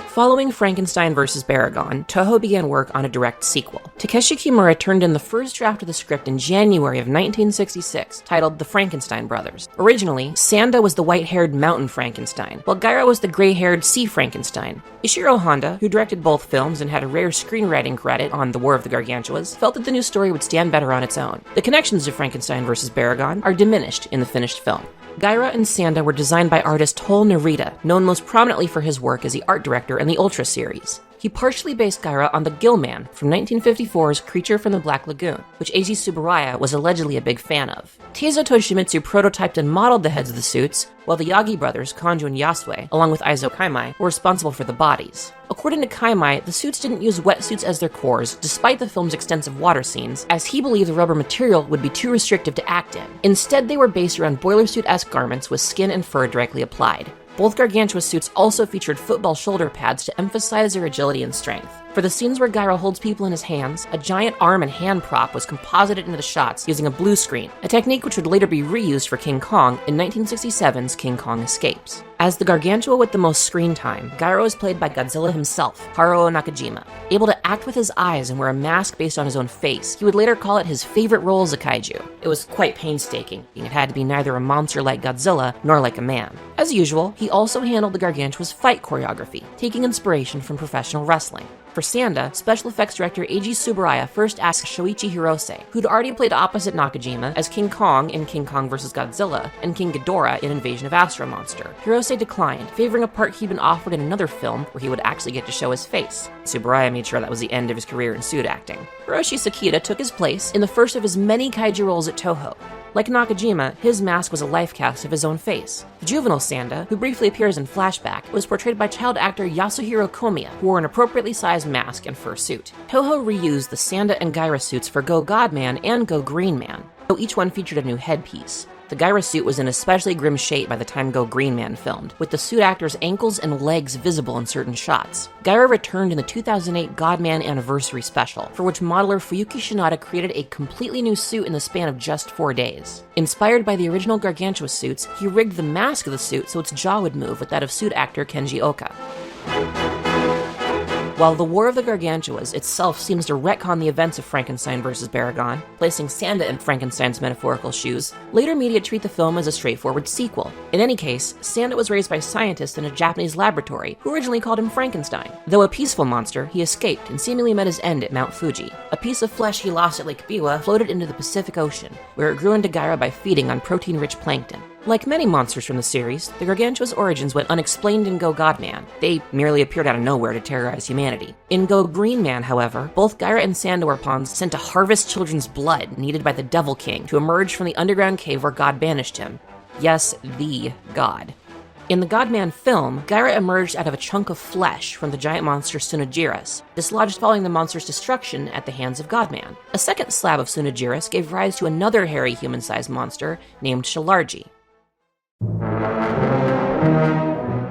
Following Frankenstein vs. Baragon, Toho began work on a direct sequel. Takeshi Kimura turned in the first draft of the script in January of 1966, titled The Frankenstein Brothers. Originally, Sanda was the white-haired mountain Frankenstein, while Gaira was the gray-haired sea Frankenstein. Ishiro Honda, who directed both films and had a rare screenwriting credit on The War of the Gargantuas, felt that the new story would stand better on its own. The connections to Frankenstein vs. Baragon are diminished in the finished film. Gaira and Sanda were designed by artist Toho Narita, known most prominently for his work as the art director in the Ultra series. He partially based Gaira on the Gill-Man from 1954's Creature from the Black Lagoon, which Eiji Tsuburaya was allegedly a big fan of. Teizo Toshimitsu prototyped and modeled the heads of the suits, while the Yagi brothers, Kanju and Yasue, along with Aizo Kaimai, were responsible for the bodies. According to Kaimai, the suits didn't use wetsuits as their cores, despite the film's extensive water scenes, as he believed the rubber material would be too restrictive to act in. Instead, they were based around boiler suit-esque garments with skin and fur directly applied. Both Gargantua suits also featured football shoulder pads to emphasize their agility and strength. For the scenes where Gaira holds people in his hands, a giant arm and hand prop was composited into the shots using a blue screen, a technique which would later be reused for King Kong in 1967's King Kong Escapes. As the Gargantua with the most screen time, Gaira was played by Godzilla himself, Haruo Nakajima. Able to act with his eyes and wear a mask based on his own face, he would later call it his favorite role as a kaiju. It was quite painstaking, it had to be neither a monster like Godzilla nor like a man. As usual, he also handled the Gargantua's fight choreography, taking inspiration from professional wrestling. For Sanda, special effects director Eiji Tsuburaya first asked Shoichi Hirose, who'd already played opposite Nakajima as King Kong in King Kong vs. Godzilla and King Ghidorah in Invasion of Astro Monster. Hirose declined, favoring a part he'd been offered in another film where he would actually get to show his face. Tsuburaya made sure that was the end of his career in suit acting. Hiroshi Sakita took his place in the first of his many kaiju roles at Toho. Like Nakajima, his mask was a life cast of his own face. The juvenile Sanda, who briefly appears in flashback, was portrayed by child actor Yasuhiro Komiya, who wore an appropriately sized mask and fur suit. Toho reused the Sanda and Gaira suits for Go Godman and Go Green Man, though each one featured a new headpiece. The Gaira suit was in especially grim shape by the time Go Green Man filmed, with the suit actor's ankles and legs visible in certain shots. Gaira returned in the 2008 Godman Anniversary Special, for which modeler Fuyuki Shinada created a completely new suit in the span of just 4 days. Inspired by the original Gargantua suits, he rigged the mask of the suit so its jaw would move with that of suit actor Kenji Oka. While The War of the Gargantuas itself seems to retcon the events of Frankenstein vs. Baragon, placing Sanda in Frankenstein's metaphorical shoes, later media treat the film as a straightforward sequel. In any case, Sanda was raised by scientists in a Japanese laboratory who originally called him Frankenstein. Though a peaceful monster, he escaped and seemingly met his end at Mount Fuji. A piece of flesh he lost at Lake Biwa floated into the Pacific Ocean, where it grew into Gaira by feeding on protein-rich plankton. Like many monsters from the series, the Gargantua's origins went unexplained in Go Godman. They merely appeared out of nowhere to terrorize humanity. In Go Green Man, however, both Gaira and Sanda were pawns sent to harvest children's blood needed by the Devil King to emerge from the underground cave where God banished him. Yes, the God. In the Godman film, Gaira emerged out of a chunk of flesh from the giant monster Tsunojiras, dislodged following the monster's destruction at the hands of Godman. A second slab of Tsunojiras gave rise to another hairy human-sized monster named Shalarji.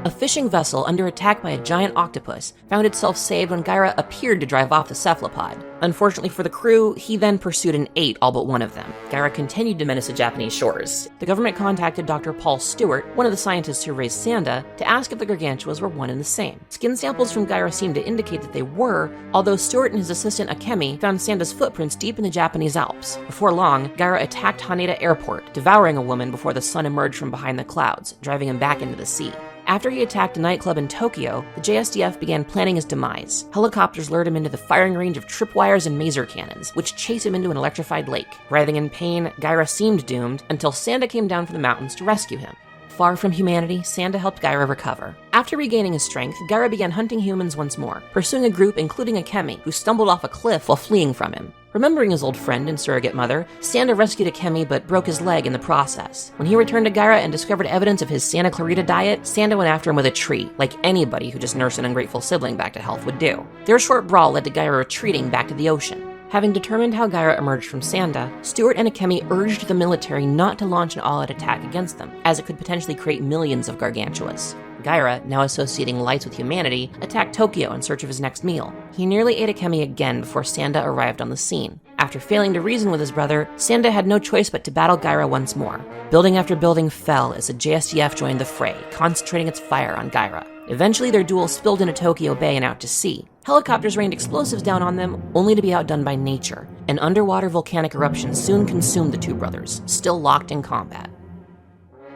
A fishing vessel under attack by a giant octopus found itself saved when Gaira appeared to drive off the cephalopod. Unfortunately for the crew, he then pursued and ate all but one of them. Gaira continued to menace the Japanese shores. The government contacted Dr. Paul Stewart, one of the scientists who raised Sanda, to ask if the Gargantuas were one and the same. Skin samples from Gaira seemed to indicate that they were, although Stewart and his assistant Akemi found Sanda's footprints deep in the Japanese Alps. Before long, Gaira attacked Haneda Airport, devouring a woman before the sun emerged from behind the clouds, driving him back into the sea. After he attacked a nightclub in Tokyo, the JSDF began planning his demise. Helicopters lured him into the firing range of tripwires and maser cannons, which chased him into an electrified lake. Writhing in pain, Gaira seemed doomed until Sanda came down from the mountains to rescue him. Far from humanity, Sanda helped Gaira recover. After regaining his strength, Gaira began hunting humans once more, pursuing a group including a Kemi, who stumbled off a cliff while fleeing from him. Remembering his old friend and surrogate mother, Sanda rescued a Kemi but broke his leg in the process. When he returned to Gaira and discovered evidence of his Santa Clarita diet, Sanda went after him with a tree, like anybody who just nursed an ungrateful sibling back to health would do. Their short brawl led to Gaira retreating back to the ocean. Having determined how Gaira emerged from Sanda, Stewart and Akemi urged the military not to launch an all-out attack against them, as it could potentially create millions of gargantuas. Gaira, now associating lights with humanity, attacked Tokyo in search of his next meal. He nearly ate Akemi again before Sanda arrived on the scene. After failing to reason with his brother, Sanda had no choice but to battle Gaira once more. Building after building fell as the JSDF joined the fray, concentrating its fire on Gaira. Eventually, their duel spilled into Tokyo Bay and out to sea. Helicopters rained explosives down on them, only to be outdone by nature. An underwater volcanic eruption soon consumed the two brothers, still locked in combat.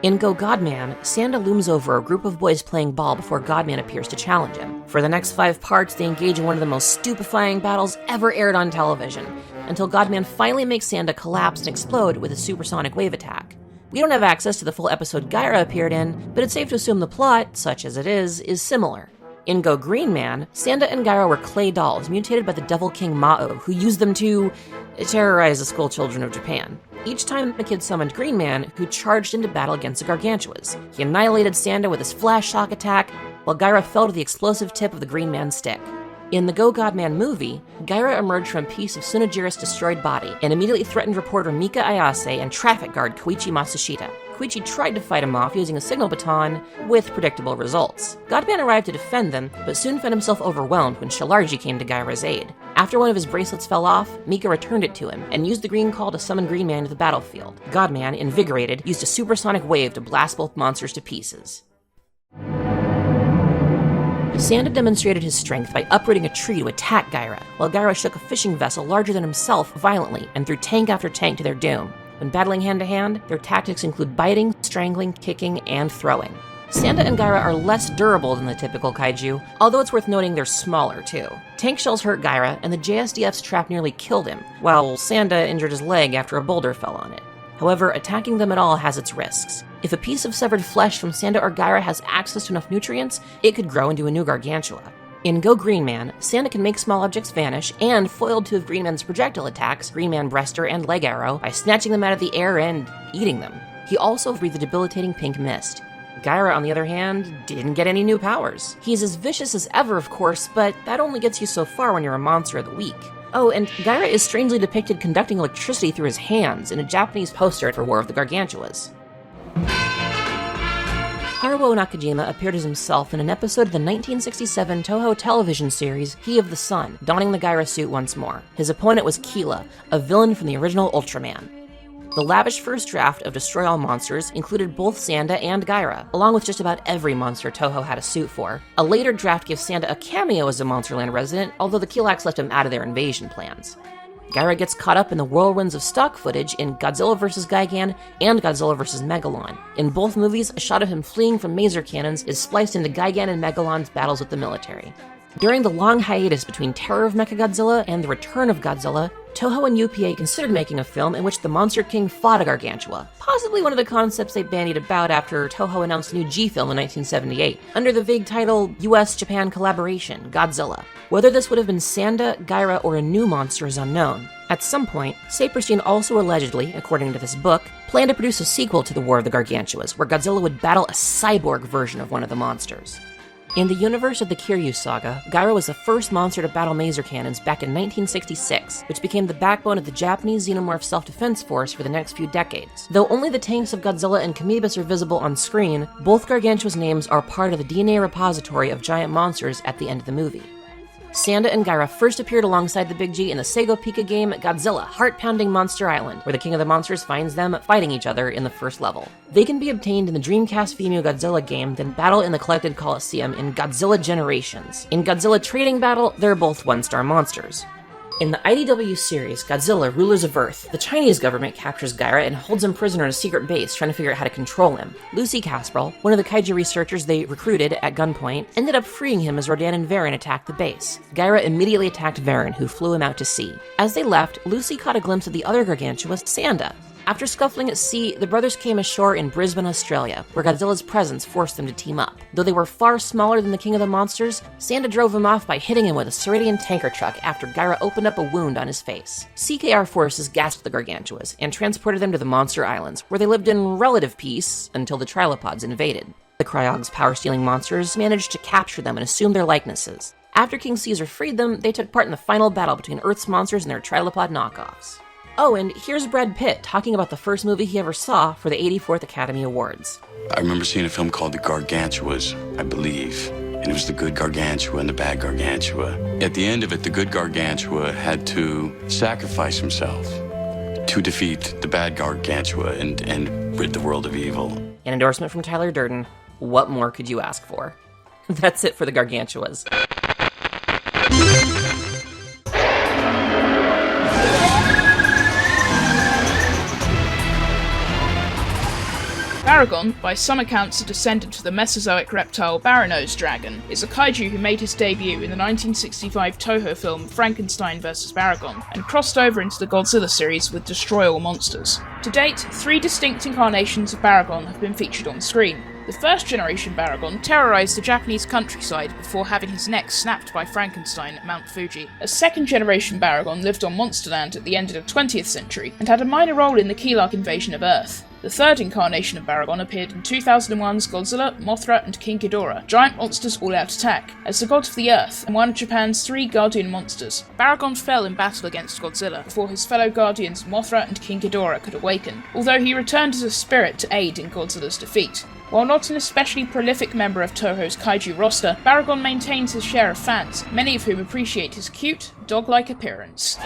In Go Godman, Sanda looms over a group of boys playing ball before Godman appears to challenge him. For the next 5 parts, they engage in one of the most stupefying battles ever aired on television, until Godman finally makes Sanda collapse and explode with a supersonic wave attack. We don't have access to the full episode Gaira appeared in, but it's safe to assume the plot, such as it is similar. In Go Green Man, Sanda and Gaira were clay dolls mutated by the Devil King Mao, who used them to terrorize the schoolchildren of Japan. Each time the kid summoned Green Man, who charged into battle against the Gargantuas. He annihilated Sanda with his flash shock attack, while Gaira fell to the explosive tip of the Green Man's stick. In the Go Godman movie, Gaira emerged from a piece of Tsunojiro's destroyed body and immediately threatened reporter Mika Ayase and traffic guard Koichi Matsushita. Koichi tried to fight him off using a signal baton, with predictable results. Godman arrived to defend them, but soon found himself overwhelmed when Shalarji came to Gaira's aid. After one of his bracelets fell off, Mika returned it to him and used the green call to summon Green Man to the battlefield. Godman, invigorated, used a supersonic wave to blast both monsters to pieces. Sanda demonstrated his strength by uprooting a tree to attack Gaira, while Gaira shook a fishing vessel larger than himself violently and threw tank after tank to their doom. When battling hand-to-hand, their tactics include biting, strangling, kicking, and throwing. Sanda and Gaira are less durable than the typical kaiju, although it's worth noting they're smaller too. Tank shells hurt Gaira, and the JSDF's trap nearly killed him, while Sanda injured his leg after a boulder fell on it. However, attacking them at all has its risks. If a piece of severed flesh from Sanda or Gaira has access to enough nutrients, it could grow into a new gargantua. In Go Green Man, Sanda can make small objects vanish, and foiled two of Green Man's projectile attacks, Green Man Breaster and Leg Arrow, by snatching them out of the air and eating them. He also breathed a debilitating pink mist. Gaira, on the other hand, didn't get any new powers. He's as vicious as ever, of course, but that only gets you so far when you're a monster of the week. Oh, and Gaira is strangely depicted conducting electricity through his hands in a Japanese poster for War of the Gargantuas. Haruo Nakajima appeared as himself in an episode of the 1967 Toho television series He of the Sun, donning the Gaira suit once more. His opponent was Kila, a villain from the original Ultraman. The lavish first draft of Destroy All Monsters included both Sanda and Gaira, along with just about every monster Toho had a suit for. A later draft gives Sanda a cameo as a Monsterland resident, although the Kilaaks left him out of their invasion plans. Gaira gets caught up in the whirlwinds of stock footage in Godzilla vs. Gigan and Godzilla vs. Megalon. In both movies, a shot of him fleeing from maser cannons is spliced into Gigan and Megalon's battles with the military. During the long hiatus between Terror of Mechagodzilla and The Return of Godzilla, Toho and UPA considered making a film in which the Monster King fought a Gargantua, possibly one of the concepts they bandied about after Toho announced a new G-film in 1978, under the vague title US-Japan Collaboration, Godzilla. Whether this would have been Sanda, Gaira, or a new monster is unknown. At some point, Saperstein also allegedly, according to this book, planned to produce a sequel to the War of the Gargantuas, where Godzilla would battle a cyborg version of one of the monsters. In the universe of the Kiryu saga, Gaira was the first monster to battle maser cannons back in 1966, which became the backbone of the Japanese Xenomorph self-defense force for the next few decades. Though only the tanks of Godzilla and Kamibus are visible on screen, both Gargantua's names are part of the DNA repository of giant monsters at the end of the movie. Sanda and Gaira first appeared alongside the Big G in the Sego Pika game Godzilla, Heart-Pounding Monster Island, where the King of the Monsters finds them fighting each other in the first level. They can be obtained in the Dreamcast Female Godzilla game, then battle in the Collected Coliseum in Godzilla Generations. In Godzilla Trading Battle, they're both one-star monsters. In the IDW series, Godzilla, Rulers of Earth, the Chinese government captures Gaira and holds him prisoner in a secret base, trying to figure out how to control him. Lucy Casperl, one of the kaiju researchers they recruited at gunpoint, ended up freeing him as Rodan and Varen attacked the base. Gaira immediately attacked Varen, who flew him out to sea. As they left, Lucy caught a glimpse of the other Gargantua, Sanda. After scuffling at sea, the brothers came ashore in Brisbane, Australia, where Godzilla's presence forced them to team up. Though they were far smaller than the King of the Monsters, Sanda drove him off by hitting him with a Ceridian tanker truck after Gaira opened up a wound on his face. CKR forces gassed the Gargantuas and transported them to the Monster Islands, where they lived in relative peace until the Trilopods invaded. The Cryog's power-stealing monsters managed to capture them and assume their likenesses. After King Caesar freed them, they took part in the final battle between Earth's monsters and their Trilopod knockoffs. Oh, and here's Brad Pitt talking about the first movie he ever saw for the 84th Academy Awards. I remember seeing a film called The Gargantuas, I believe. And it was the good Gargantua and the bad Gargantua. At the end of it, the good Gargantua had to sacrifice himself to defeat the bad Gargantua and rid the world of evil. An endorsement from Tyler Durden. What more could you ask for? That's it for the Gargantuas. Baragon, by some accounts a descendant of the Mesozoic reptile Baranose dragon, is a kaiju who made his debut in the 1965 Toho film Frankenstein vs. Baragon, and crossed over into the Godzilla series with Destroy All Monsters. To date, 3 distinct incarnations of Baragon have been featured on screen. The first generation Baragon terrorized the Japanese countryside before having his neck snapped by Frankenstein at Mount Fuji. A second generation Baragon lived on Monsterland at the end of the 20th century, and had a minor role in the Keelark invasion of Earth. The third incarnation of Baragon appeared in 2001's Godzilla, Mothra, and King Ghidorah, giant monsters all-out attack, as the god of the Earth and one of Japan's 3 guardian monsters. Baragon fell in battle against Godzilla before his fellow guardians Mothra and King Ghidorah could awaken, although he returned as a spirit to aid in Godzilla's defeat. While not an especially prolific member of Toho's kaiju roster, Baragon maintains his share of fans, many of whom appreciate his cute, dog-like appearance.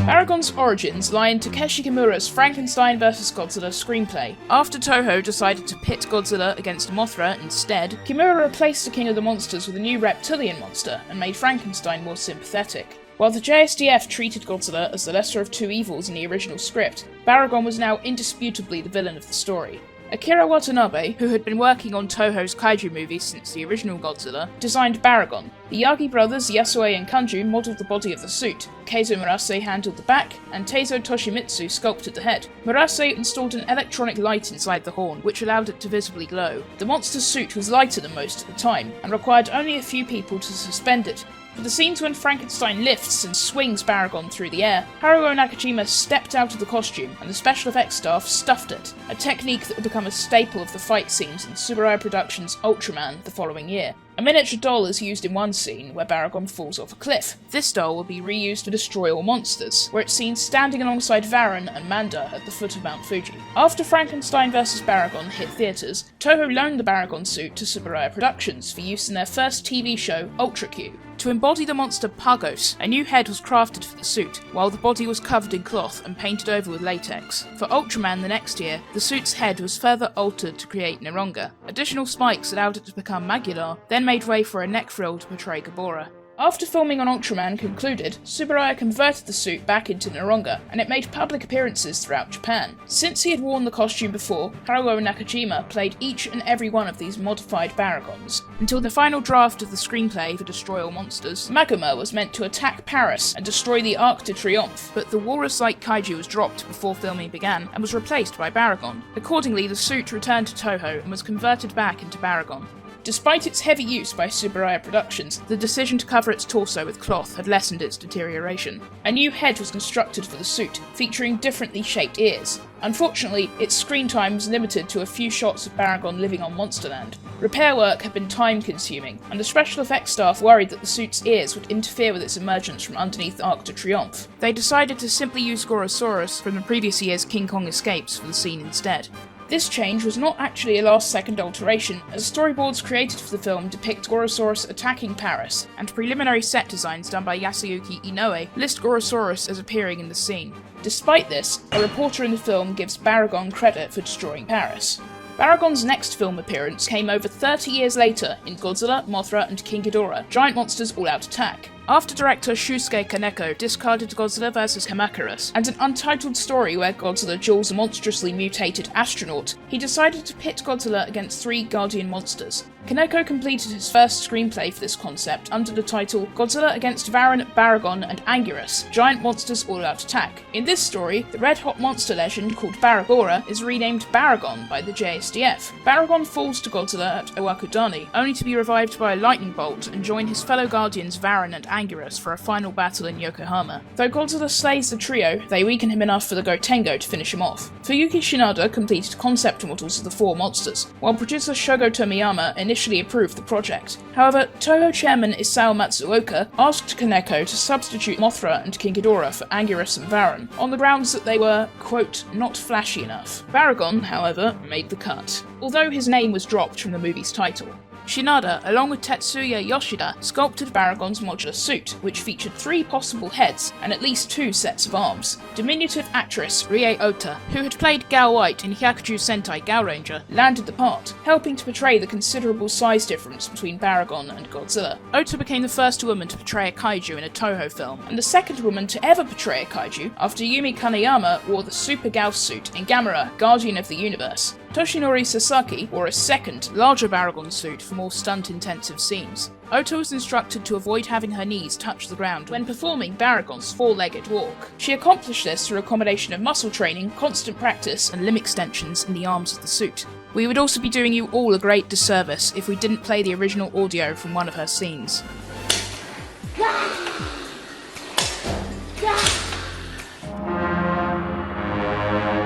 Baragon's origins lie in Takeshi Kimura's Frankenstein vs. Godzilla screenplay. After Toho decided to pit Godzilla against Mothra instead, Kimura replaced the King of the Monsters with a new reptilian monster and made Frankenstein more sympathetic. While the JSDF treated Godzilla as the lesser of 2 evils in the original script, Baragon was now indisputably the villain of the story. Akira Watanabe, who had been working on Toho's kaiju movies since the original Godzilla, designed Baragon. The Yagi brothers Yasue and Kanju modelled the body of the suit, Keizo Murase handled the back, and Teizo Toshimitsu sculpted the head. Murase installed an electronic light inside the horn, which allowed it to visibly glow. The monster's suit was lighter than most at the time, and required only a few people to suspend it. For the scenes when Frankenstein lifts and swings Baragon through the air, Haruo Nakajima stepped out of the costume and the special effects staff stuffed it, a technique that would become a staple of the fight scenes in Tsuburaya Productions' Ultraman the following year. A miniature doll is used in one scene where Baragon falls off a cliff. This doll will be reused to Destroy All Monsters, where it's seen standing alongside Varan and Manda at the foot of Mount Fuji. After Frankenstein vs. Baragon hit theatres, Toho loaned the Baragon suit to Tsuburaya Productions for use in their first TV show, Ultra Q. To embody the monster Pagos, a new head was crafted for the suit, while the body was covered in cloth and painted over with latex. For Ultraman the next year, the suit's head was further altered to create Neronga. Additional spikes allowed it to become Magular, then made way for a neck frill to portray Ghidorah. After filming on Ultraman concluded, Tsuburaya converted the suit back into Neronga, and it made public appearances throughout Japan. Since he had worn the costume before, Haruo Nakajima played each and every one of these modified Baragons. Until the final draft of the screenplay for Destroy All Monsters, Maguma was meant to attack Paris and destroy the Arc de Triomphe, but the walrus-like kaiju was dropped before filming began and was replaced by Baragon. Accordingly, the suit returned to Toho and was converted back into Baragon. Despite its heavy use by Tsuburaya Productions, the decision to cover its torso with cloth had lessened its deterioration. A new head was constructed for the suit, featuring differently shaped ears. Unfortunately, its screen time was limited to a few shots of Baragon living on Monsterland. Repair work had been time-consuming, and the special effects staff worried that the suit's ears would interfere with its emergence from underneath the Arc de Triomphe. They decided to simply use Gorosaurus from the previous year's King Kong Escapes for the scene instead. This change was not actually a last-second alteration, as storyboards created for the film depict Gorosaurus attacking Paris, and preliminary set designs done by Yasuyuki Inoue list Gorosaurus as appearing in the scene. Despite this, a reporter in the film gives Baragon credit for destroying Paris. Baragon's next film appearance came over 30 years later in Godzilla, Mothra, and King Ghidorah, Giant Monsters All-Out Attack. After director Shusuke Kaneko discarded Godzilla vs. Hamakarus and an untitled story where Godzilla duels a monstrously mutated astronaut, he decided to pit Godzilla against 3 Guardian monsters. Kaneko completed his first screenplay for this concept under the title Godzilla against Varan, Baragon, and Anguirus, Giant Monsters All-Out Attack. In this story, the red-hot monster legend called Baragora is renamed Baragon by the JSDF. Baragon falls to Godzilla at Owakudani, only to be revived by a lightning bolt and join his fellow guardians Varan and Anguirus for a final battle in Yokohama. Though Godzilla slays the trio, they weaken him enough for the Gotengo to finish him off. Fuyuki Shinada completed concept models of the 4 monsters, while producer Shogo Tomiyama initially approved the project. However, Toho chairman Isao Matsuoka asked Kaneko to substitute Mothra and King Ghidorah for Anguirus and Varan, on the grounds that they were, quote, not flashy enough. Baragon, however, made the cut, although his name was dropped from the movie's title. Shinada, along with Tetsuya Yoshida, sculpted Baragon's modular suit, which featured 3 possible heads and at least 2 sets of arms. Diminutive actress Rie Ota, who had played Gal White in Hyakuju Sentai Gauranger, landed the part, helping to portray the considerable size difference between Baragon and Godzilla. Ota became the first woman to portray a kaiju in a Toho film, and the second woman to ever portray a kaiju after Yumi Kaneyama wore the Super Gauss suit in Gamera, Guardian of the Universe. Toshinori Sasaki wore a second, larger Baragon suit for more stunt-intensive scenes. Ota was instructed to avoid having her knees touch the ground when performing Baragon's 4-legged walk. She accomplished this through a combination of muscle training, constant practice, and limb extensions in the arms of the suit. We would also be doing you all a great disservice if we didn't play the original audio from one of her scenes.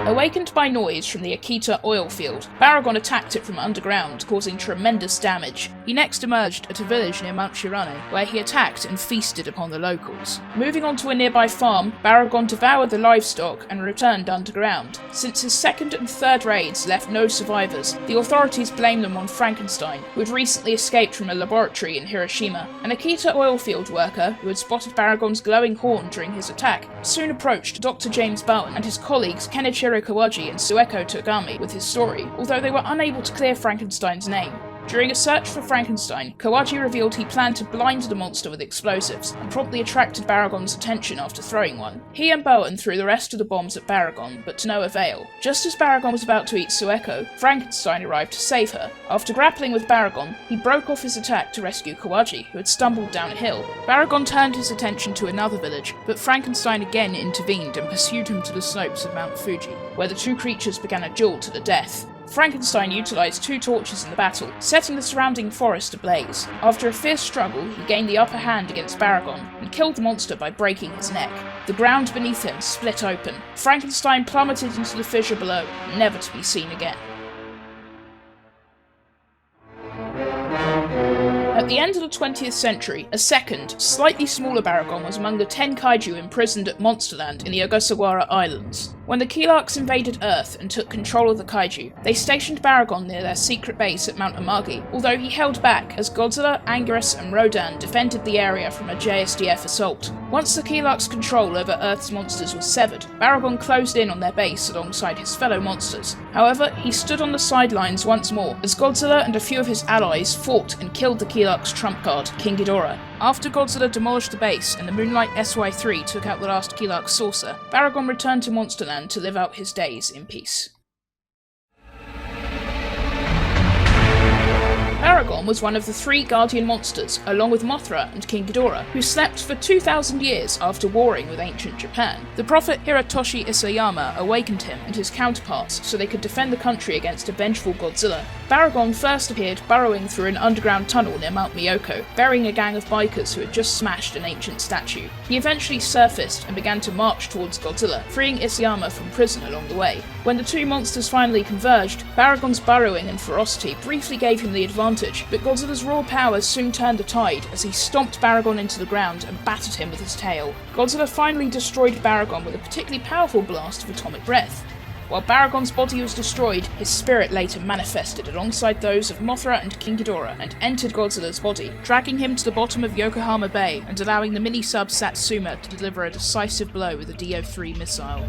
Awakened by noise from the Akita oil field, Baragon attacked it from underground, causing tremendous damage. He next emerged at a village near Mount Shirane, where he attacked and feasted upon the locals. Moving on to a nearby farm, Baragon devoured the livestock and returned underground. Since his second and third raids left no survivors, the authorities blamed them on Frankenstein, who had recently escaped from a laboratory in Hiroshima. An Akita oil field worker, who had spotted Baragon's glowing horn during his attack, soon approached Dr. James Bowen and his colleagues Kenichiro Kawaji and Sueko Togami with his story, although they were unable to clear Frankenstein's name. During a search for Frankenstein, Kawaji revealed he planned to blind the monster with explosives, and promptly attracted Baragon's attention after throwing one. He and Bowen threw the rest of the bombs at Baragon, but to no avail. Just as Baragon was about to eat Sueko, Frankenstein arrived to save her. After grappling with Baragon, he broke off his attack to rescue Kawaji, who had stumbled down a hill. Baragon turned his attention to another village, but Frankenstein again intervened and pursued him to the slopes of Mount Fuji, where the 2 creatures began a duel to the death. Frankenstein utilised 2 torches in the battle, setting the surrounding forest ablaze. After a fierce struggle, he gained the upper hand against Baragon, and killed the monster by breaking his neck. The ground beneath him split open. Frankenstein plummeted into the fissure below, never to be seen again. At the end of the 20th century, a second, slightly smaller Baragon was among the 10 kaiju imprisoned at Monsterland in the Ogasawara Islands. When the Keelarks invaded Earth and took control of the kaiju, they stationed Baragon near their secret base at Mount Amagi, although he held back as Godzilla, Anguirus, and Rodan defended the area from a JSDF assault. Once the Keelarks' control over Earth's monsters was severed, Baragon closed in on their base alongside his fellow monsters. However, he stood on the sidelines once more as Godzilla and a few of his allies fought and killed the Keelarks' trump card, King Ghidorah. After Godzilla demolished the base and the Moonlight SY-3 took out the last Keelark saucer, Baragon returned to Monsterland to live out his days in peace. Baragon was one of the 3 Guardian monsters, along with Mothra and King Ghidorah, who slept for 2,000 years after warring with ancient Japan. The prophet Hiratoshi Isayama awakened him and his counterparts so they could defend the country against a vengeful Godzilla. Baragon first appeared burrowing through an underground tunnel near Mount Miyoko, burying a gang of bikers who had just smashed an ancient statue. He eventually surfaced and began to march towards Godzilla, freeing Isayama from prison along the way. When the 2 monsters finally converged, Baragon's burrowing and ferocity briefly gave him the advantage, but Godzilla's raw powers soon turned the tide as he stomped Baragon into the ground and battered him with his tail. Godzilla finally destroyed Baragon with a particularly powerful blast of atomic breath. While Baragon's body was destroyed, his spirit later manifested alongside those of Mothra and King Ghidorah and entered Godzilla's body, dragging him to the bottom of Yokohama Bay and allowing the mini-sub Satsuma to deliver a decisive blow with a DO-3 missile.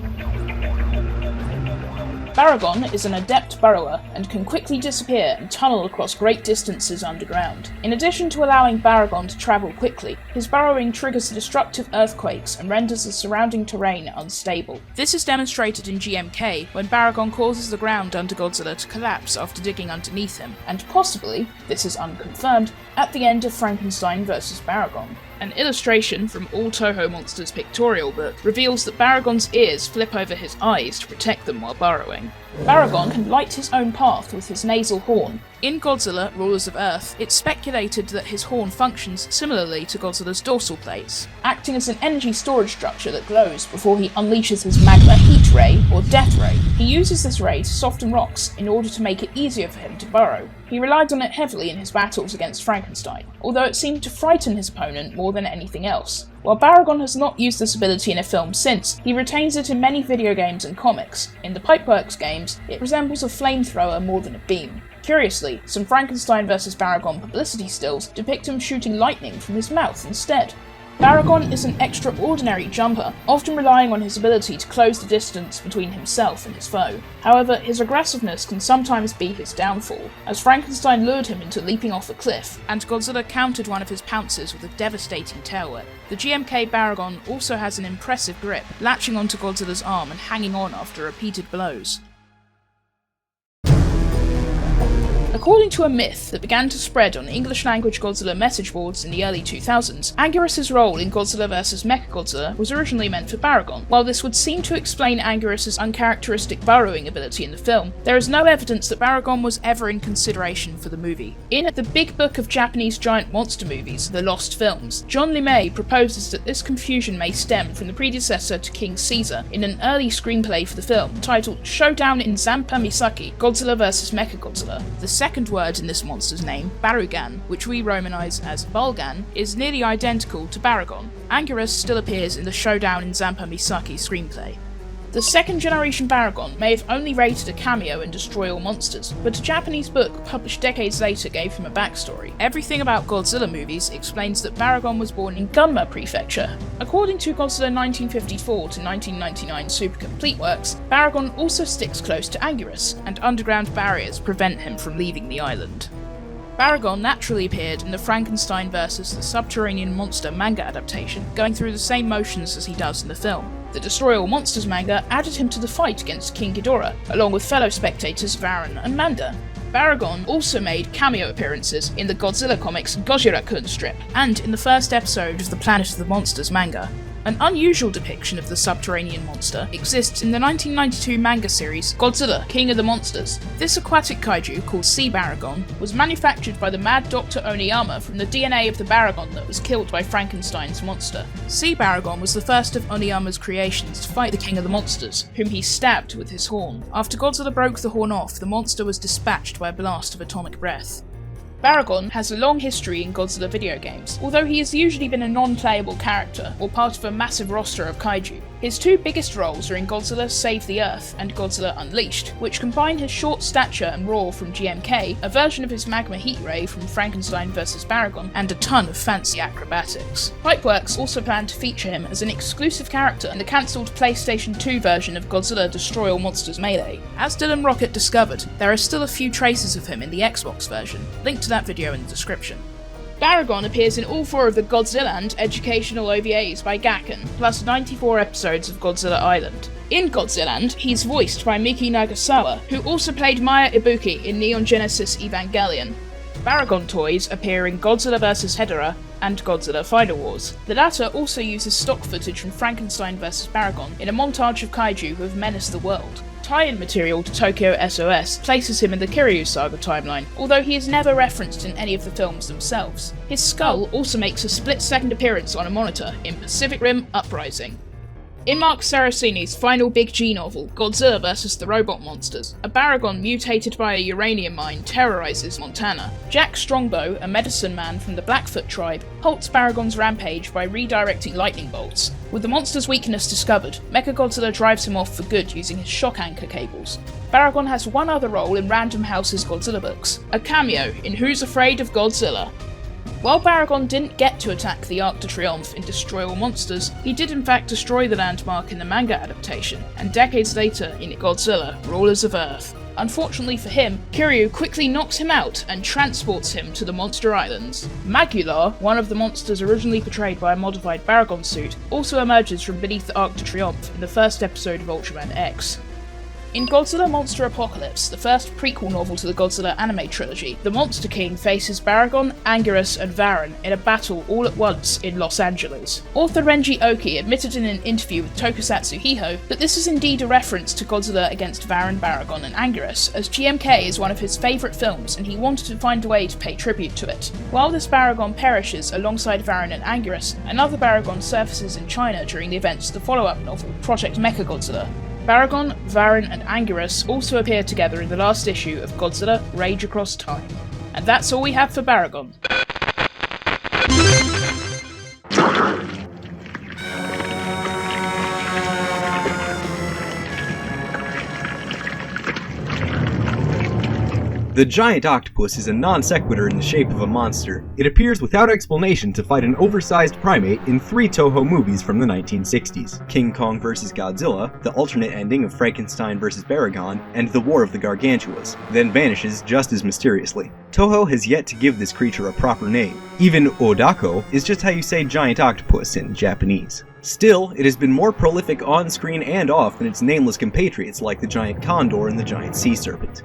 Baragon is an adept burrower and can quickly disappear and tunnel across great distances underground. In addition to allowing Baragon to travel quickly, his burrowing triggers destructive earthquakes and renders the surrounding terrain unstable. This is demonstrated in GMK when Baragon causes the ground under Godzilla to collapse after digging underneath him, and possibly, this is unconfirmed, at the end of Frankenstein vs. Baragon. An illustration from All Toho Monsters pictorial book reveals that Baragon's ears flip over his eyes to protect them while burrowing. Baragon can light his own path with his nasal horn. In Godzilla, Rulers of Earth, it's speculated that his horn functions similarly to Godzilla's dorsal plates, acting as an energy storage structure that glows before he unleashes his magma heat ray or death ray. He uses this ray to soften rocks in order to make it easier for him to burrow. He relied on it heavily in his battles against Frankenstein, although it seemed to frighten his opponent more than anything else. While Baragon has not used this ability in a film since, he retains it in many video games and comics. In the Pipeworks games, it resembles a flamethrower more than a beam. Curiously, some Frankenstein vs. Baragon publicity stills depict him shooting lightning from his mouth instead. Baragon is an extraordinary jumper, often relying on his ability to close the distance between himself and his foe. However, his aggressiveness can sometimes be his downfall, as Frankenstein lured him into leaping off a cliff, and Godzilla countered one of his pounces with a devastating tail whip. The GMK Baragon also has an impressive grip, latching onto Godzilla's arm and hanging on after repeated blows. According to a myth that began to spread on English-language Godzilla message boards in the early 2000s, Anguirus' role in Godzilla vs. Mechagodzilla was originally meant for Baragon. While this would seem to explain Anguirus' uncharacteristic burrowing ability in the film, there is no evidence that Baragon was ever in consideration for the movie. In The Big Book of Japanese Giant Monster Movies, The Lost Films, John LeMay proposes that this confusion may stem from the predecessor to King Caesar in an early screenplay for the film, titled Showdown in Zampa Misaki, Godzilla vs. Mechagodzilla. The second word in this monster's name, Baragon, which we romanize as Balgan, is nearly identical to Baragon. Anguirus still appears in the Showdown in Zampa Misaki screenplay. The second generation Baragon may have only rated a cameo in Destroy All Monsters, but a Japanese book published decades later gave him a backstory. Everything about Godzilla movies explains that Baragon was born in Gunma Prefecture. According to Godzilla 1954 to 1999 Super Complete Works, Baragon also sticks close to Anguirus, and underground barriers prevent him from leaving the island. Baragon naturally appeared in the Frankenstein vs. the Subterranean Monster manga adaptation, going through the same motions as he does in the film. The Destroy All Monsters manga added him to the fight against King Ghidorah, along with fellow spectators Varan and Manda. Baragon also made cameo appearances in the Godzilla comics Gojira-kun strip, and in the first episode of the Planet of the Monsters manga. An unusual depiction of the subterranean monster exists in the 1992 manga series Godzilla, King of the Monsters. This aquatic kaiju, called Sea Baragon, was manufactured by the Mad Dr. Oniyama from the DNA of the Baragon that was killed by Frankenstein's monster. Sea Baragon was the first of Oniyama's creations to fight the King of the Monsters, whom he stabbed with his horn. After Godzilla broke the horn off, the monster was dispatched by a blast of atomic breath. Baragon has a long history in Godzilla video games, although he has usually been a non-playable character, or part of a massive roster of kaiju. His two biggest roles are in Godzilla Save the Earth and Godzilla Unleashed, which combine his short stature and roar from GMK, a version of his magma heat ray from Frankenstein vs. Baragon, and a ton of fancy acrobatics. Pipeworks also plan to feature him as an exclusive character in the cancelled PlayStation 2 version of Godzilla Destroy All Monsters Melee. As Dylan Rocket discovered, there are still a few traces of him in the Xbox version. Link to that video in the description. Baragon appears in all 4 of the Godzillaland educational OVAs by Gakken, plus 94 episodes of Godzilla Island. In Godzillaland, he's voiced by Miki Nagasawa, who also played Maya Ibuki in Neon Genesis Evangelion. Baragon toys appear in Godzilla vs. Hedorah and Godzilla Final Wars. The latter also uses stock footage from Frankenstein vs. Baragon in a montage of kaiju who have menaced the world. Tie-in material to Tokyo SOS places him in the Kiryu saga timeline, although he is never referenced in any of the films themselves. His skull also makes a split-second appearance on a monitor in Pacific Rim Uprising. In Mark Saraceni's final Big G novel, Godzilla vs. the Robot Monsters, a Baragon mutated by a uranium mine terrorizes Montana. Jack Strongbow, a medicine man from the Blackfoot tribe, halts Baragon's rampage by redirecting lightning bolts. With the monster's weakness discovered, Mechagodzilla drives him off for good using his shock anchor cables. Baragon has one other role in Random House's Godzilla books, a cameo in Who's Afraid of Godzilla? While Baragon didn't get to attack the Arc de Triomphe and destroy all monsters, he did in fact destroy the landmark in the manga adaptation, and decades later in Godzilla, Rulers of Earth. Unfortunately for him, Kiryu quickly knocks him out and transports him to the Monster Islands. Magula, one of the monsters originally portrayed by a modified Baragon suit, also emerges from beneath the Arc de Triomphe in the first episode of Ultraman X. In Godzilla Monster Apocalypse, the first prequel novel to the Godzilla anime trilogy, the Monster King faces Baragon, Anguirus, and Varan in a battle all at once in Los Angeles. Author Renji Oki admitted in an interview with Tokusatsu Hiho that this is indeed a reference to Godzilla against Varan, Baragon, and Anguirus, as GMK is one of his favourite films and he wanted to find a way to pay tribute to it. While this Baragon perishes alongside Varan and Anguirus, another Baragon surfaces in China during the events of the follow-up novel, Project Mechagodzilla. Baragon, Varan, and Anguirus also appear together in the last issue of Godzilla Rage Across Time. And that's all we have for Baragon. The giant octopus is a non sequitur in the shape of a monster. It appears without explanation to fight an oversized primate in 3 Toho movies from the 1960s, King Kong vs. Godzilla, the alternate ending of Frankenstein vs. Baragon, and The War of the Gargantuas, then vanishes just as mysteriously. Toho has yet to give this creature a proper name. Even Odako is just how you say giant octopus in Japanese. Still, it has been more prolific on-screen and off than its nameless compatriots like the giant condor and the giant sea serpent.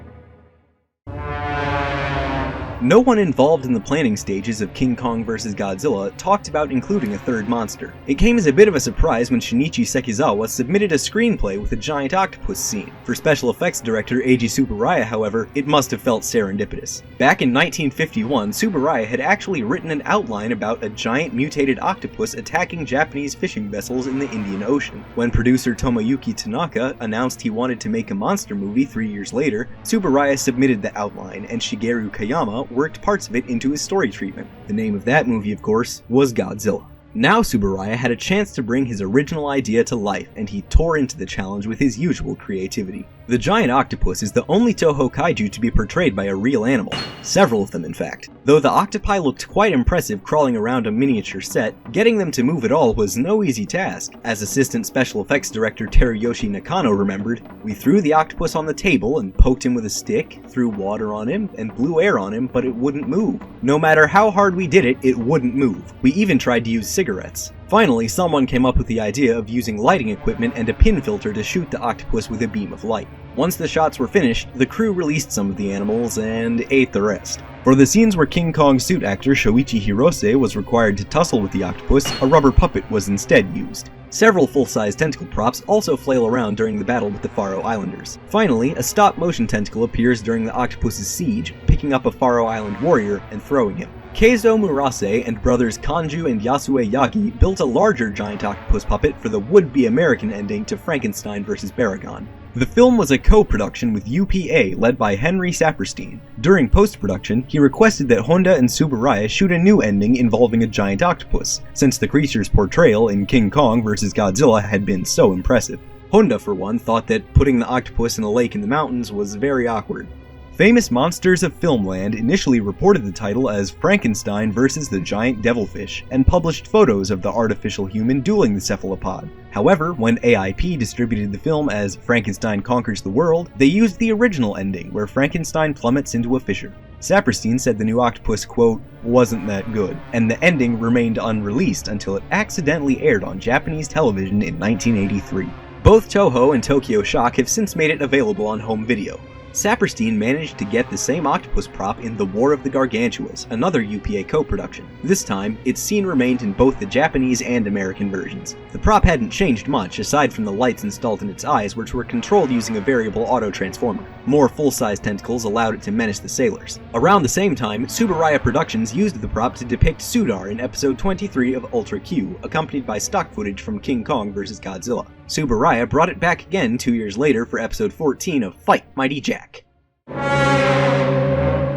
No one involved in the planning stages of King Kong vs. Godzilla talked about including a third monster. It came as a bit of a surprise when Shinichi Sekizawa submitted a screenplay with a giant octopus scene. For special effects director Eiji Tsuburaya, however, it must have felt serendipitous. Back in 1951, Tsuburaya had actually written an outline about a giant mutated octopus attacking Japanese fishing vessels in the Indian Ocean. When producer Tomoyuki Tanaka announced he wanted to make a monster movie 3 years later, Tsuburaya submitted the outline, and Shigeru Kayama worked parts of it into his story treatment. The name of that movie, of course, was Godzilla. Now Tsuburaya had a chance to bring his original idea to life, and he tore into the challenge with his usual creativity. The giant octopus is the only Toho kaiju to be portrayed by a real animal. Several of them, in fact. Though the octopi looked quite impressive crawling around a miniature set, getting them to move at all was no easy task. As assistant special effects director Teruyoshi Nakano remembered, "We threw the octopus on the table and poked him with a stick, threw water on him, and blew air on him, but it wouldn't move. No matter how hard we did it, it wouldn't move. We even tried to use cigarettes." Finally, someone came up with the idea of using lighting equipment and a pin filter to shoot the octopus with a beam of light. Once the shots were finished, the crew released some of the animals and ate the rest. For the scenes where King Kong's suit actor Shoichi Hirose was required to tussle with the octopus, a rubber puppet was instead used. Several full-size tentacle props also flail around during the battle with the Faro Islanders. Finally, a stop-motion tentacle appears during the octopus's siege, picking up a Faro Island warrior and throwing him. Keizo Murase and brothers Kanju and Yasue Yagi built a larger giant octopus puppet for the would-be American ending to Frankenstein vs. Baragon. The film was a co-production with UPA led by Henry Saperstein. During post-production, he requested that Honda and Tsuburaya shoot a new ending involving a giant octopus, since the creature's portrayal in King Kong vs. Godzilla had been so impressive. Honda, for one, thought that putting the octopus in a lake in the mountains was very awkward. Famous Monsters of Filmland initially reported the title as Frankenstein vs. the Giant Devilfish, and published photos of the artificial human dueling the cephalopod. However, when AIP distributed the film as Frankenstein Conquers the World, they used the original ending, where Frankenstein plummets into a fissure. Saperstein said the new octopus, quote, wasn't that good, and the ending remained unreleased until it accidentally aired on Japanese television in 1983. Both Toho and Tokyo Shock have since made it available on home video. Saperstein managed to get the same octopus prop in The War of the Gargantuas, another UPA co-production. This time, its scene remained in both the Japanese and American versions. The prop hadn't changed much, aside from the lights installed in its eyes, which were controlled using a variable auto-transformer. More full-size tentacles allowed it to menace the sailors. Around the same time, Tsuburaya Productions used the prop to depict Sudar in episode 23 of Ultra Q, accompanied by stock footage from King Kong vs. Godzilla. Tsuburaya brought it back again 2 years later for episode 14 of Fight, Mighty Jack.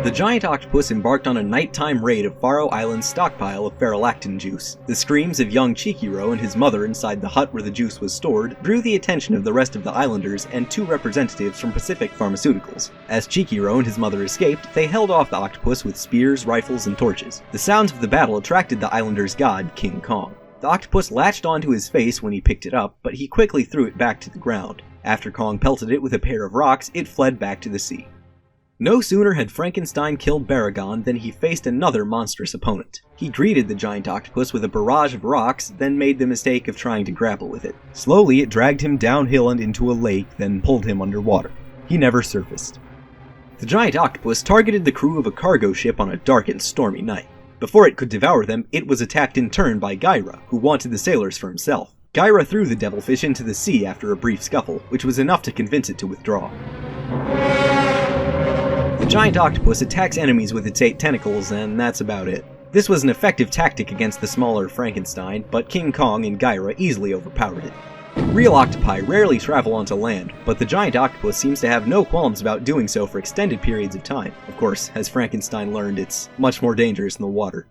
The giant octopus embarked on a nighttime raid of Faro Island's stockpile of ferrolactin juice. The screams of young Chikiro and his mother inside the hut where the juice was stored drew the attention of the rest of the islanders and 2 representatives from Pacific Pharmaceuticals. As Chikiro and his mother escaped, they held off the octopus with spears, rifles, and torches. The sounds of the battle attracted the islanders' god, King Kong. The octopus latched onto his face when he picked it up, but he quickly threw it back to the ground. After Kong pelted it with a pair of rocks, it fled back to the sea. No sooner had Frankenstein killed Baragon than he faced another monstrous opponent. He greeted the giant octopus with a barrage of rocks, then made the mistake of trying to grapple with it. Slowly, it dragged him downhill and into a lake, then pulled him underwater. He never surfaced. The giant octopus targeted the crew of a cargo ship on a dark and stormy night. Before it could devour them, it was attacked in turn by Gaira, who wanted the sailors for himself. Gaira threw the devilfish into the sea after a brief scuffle, which was enough to convince it to withdraw. The giant octopus attacks enemies with its 8 tentacles, and that's about it. This was an effective tactic against the smaller Frankenstein, but King Kong and Gaira easily overpowered it. Real octopi rarely travel onto land, but the giant octopus seems to have no qualms about doing so for extended periods of time. Of course, as Frankenstein learned, it's much more dangerous in the water.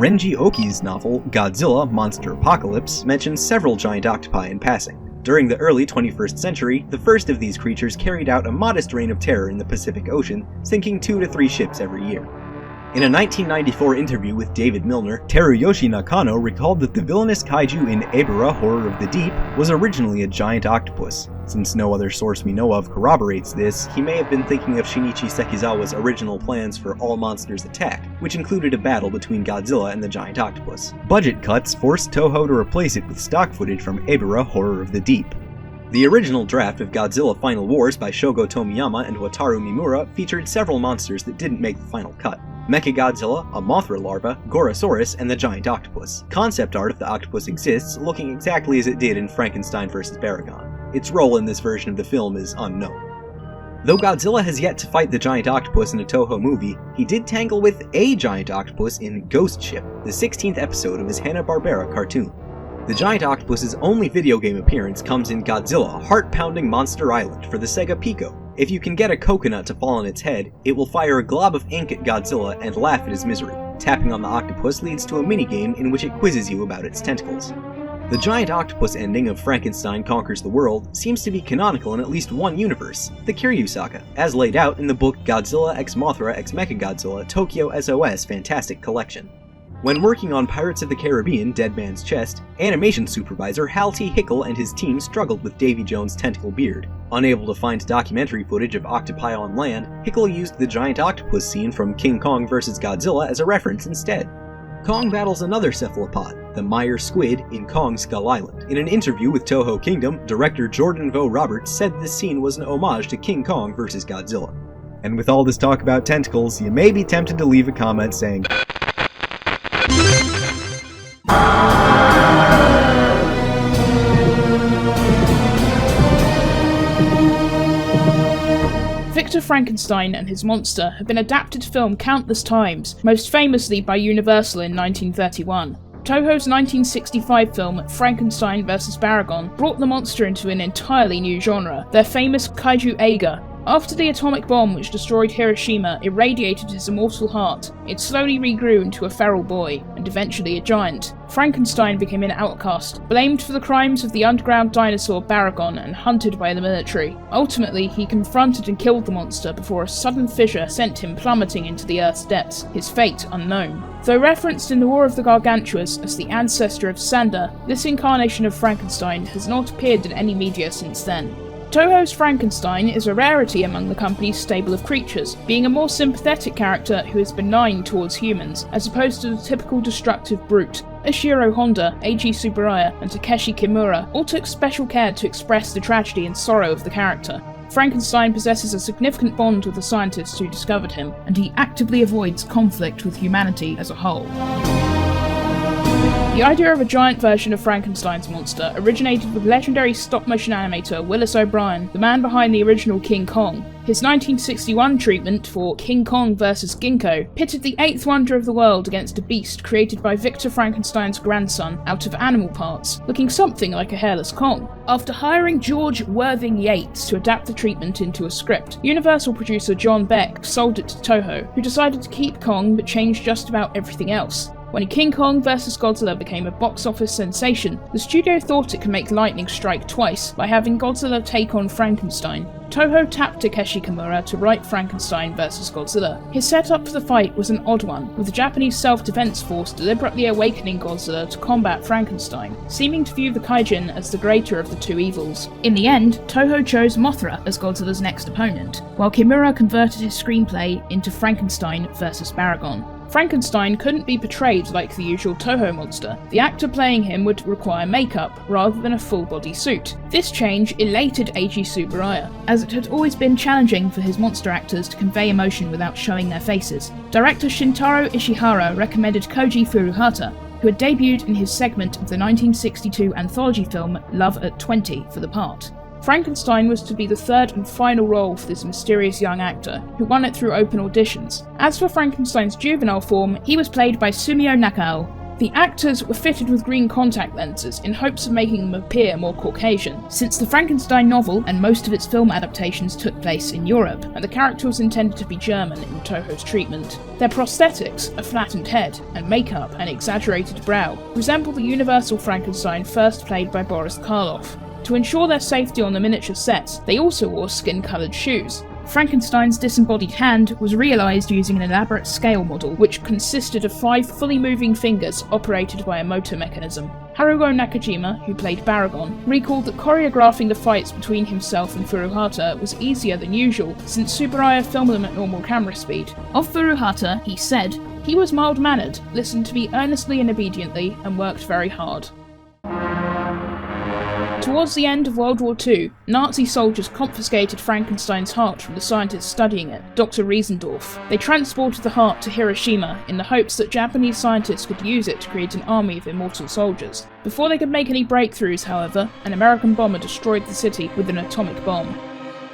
Renji Oki's novel, Godzilla Monster Apocalypse, mentions several giant octopi in passing. During the early 21st century, the first of these creatures carried out a modest reign of terror in the Pacific Ocean, sinking 2 to 3 ships every year. In a 1994 interview with David Milner, Teruyoshi Nakano recalled that the villainous kaiju in Ebirah Horror of the Deep was originally a giant octopus. Since no other source we know of corroborates this, he may have been thinking of Shinichi Sekizawa's original plans for All Monsters Attack, which included a battle between Godzilla and the giant octopus. Budget cuts forced Toho to replace it with stock footage from Ebirah Horror of the Deep. The original draft of Godzilla Final Wars by Shogo Tomiyama and Wataru Mimura featured several monsters that didn't make the final cut. Mechagodzilla, a Mothra larva, Gorosaurus, and the giant octopus. Concept art of the octopus exists, looking exactly as it did in Frankenstein vs. Baragon. Its role in this version of the film is unknown. Though Godzilla has yet to fight the giant octopus in a Toho movie, he did tangle with a giant octopus in Ghost Ship, the 16th episode of his Hanna-Barbera cartoon. The giant octopus's only video game appearance comes in Godzilla Heart-Pounding Monster Island for the Sega Pico. If you can get a coconut to fall on its head, it will fire a glob of ink at Godzilla and laugh at his misery. Tapping on the octopus leads to a minigame in which it quizzes you about its tentacles. The giant octopus ending of Frankenstein Conquers the World seems to be canonical in at least one universe, the Kiryu saga, as laid out in the book Godzilla x Mothra x Mechagodzilla Tokyo SOS Fantastic Collection. When working on Pirates of the Caribbean Dead Man's Chest, animation supervisor Hal T. Hickel and his team struggled with Davy Jones' tentacle beard. Unable to find documentary footage of octopi on land, Hickel used the giant octopus scene from King Kong vs. Godzilla as a reference instead. Kong battles another cephalopod, the Meyer squid, in Kong Skull Island. In an interview with Toho Kingdom, director Jordan Vo Roberts said this scene was an homage to King Kong vs. Godzilla. And with all this talk about tentacles, you may be tempted to leave a comment saying, Victor Frankenstein and his monster have been adapted to film countless times, most famously by Universal in 1931. Toho's 1965 film Frankenstein vs. Baragon brought the monster into an entirely new genre, their famous Kaiju Eiga. After the atomic bomb which destroyed Hiroshima irradiated his immortal heart, it slowly regrew into a feral boy, and eventually a giant. Frankenstein became an outcast, blamed for the crimes of the underground dinosaur Baragon and hunted by the military. Ultimately, he confronted and killed the monster before a sudden fissure sent him plummeting into the Earth's depths, his fate unknown. Though referenced in the War of the Gargantuas as the ancestor of Sanda, this incarnation of Frankenstein has not appeared in any media since then. Toho's Frankenstein is a rarity among the company's stable of creatures, being a more sympathetic character who is benign towards humans, as opposed to the typical destructive brute. Ishiro Honda, Eiji Tsuburaya, and Takeshi Kimura all took special care to express the tragedy and sorrow of the character. Frankenstein possesses a significant bond with the scientists who discovered him, and he actively avoids conflict with humanity as a whole. The idea of a giant version of Frankenstein's monster originated with legendary stop-motion animator Willis O'Brien, the man behind the original King Kong. His 1961 treatment for King Kong vs. Ginkgo pitted the eighth wonder of the world against a beast created by Victor Frankenstein's grandson out of animal parts, looking something like a hairless Kong. After hiring George Worthing Yates to adapt the treatment into a script, Universal producer John Beck sold it to Toho, who decided to keep Kong but change just about everything else. When King Kong vs. Godzilla became a box office sensation, the studio thought it could make lightning strike twice by having Godzilla take on Frankenstein. Toho tapped Takeshi Kimura to write Frankenstein vs. Godzilla. His setup for the fight was an odd one, with the Japanese self-defense force deliberately awakening Godzilla to combat Frankenstein, seeming to view the kaijin as the greater of the two evils. In the end, Toho chose Mothra as Godzilla's next opponent, while Kimura converted his screenplay into Frankenstein vs. Baragon. Frankenstein couldn't be portrayed like the usual Toho monster. The actor playing him would require makeup rather than a full-body suit. This change elated Eiji Tsuburaya, as it had always been challenging for his monster actors to convey emotion without showing their faces. Director Shintaro Ishihara recommended Koji Furuhata, who had debuted in his segment of the 1962 anthology film Love at 20 for the part. Frankenstein was to be the third and final role for this mysterious young actor, who won it through open auditions. As for Frankenstein's juvenile form, he was played by Sumio Nakao. The actors were fitted with green contact lenses in hopes of making them appear more Caucasian, since the Frankenstein novel and most of its film adaptations took place in Europe, and the character was intended to be German in Toho's treatment. Their prosthetics, a flattened head, and makeup and exaggerated brow, resemble the Universal Frankenstein first played by Boris Karloff. To ensure their safety on the miniature sets, they also wore skin-coloured shoes. Frankenstein's disembodied hand was realised using an elaborate scale model, which consisted of 5 fully moving fingers operated by a motor mechanism. Haruo Nakajima, who played Baragon, recalled that choreographing the fights between himself and Furuhata was easier than usual, since Tsuburaya filmed them at normal camera speed. Of Furuhata, he said, "He was mild-mannered, listened to me earnestly and obediently, and worked very hard." Towards the end of World War II, Nazi soldiers confiscated Frankenstein's heart from the scientist studying it, Dr. Riesendorf. They transported the heart to Hiroshima in the hopes that Japanese scientists could use it to create an army of immortal soldiers. Before they could make any breakthroughs, however, an American bomber destroyed the city with an atomic bomb.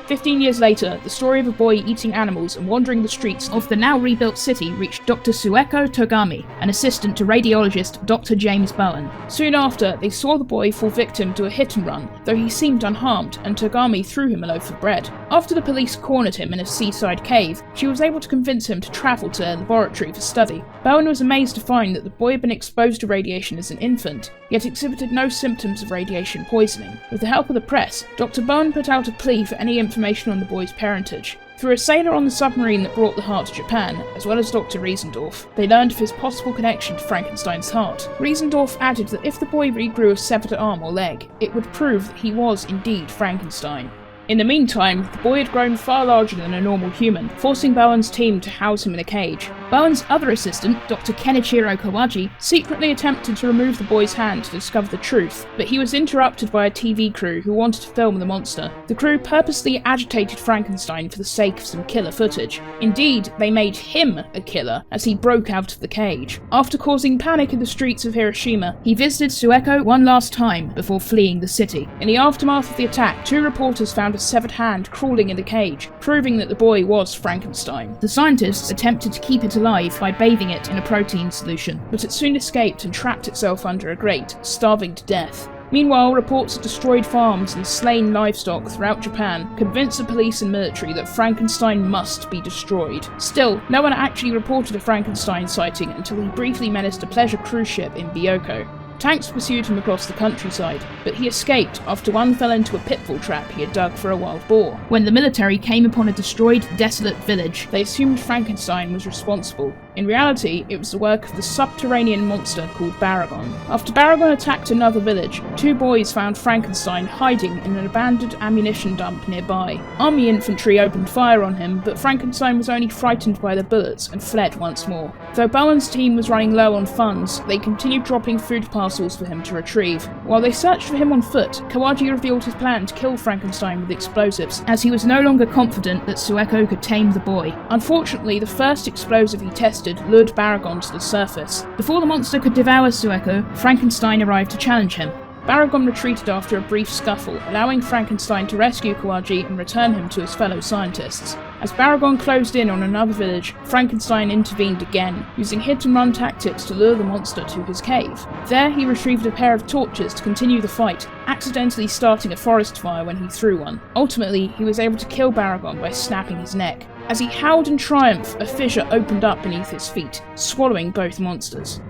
15 years later, the story of a boy eating animals and wandering the streets of the now rebuilt city reached Dr. Sueko Togami, an assistant to radiologist Dr. James Bowen. Soon after, they saw the boy fall victim to a hit and run, though he seemed unharmed, and Togami threw him a loaf of bread. After the police cornered him in a seaside cave, she was able to convince him to travel to their laboratory for study. Bowen was amazed to find that the boy had been exposed to radiation as an infant, yet exhibited no symptoms of radiation poisoning. With the help of the press, Dr. Bowen put out a plea for any information on the boy's parentage. Through a sailor on the submarine that brought the heart to Japan, as well as Dr. Riesendorf, they learned of his possible connection to Frankenstein's heart. Riesendorf added that if the boy regrew a severed arm or leg, it would prove that he was indeed Frankenstein. In the meantime, the boy had grown far larger than a normal human, forcing Bowen's team to house him in a cage. Bowen's other assistant, Dr. Kenichiro Kawaji, secretly attempted to remove the boy's hand to discover the truth, but he was interrupted by a TV crew who wanted to film the monster. The crew purposely agitated Frankenstein for the sake of some killer footage. Indeed, they made him a killer as he broke out of the cage. After causing panic in the streets of Hiroshima, he visited Sueko one last time before fleeing the city. In the aftermath of the attack, 2 reporters found a severed hand crawling in the cage, proving that the boy was Frankenstein. The scientists attempted to keep it alive by bathing it in a protein solution, but it soon escaped and trapped itself under a grate, starving to death. Meanwhile, reports of destroyed farms and slain livestock throughout Japan convinced the police and military that Frankenstein must be destroyed. Still, no one actually reported a Frankenstein sighting until he briefly menaced a pleasure cruise ship in Bioko. Tanks pursued him across the countryside, but he escaped after one fell into a pitfall trap he had dug for a wild boar. When the military came upon a destroyed, desolate village, they assumed Frankenstein was responsible. In reality, it was the work of the subterranean monster called Baragon. After Baragon attacked another village, 2 boys found Frankenstein hiding in an abandoned ammunition dump nearby. Army infantry opened fire on him, but Frankenstein was only frightened by the bullets and fled once more. Though Bowen's team was running low on funds, they continued dropping food parcels for him to retrieve. While they searched for him on foot, Kawaji revealed his plan to kill Frankenstein with explosives, as he was no longer confident that Sueko could tame the boy. Unfortunately, the first explosive he tested bastard lured Baragon to the surface. Before the monster could devour Sueko, Frankenstein arrived to challenge him. Baragon retreated after a brief scuffle, allowing Frankenstein to rescue Kawaji and return him to his fellow scientists. As Baragon closed in on another village, Frankenstein intervened again, using hit-and-run tactics to lure the monster to his cave. There, he retrieved a pair of torches to continue the fight, accidentally starting a forest fire when he threw one. Ultimately, he was able to kill Baragon by snapping his neck. As he howled in triumph, a fissure opened up beneath his feet, swallowing both monsters.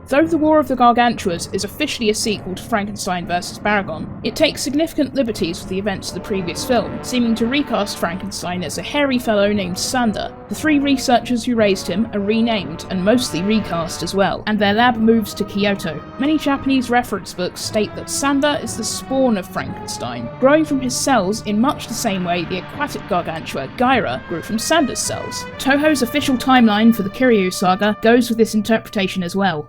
Though The War of the Gargantuas is officially a sequel to Frankenstein vs. Baragon, it takes significant liberties with the events of the previous film, seeming to recast Frankenstein as a hairy fellow named Sanda. The three researchers who raised him are renamed and mostly recast as well, and their lab moves to Kyoto. Many Japanese reference books state that Sanda is the spawn of Frankenstein, growing from his cells in much the same way the aquatic gargantua Gaira grew from Sanda's cells. Toho's official timeline for the Kiryu saga goes with this interpretation as well.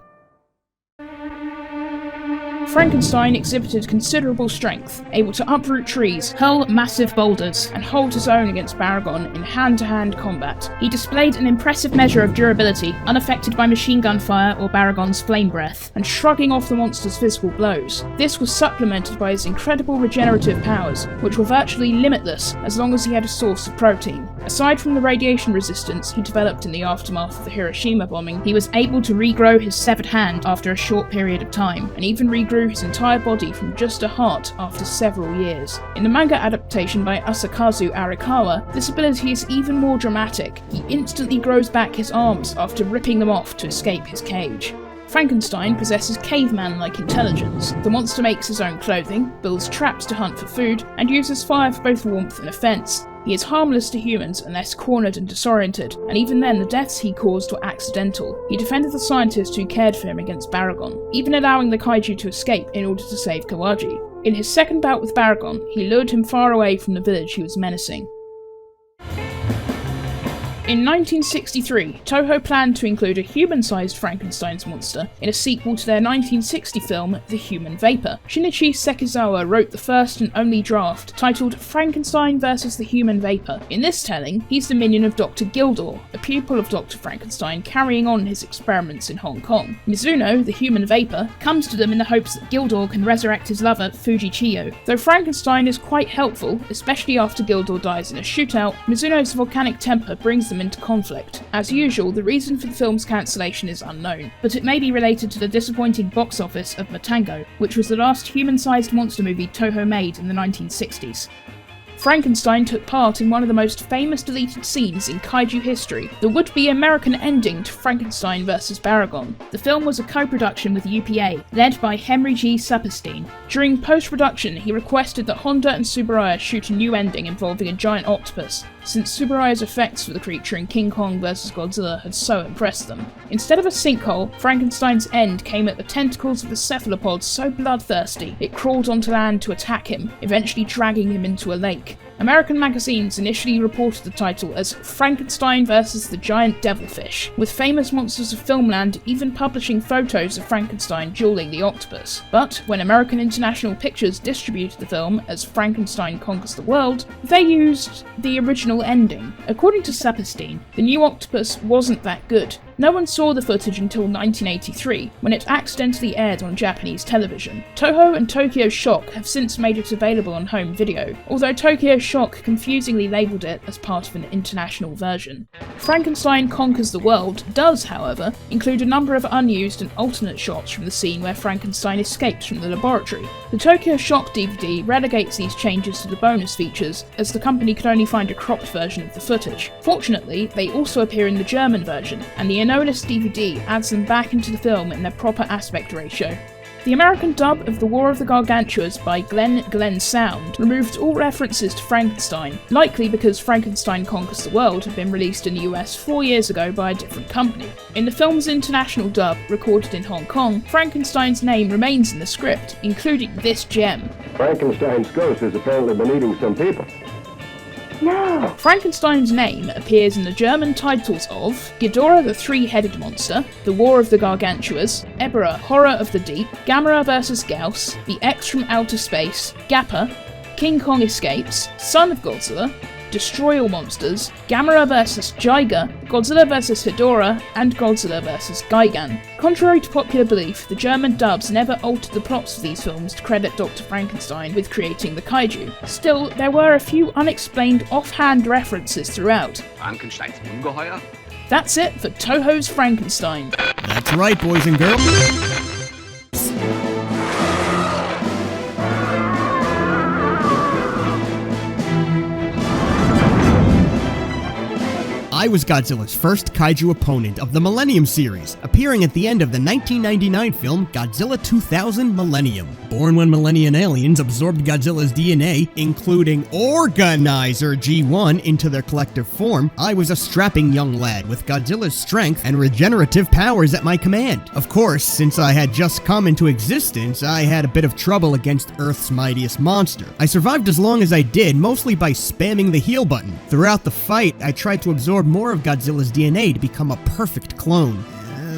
Frankenstein exhibited considerable strength, able to uproot trees, hurl massive boulders, and hold his own against Baragon in hand-to-hand combat. He displayed an impressive measure of durability, unaffected by machine gun fire or Baragon's flame breath, and shrugging off the monster's physical blows. This was supplemented by his incredible regenerative powers, which were virtually limitless as long as he had a source of protein. Aside from the radiation resistance he developed in the aftermath of the Hiroshima bombing, he was able to regrow his severed hand after a short period of time, and even regrew his entire body from just a heart after several years. In the manga adaptation by Asakazu Arikawa, this ability is even more dramatic. He instantly grows back his arms after ripping them off to escape his cage. Frankenstein possesses caveman-like intelligence. The monster makes his own clothing, builds traps to hunt for food, and uses fire for both warmth and offense. He is harmless to humans unless cornered and disoriented, and even then the deaths he caused were accidental. He defended the scientists who cared for him against Baragon, even allowing the kaiju to escape in order to save Kawaji. In his second bout with Baragon, he lured him far away from the village he was menacing. In 1963, Toho planned to include a human-sized Frankenstein's monster in a sequel to their 1960 film, The Human Vapor. Shinichi Sekizawa wrote the first and only draft, titled Frankenstein vs. the Human Vapor. In this telling, he's the minion of Dr. Ghidorah, a pupil of Dr. Frankenstein carrying on his experiments in Hong Kong. Mizuno, the Human Vapor, comes to them in the hopes that Ghidorah can resurrect his lover, Fujichiyo. Though Frankenstein is quite helpful, especially after Ghidorah dies in a shootout, Mizuno's volcanic temper brings them into conflict. As usual, the reason for the film's cancellation is unknown, but it may be related to the disappointing box office of Matango, which was the last human-sized monster movie Toho made in the 1960s. Frankenstein took part in one of the most famous deleted scenes in kaiju history, the would-be American ending to Frankenstein vs. Baragon. The film was a co-production with UPA, led by Henry G. Saperstein. During post-production, he requested that Honda and Tsuburaya shoot a new ending involving a giant octopus, since Tsuburaya's effects for the creature in King Kong vs. Godzilla had so impressed them. Instead of a sinkhole, Frankenstein's end came at the tentacles of the cephalopod so bloodthirsty it crawled onto land to attack him, eventually dragging him into a lake. American magazines initially reported the title as Frankenstein vs. the Giant Devilfish, with famous monsters of filmland even publishing photos of Frankenstein dueling the octopus. But when American International Pictures distributed the film as Frankenstein Conquers the World, they used the original ending. According to Saperstein, the new octopus wasn't that good. No one saw the footage until 1983, when it accidentally aired on Japanese television. Toho and Tokyo Shock have since made it available on home video, although Tokyo Shock confusingly labelled it as part of an international version. Frankenstein Conquers the World does, however, include a number of unused and alternate shots from the scene where Frankenstein escapes from the laboratory. The Tokyo Shock DVD relegates these changes to the bonus features, as the company could only find a cropped version of the footage. Fortunately, they also appear in the German version, and the Anolis DVD adds them back into the film in their proper aspect ratio. The American dub of The War of the Gargantuas by Glenn Sound removed all references to Frankenstein, likely because Frankenstein Conquers the World had been released in the US 4 years ago by a different company. In the film's international dub, recorded in Hong Kong, Frankenstein's name remains in the script, including this gem. Frankenstein's ghost has apparently been eating some people. No! Frankenstein's name appears in the German titles of Ghidorah the Three-Headed Monster, The War of the Gargantuas, Ebera Horror of the Deep, Gamera vs. Gauss, The X from Outer Space, Gappa, King Kong Escapes, Son of Godzilla, Destroy All Monsters, Gamera vs. Jiga, Godzilla vs. Ghidorah, and Godzilla vs. Gigan. Contrary to popular belief, the German dubs never altered the plots of these films to credit Dr. Frankenstein with creating the kaiju. Still, there were a few unexplained offhand references throughout. Frankenstein's Ungeheuer? That's it for Toho's Frankenstein. That's right, boys and girls. I was Godzilla's first kaiju opponent of the Millennium series, appearing at the end of the 1999 film Godzilla 2000 Millennium. Born when Millennium aliens absorbed Godzilla's DNA, including Organizer G1, into their collective form, I was a strapping young lad with Godzilla's strength and regenerative powers at my command. Of course, since I had just come into existence, I had a bit of trouble against Earth's mightiest monster. I survived as long as I did, mostly by spamming the heal button. Throughout the fight, I tried to absorb more of Godzilla's DNA to become a perfect clone.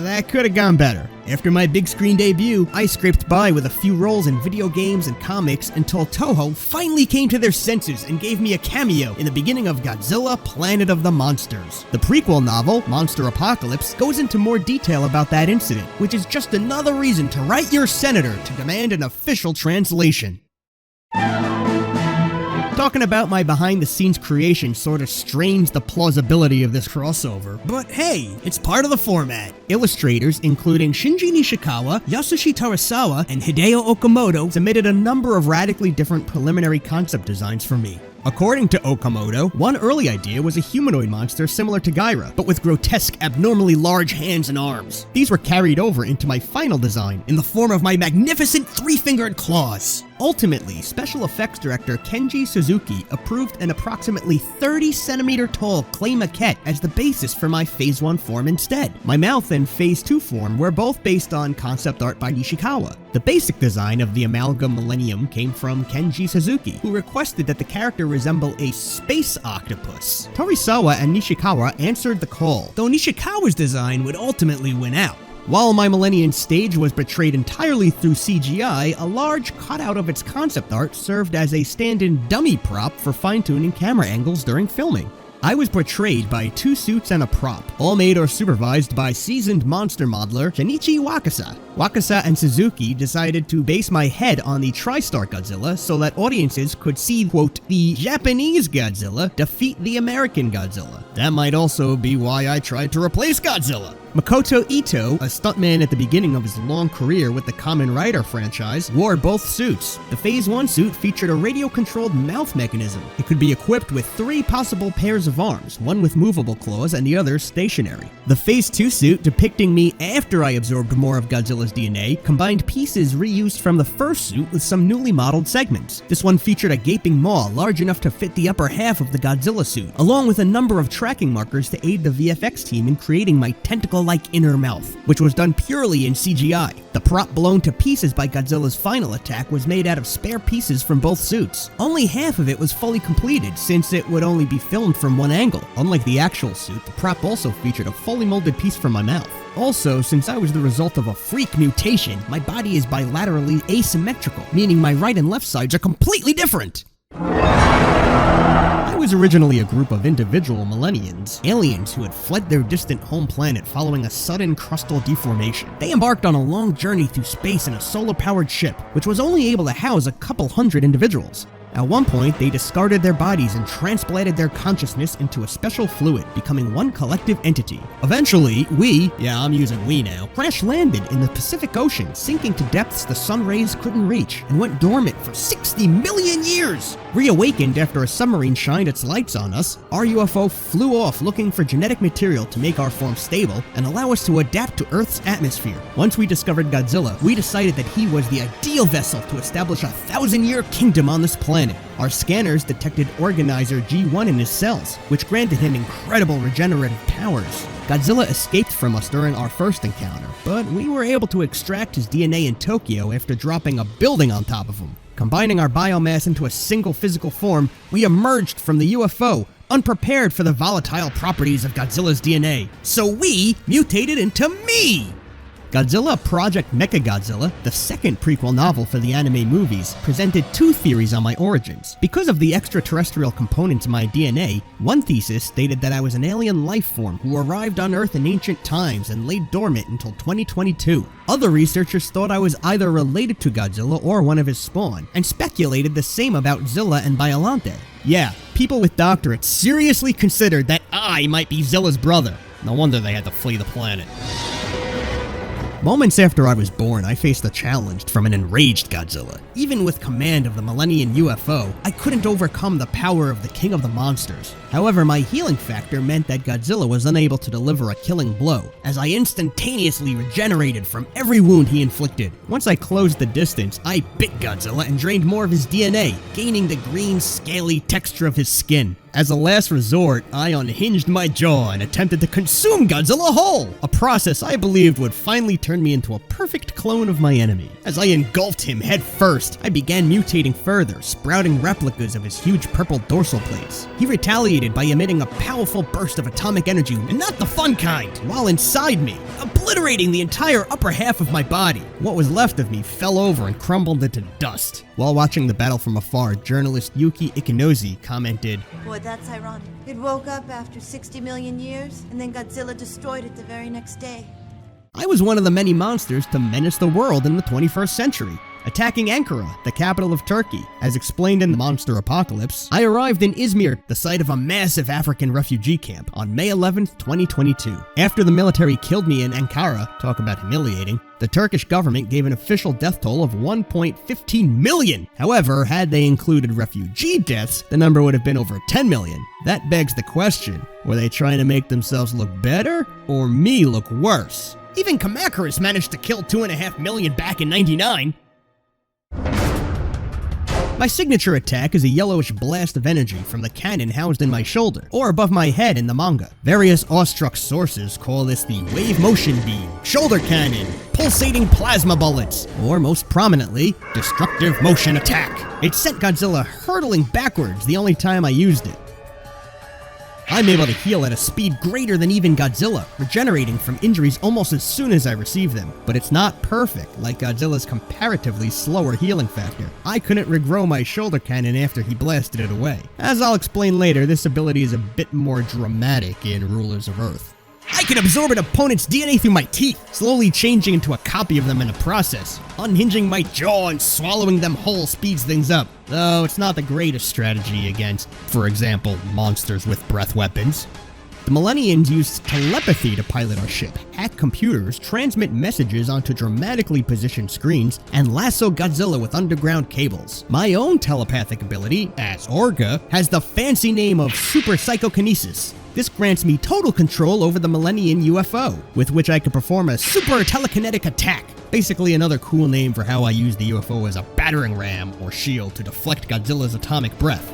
That could have gone better. After my big screen debut, I scraped by with a few roles in video games and comics until Toho finally came to their senses and gave me a cameo in the beginning of Godzilla Planet of the Monsters. The prequel novel, Monster Apocalypse, goes into more detail about that incident, which is just another reason to write your senator to demand an official translation. Talking about my behind-the-scenes creation sort of strains the plausibility of this crossover, but hey, it's part of the format. Illustrators, including Shinji Nishikawa, Yasushi Terasawa, and Hideo Okamoto, submitted a number of radically different preliminary concept designs for me. According to Okamoto, one early idea was a humanoid monster similar to Gaira, but with grotesque, abnormally large hands and arms. These were carried over into my final design in the form of my magnificent three-fingered claws. Ultimately, special effects director Kenji Suzuki approved an approximately 30cm tall clay maquette as the basis for my Phase 1 form instead. My mouth and Phase 2 form were both based on concept art by Nishikawa. The basic design of the Amalgam Millennium came from Kenji Suzuki, who requested that the character resemble a space octopus. Torisawa and Nishikawa answered the call, though Nishikawa's design would ultimately win out. While my Millennium stage was portrayed entirely through CGI, a large cutout of its concept art served as a stand-in dummy prop for fine-tuning camera angles during filming. I was portrayed by 2 suits and a prop, all made or supervised by seasoned monster modeler Shinichi Wakasa. Wakasa and Suzuki decided to base my head on the TriStar Godzilla so that audiences could see, quote, the Japanese Godzilla defeat the American Godzilla. That might also be why I tried to replace Godzilla. Makoto Ito, a stuntman at the beginning of his long career with the Kamen Rider franchise, wore both suits. The Phase 1 suit featured a radio-controlled mouth mechanism. It could be equipped with 3 possible pairs of arms, one with movable claws and the other stationary. The Phase 2 suit, depicting me after I absorbed more of Godzilla's DNA, combined pieces reused from the first suit with some newly modeled segments. This one featured a gaping maw large enough to fit the upper half of the Godzilla suit, along with a number of tracking markers to aid the VFX team in creating my tentacle-like inner mouth, which was done purely in CGI. The prop blown to pieces by Godzilla's final attack was made out of spare pieces from both suits. Only half of it was fully completed, since it would only be filmed from one angle. Unlike the actual suit, the prop also featured a fully molded piece from my mouth. Also, since I was the result of a freak mutation, my body is bilaterally asymmetrical, meaning my right and left sides are completely different. I was originally a group of individual Millennians, aliens who had fled their distant home planet following a sudden crustal deformation. They embarked on a long journey through space in a solar-powered ship, which was only able to house a couple hundred individuals. At one point, they discarded their bodies and transplanted their consciousness into a special fluid, becoming one collective entity. Eventually, I'm using we now, crash-landed in the Pacific Ocean, sinking to depths the sun rays couldn't reach, and went dormant for 60 million years! Reawakened after a submarine shined its lights on us, our UFO flew off looking for genetic material to make our form stable and allow us to adapt to Earth's atmosphere. Once we discovered Godzilla, we decided that he was the ideal vessel to establish a 1,000-year kingdom on this planet. Our scanners detected Organizer G1 in his cells, which granted him incredible regenerative powers. Godzilla escaped from us during our first encounter, but we were able to extract his DNA in Tokyo after dropping a building on top of him. Combining our biomass into a single physical form, we emerged from the UFO, unprepared for the volatile properties of Godzilla's DNA. So we mutated into me! Godzilla Project Mechagodzilla, the second prequel novel for the anime movies, presented two theories on my origins. Because of the extraterrestrial components in my DNA, one thesis stated that I was an alien life form who arrived on Earth in ancient times and lay dormant until 2022. Other researchers thought I was either related to Godzilla or one of his spawn, and speculated the same about Zilla and Biollante. Yeah, people with doctorates seriously considered that I might be Zilla's brother. No wonder they had to flee the planet. Moments after I was born, I faced a challenge from an enraged Godzilla. Even with command of the Millennium UFO, I couldn't overcome the power of the King of the Monsters. However, my healing factor meant that Godzilla was unable to deliver a killing blow, as I instantaneously regenerated from every wound he inflicted. Once I closed the distance, I bit Godzilla and drained more of his DNA, gaining the green, scaly texture of his skin. As a last resort, I unhinged my jaw and attempted to consume Godzilla whole, a process I believed would finally turn me into a perfect clone of my enemy. As I engulfed him head first, I began mutating further, sprouting replicas of his huge purple dorsal plates. He retaliated by emitting a powerful burst of atomic energy, and not the fun kind, while inside me, obliterating the entire upper half of my body. What was left of me fell over and crumbled into dust. While watching the battle from afar, journalist Yuki Ikenozi commented, "Boy, that's ironic. It woke up after 60 million years, and then Godzilla destroyed it the very next day." I was one of the many monsters to menace the world in the 21st century. Attacking Ankara, the capital of Turkey. As explained in the Monster Apocalypse, I arrived in Izmir, the site of a massive African refugee camp, on May 11th, 2022. After the military killed me in Ankara, talk about humiliating, the Turkish government gave an official death toll of 1.15 million. However, had they included refugee deaths, the number would have been over 10 million. That begs the question, were they trying to make themselves look better, or me look worse? Even Kamakuras managed to kill 2.5 million back in '99. My signature attack is a yellowish blast of energy from the cannon housed in my shoulder, or above my head in the manga. Various awestruck sources call this the wave motion beam, shoulder cannon, pulsating plasma bullets, or most prominently, destructive motion attack. It sent Godzilla hurtling backwards the only time I used it. I'm able to heal at a speed greater than even Godzilla, regenerating from injuries almost as soon as I receive them. But it's not perfect, like Godzilla's comparatively slower healing factor. I couldn't regrow my shoulder cannon after he blasted it away. As I'll explain later, this ability is a bit more dramatic in Rulers of Earth. I can absorb an opponent's DNA through my teeth, slowly changing into a copy of them in the process. Unhinging my jaw and swallowing them whole speeds things up, though it's not the greatest strategy against, for example, monsters with breath weapons. The Millennians used telepathy to pilot our ship, hack computers, transmit messages onto dramatically positioned screens, and lasso Godzilla with underground cables. My own telepathic ability, as Orga, has the fancy name of Super Psychokinesis. This grants me total control over the Millennium UFO, with which I can perform a super telekinetic attack. Basically another cool name for how I use the UFO as a battering ram or shield to deflect Godzilla's atomic breath.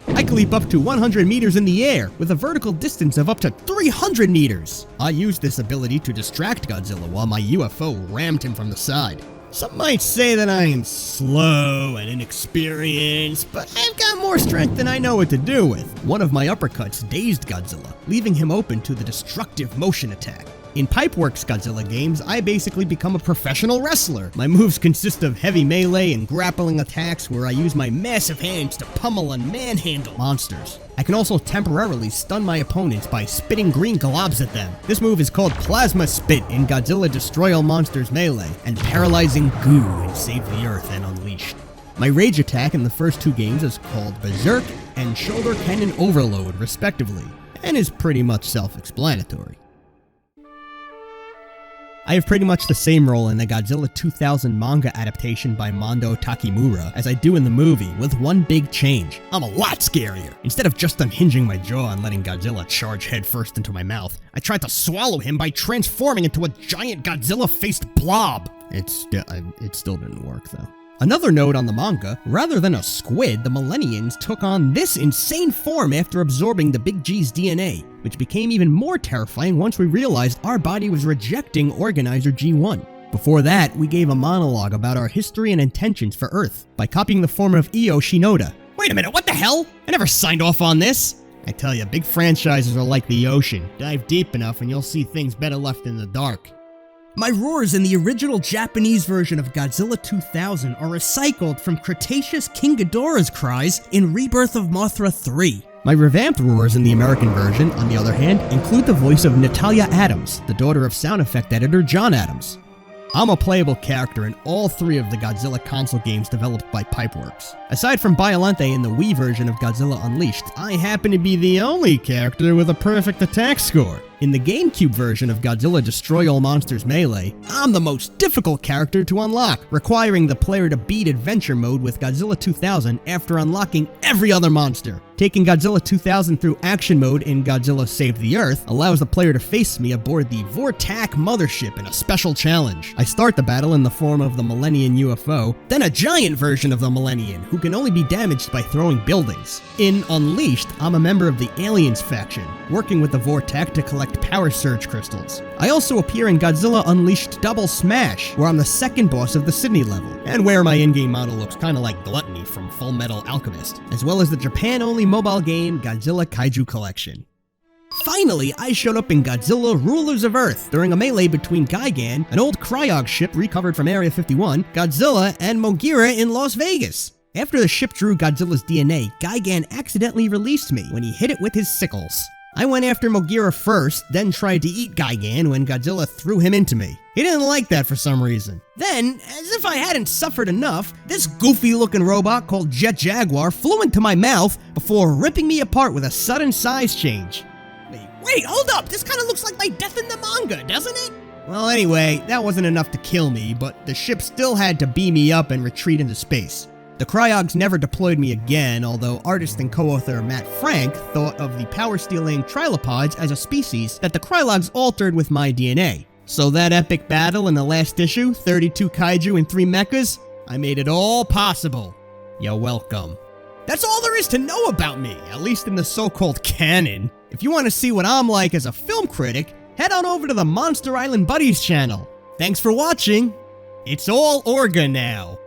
I can leap up to 100 meters in the air, with a vertical distance of up to 300 meters. I used this ability to distract Godzilla while my UFO rammed him from the side. Some might say that I am slow and inexperienced, but I've got more strength than I know what to do with. One of my uppercuts dazed Godzilla, leaving him open to the destructive motion attack. In Pipeworks Godzilla games, I basically become a professional wrestler. My moves consist of heavy melee and grappling attacks where I use my massive hands to pummel and manhandle monsters. I can also temporarily stun my opponents by spitting green globs at them. This move is called Plasma Spit in Godzilla Destroy All Monsters Melee, and Paralyzing Goo in Save the Earth and Unleashed. My rage attack in the first two games is called Berserk and Shoulder Cannon Overload, respectively, and is pretty much self-explanatory. I have pretty much the same role in the Godzilla 2000 manga adaptation by Mondo Takemura as I do in the movie, with one big change. I'm a lot scarier. Instead of just unhinging my jaw and letting Godzilla charge headfirst into my mouth, I tried to swallow him by transforming into a giant Godzilla-faced blob. It still didn't work, though. Another note on the manga, rather than a squid, the Millennians took on this insane form after absorbing the Big G's DNA, which became even more terrifying once we realized our body was rejecting Organizer G1. Before that, we gave a monologue about our history and intentions for Earth by copying the form of Io Shinoda. Wait a minute, what the hell? I never signed off on this! I tell you, big franchises are like the ocean. Dive deep enough and you'll see things better left in the dark. My roars in the original Japanese version of Godzilla 2000 are recycled from Cretaceous King Ghidorah's cries in Rebirth of Mothra 3. My revamped roars in the American version, on the other hand, include the voice of Natalia Adams, the daughter of sound effect editor John Adams. I'm a playable character in all 3 of the Godzilla console games developed by Pipeworks. Aside from Biollante in the Wii version of Godzilla Unleashed, I happen to be the only character with a perfect attack score. In the GameCube version of Godzilla Destroy All Monsters Melee, I'm the most difficult character to unlock, requiring the player to beat Adventure Mode with Godzilla 2000 after unlocking every other monster. Taking Godzilla 2000 through Action Mode in Godzilla Save the Earth allows the player to face me aboard the Vortak mothership in a special challenge. I start the battle in the form of the Millennium UFO, then a giant version of the Millennium, who can only be damaged by throwing buildings. In Unleashed, I'm a member of the Aliens faction, working with the Vortak to collect Power Surge crystals. I also appear in Godzilla Unleashed Double Smash, where I'm the second boss of the Sydney level, and where my in-game model looks kinda like Gluttony from Full Metal Alchemist, as well as the Japan-only mobile game Godzilla Kaiju Collection. Finally, I showed up in Godzilla Rulers of Earth during a melee between Gigan, an old Cryog ship recovered from Area 51, Godzilla, and Mogira in Las Vegas. After the ship drew Godzilla's DNA, Gigan accidentally released me when he hit it with his sickles. I went after Mogira first, then tried to eat Gigan when Godzilla threw him into me. He didn't like that for some reason. Then, as if I hadn't suffered enough, this goofy-looking robot called Jet Jaguar flew into my mouth before ripping me apart with a sudden size change. Wait, hold up! This kinda looks like my death in the manga, doesn't it? Well, anyway, that wasn't enough to kill me, but the ship still had to beam me up and retreat into space. The Cryogs never deployed me again, although artist and co-author Matt Frank thought of the power-stealing trilopods as a species that the Krylogs altered with my DNA. So that epic battle in the last issue, 32 kaiju and 3 mechas, I made it all possible. You're welcome. That's all there is to know about me, at least in the so-called canon. If you want to see what I'm like as a film critic, head on over to the Monster Island Buddies channel. Thanks for watching. It's all Orga now.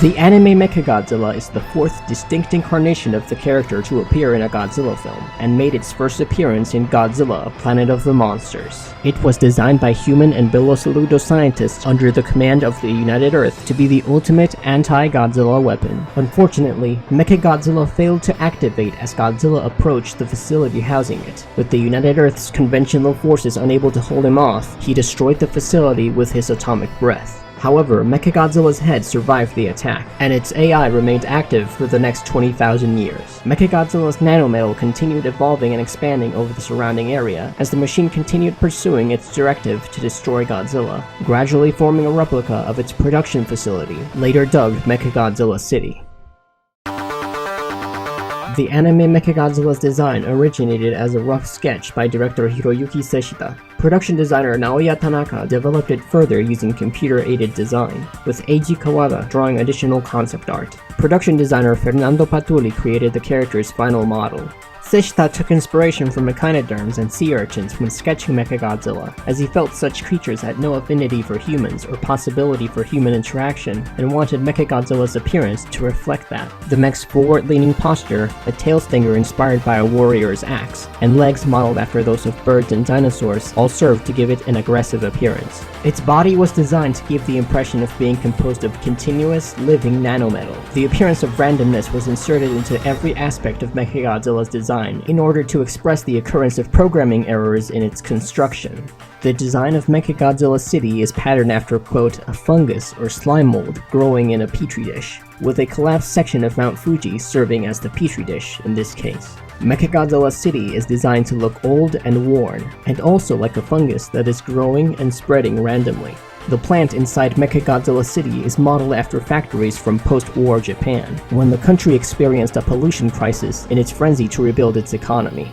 The anime Mechagodzilla is the 4th distinct incarnation of the character to appear in a Godzilla film, and made its first appearance in Godzilla, Planet of the Monsters. It was designed by human and Bilosaludo scientists under the command of the United Earth to be the ultimate anti-Godzilla weapon. Unfortunately, Mechagodzilla failed to activate as Godzilla approached the facility housing it. With the United Earth's conventional forces unable to hold him off, he destroyed the facility with his atomic breath. However, Mechagodzilla's head survived the attack, and its AI remained active for the next 20,000 years. Mechagodzilla's nanometal continued evolving and expanding over the surrounding area, as the machine continued pursuing its directive to destroy Godzilla, gradually forming a replica of its production facility, later dubbed Mechagodzilla City. The anime Mechagodzilla's design originated as a rough sketch by director Hiroyuki Seshita. Production designer Naoya Tanaka developed it further using computer-aided design, with Eiji Kawada drawing additional concept art. Production designer Fernando Patulli created the character's final model. Seshita took inspiration from echinoderms and sea urchins when sketching Mechagodzilla, as he felt such creatures had no affinity for humans or possibility for human interaction, and wanted Mechagodzilla's appearance to reflect that. The mech's forward-leaning posture, a tail stinger inspired by a warrior's axe, and legs modeled after those of birds and dinosaurs all served to give it an aggressive appearance. Its body was designed to give the impression of being composed of continuous, living nanometal. The appearance of randomness was inserted into every aspect of Mechagodzilla's design in order to express the occurrence of programming errors in its construction. The design of Mechagodzilla City is patterned after, quote, a fungus or slime mold growing in a petri dish, with a collapsed section of Mount Fuji serving as the petri dish in this case. Mechagodzilla City is designed to look old and worn, and also like a fungus that is growing and spreading randomly. The plant inside Mechagodzilla City is modeled after factories from post-war Japan, when the country experienced a pollution crisis in its frenzy to rebuild its economy.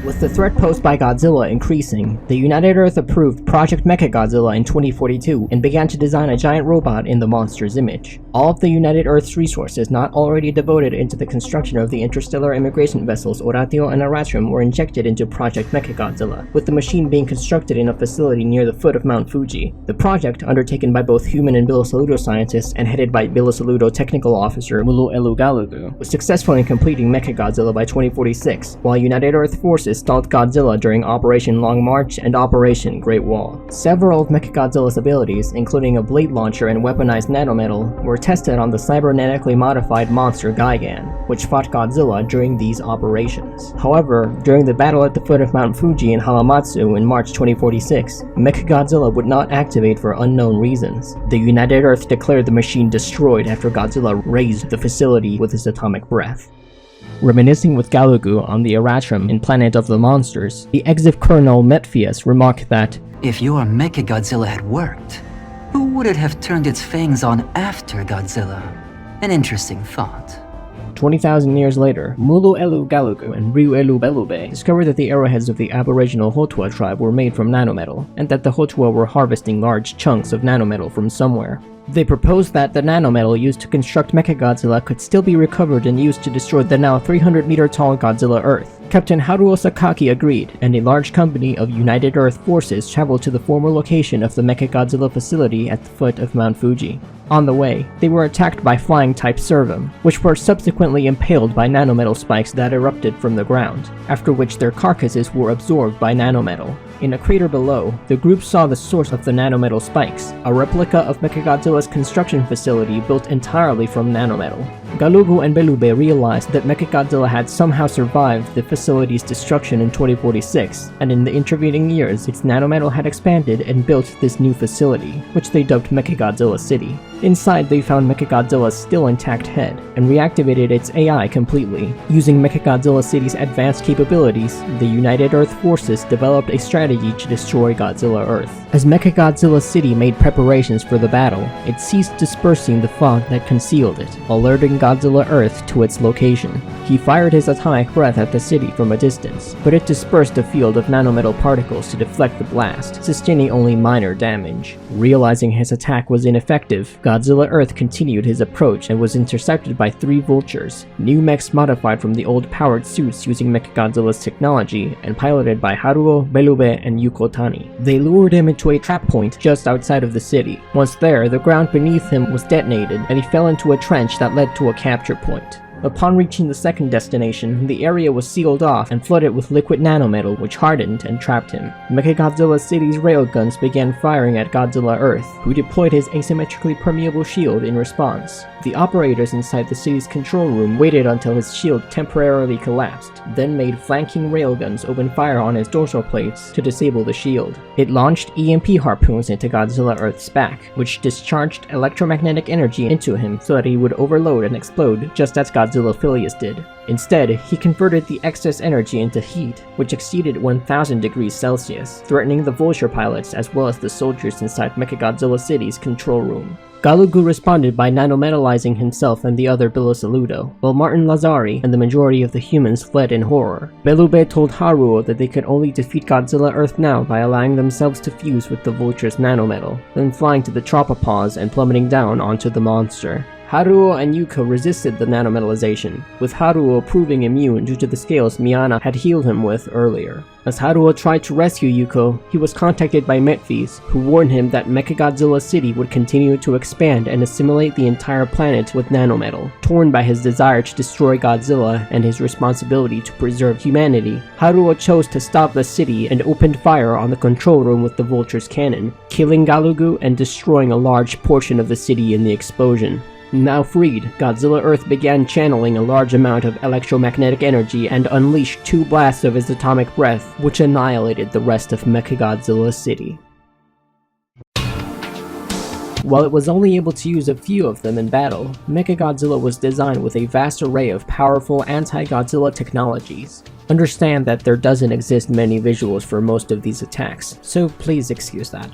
With the threat posed by Godzilla increasing, the United Earth approved Project Mechagodzilla in 2042 and began to design a giant robot in the monster's image. All of the United Earth's resources not already devoted into the construction of the interstellar immigration vessels Oratio and Aratrum were injected into Project Mechagodzilla, with the machine being constructed in a facility near the foot of Mount Fuji. The project, undertaken by both human and Bilisaludo scientists and headed by Bilisaludo technical officer Mulu Elugalugu, was successful in completing Mechagodzilla by 2046, while United Earth forces stalled Godzilla during Operation Long March and Operation Great Wall. Several of Mechagodzilla's abilities, including a blade launcher and weaponized nanometal, were tested on the cybernetically modified monster Gigan, which fought Godzilla during these operations. However, during the battle at the foot of Mount Fuji in Hamamatsu in March 2046, Mechagodzilla would not activate for unknown reasons. The United Earth declared the machine destroyed after Godzilla razed the facility with his atomic breath. Reminiscing with Galugu on the Aratrum in Planet of the Monsters, the Exif Colonel Metphius remarked that, "If your Mechagodzilla had worked, who would it have turned its fangs on after Godzilla? An interesting thought." 20,000 years later, Mulu Elu Galugu and Ryu Elu Belube discovered that the arrowheads of the Aboriginal Hotua tribe were made from nanometal, and that the Hotua were harvesting large chunks of nanometal from somewhere. They proposed that the nanometal used to construct Mechagodzilla could still be recovered and used to destroy the now 300-meter-tall Godzilla Earth. Captain Haruo Sakaki agreed, and a large company of United Earth forces traveled to the former location of the Mechagodzilla facility at the foot of Mount Fuji. On the way, they were attacked by flying-type Servum, which were subsequently impaled by nanometal spikes that erupted from the ground, after which their carcasses were absorbed by nanometal. In a crater below, the group saw the source of the nanometal spikes, a replica of Mechagodzilla's construction facility built entirely from nanometal. Galugu and Belube realized that Mechagodzilla had somehow survived the facility's destruction in 2046, and in the intervening years its nanometal had expanded and built this new facility, which they dubbed Mechagodzilla City. Inside, they found Mechagodzilla's still intact head, and reactivated its AI completely. Using Mechagodzilla City's advanced capabilities, the United Earth forces developed a strategy to destroy Godzilla Earth. As Mechagodzilla City made preparations for the battle, it ceased dispersing the fog that concealed it, alerting Godzilla Earth to its location. He fired his atomic breath at the city from a distance, but it dispersed a field of nanometal particles to deflect the blast, sustaining only minor damage. Realizing his attack was ineffective, Godzilla Earth continued his approach and was intercepted by 3 vultures, new mechs modified from the old powered suits using Mechagodzilla's technology and piloted by Haruo, Belube, and Yuko Tani. They lured him into a trap point just outside of the city. Once there, the ground beneath him was detonated and he fell into a trench that led to a capture point. Upon reaching the second destination, the area was sealed off and flooded with liquid nanometal, which hardened and trapped him. Mechagodzilla City's railguns began firing at Godzilla Earth, who deployed his asymmetrically permeable shield in response. The operators inside the city's control room waited until his shield temporarily collapsed, then made flanking railguns open fire on his dorsal plates to disable the shield. It launched EMP harpoons into Godzilla Earth's back, which discharged electromagnetic energy into him so that he would overload and explode just as Godzilla Filius did. Instead, he converted the excess energy into heat, which exceeded 1000 degrees Celsius, threatening the Vulture pilots as well as the soldiers inside Mechagodzilla City's control room. Galugu responded by nanometalizing himself and the other Bilisaludo, while Martin Lazari and the majority of the humans fled in horror. Belube told Haruo that they could only defeat Godzilla Earth now by allowing themselves to fuse with the Vulture's nanometal, then flying to the Tropopause and plummeting down onto the monster. Haruo and Yuko resisted the nanometalization, with Haruo proving immune due to the scales Miyana had healed him with earlier. As Haruo tried to rescue Yuko, he was contacted by Metphies, who warned him that Mechagodzilla City would continue to expand and assimilate the entire planet with nanometal. Torn by his desire to destroy Godzilla and his responsibility to preserve humanity, Haruo chose to stop the city and opened fire on the control room with the Vulture's cannon, killing Galugu and destroying a large portion of the city in the explosion. Now freed, Godzilla Earth began channeling a large amount of electromagnetic energy and unleashed 2 blasts of his atomic breath, which annihilated the rest of Mechagodzilla City. While it was only able to use a few of them in battle, Mechagodzilla was designed with a vast array of powerful anti-Godzilla technologies. Understand that there doesn't exist many visuals for most of these attacks, so please excuse that.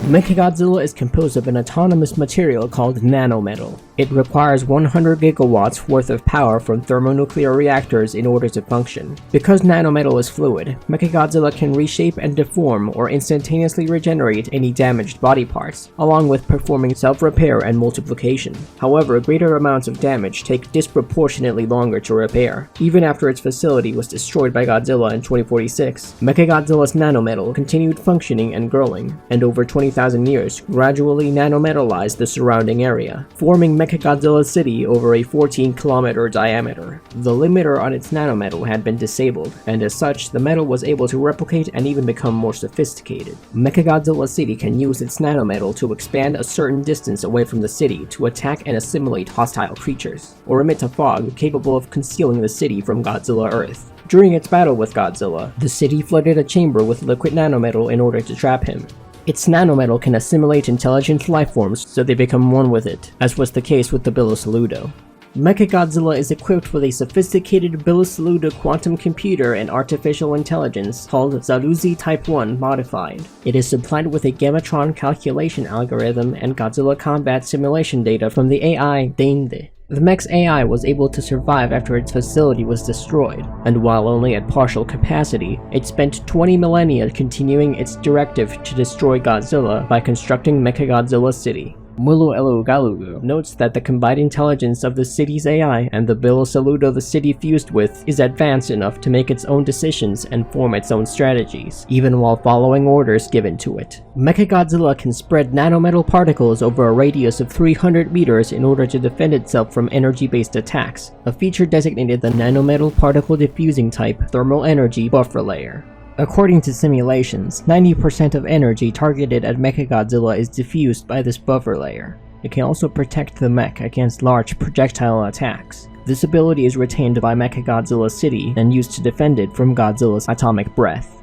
Mechagodzilla is composed of an autonomous material called nanometal. It requires 100 gigawatts worth of power from thermonuclear reactors in order to function. Because nanometal is fluid, Mechagodzilla can reshape and deform or instantaneously regenerate any damaged body parts, along with performing self-repair and multiplication. However, greater amounts of damage take disproportionately longer to repair. Even after its facility was destroyed by Godzilla in 2046, Mechagodzilla's nanometal continued functioning and growing, and over 20,000 years gradually nanometalized the surrounding area, forming Mechagodzilla City over a 14-kilometer diameter. The limiter on its nanometal had been disabled, and as such, the metal was able to replicate and even become more sophisticated. Mechagodzilla City can use its nanometal to expand a certain distance away from the city to attack and assimilate hostile creatures, or emit a fog capable of concealing the city from Godzilla Earth. During its battle with Godzilla, the city flooded a chamber with liquid nanometal in order to trap him. Its nanometal can assimilate intelligent lifeforms so they become one with it, as was the case with the Bilisaludo. Mechagodzilla is equipped with a sophisticated Bilisaludo quantum computer and artificial intelligence called Zaluzzi Type 1 Modified. It is supplied with a Gamatron calculation algorithm and Godzilla combat simulation data from the AI Dende. The mech's AI was able to survive after its facility was destroyed, and while only at partial capacity, it spent 20 millennia continuing its directive to destroy Godzilla by constructing Mechagodzilla City. Mulu Elugalugu notes that the combined intelligence of the city's AI and the Bilisaludo the city fused with is advanced enough to make its own decisions and form its own strategies, even while following orders given to it. Mechagodzilla can spread nanometal particles over a radius of 300 meters in order to defend itself from energy-based attacks, a feature designated the nanometal particle diffusing type thermal energy buffer layer. According to simulations, 90% of energy targeted at Mechagodzilla is diffused by this buffer layer. It can also protect the mech against large projectile attacks. This ability is retained by Mechagodzilla City and used to defend it from Godzilla's atomic breath.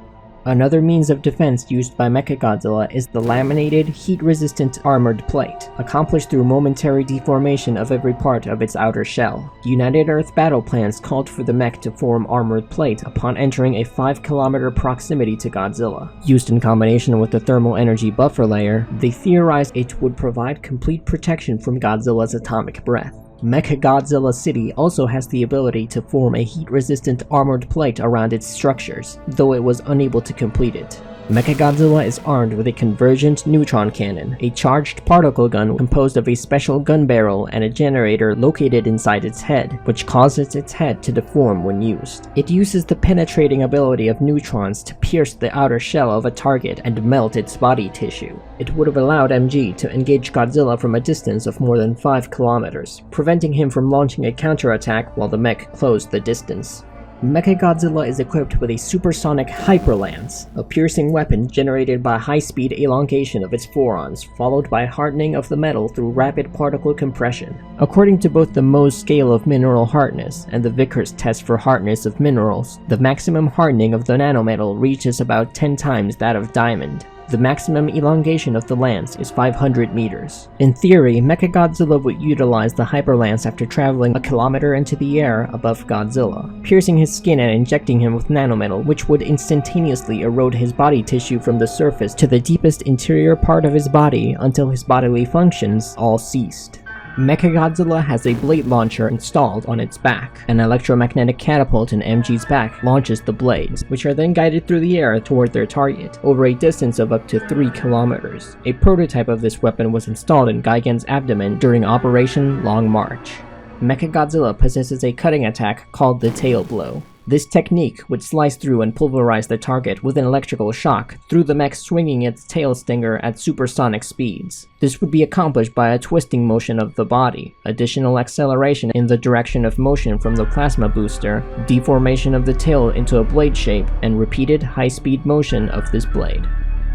Another means of defense used by Mechagodzilla is the laminated, heat-resistant armored plate, accomplished through momentary deformation of every part of its outer shell. United Earth battle plans called for the mech to form armored plate upon entering a 5-kilometer proximity to Godzilla. Used in combination with the thermal energy buffer layer, they theorized it would provide complete protection from Godzilla's atomic breath. Mechagodzilla City also has the ability to form a heat-resistant armored plate around its structures, though it was unable to complete it. Mechagodzilla is armed with a convergent neutron cannon, a charged particle gun composed of a special gun barrel and a generator located inside its head, which causes its head to deform when used. It uses the penetrating ability of neutrons to pierce the outer shell of a target and melt its body tissue. It would have allowed MG to engage Godzilla from a distance of more than 5 kilometers, preventing him from launching a counterattack while the mech closed the distance. Mechagodzilla is equipped with a supersonic hyperlance, a piercing weapon generated by high-speed elongation of its forearms, followed by hardening of the metal through rapid particle compression. According to both the Mohs scale of mineral hardness and the Vickers test for hardness of minerals, the maximum hardening of the nanometal reaches about 10 times that of diamond. The maximum elongation of the lance is 500 meters. In theory, Mechagodzilla would utilize the hyperlance after traveling a kilometer into the air above Godzilla, piercing his skin and injecting him with nanometal, which would instantaneously erode his body tissue from the surface to the deepest interior part of his body until his bodily functions all ceased. Mechagodzilla has a blade launcher installed on its back. An electromagnetic catapult in MG's back launches the blades, which are then guided through the air toward their target, over a distance of up to 3 kilometers. A prototype of this weapon was installed in Gigan's abdomen during Operation Long March. Mechagodzilla possesses a cutting attack called the tail blow. This technique would slice through and pulverize the target with an electrical shock through the mech swinging its tail stinger at supersonic speeds. This would be accomplished by a twisting motion of the body, additional acceleration in the direction of motion from the plasma booster, deformation of the tail into a blade shape, and repeated high-speed motion of this blade.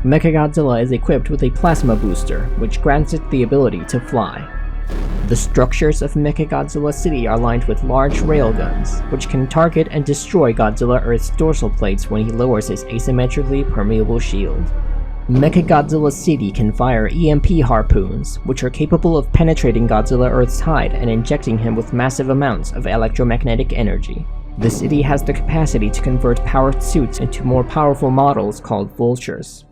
Mechagodzilla is equipped with a plasma booster, which grants it the ability to fly. The structures of Mechagodzilla City are lined with large railguns, which can target and destroy Godzilla Earth's dorsal plates when he lowers his asymmetrically permeable shield. Mechagodzilla City can fire EMP harpoons, which are capable of penetrating Godzilla Earth's hide and injecting him with massive amounts of electromagnetic energy. The city has the capacity to convert powered suits into more powerful models called vultures.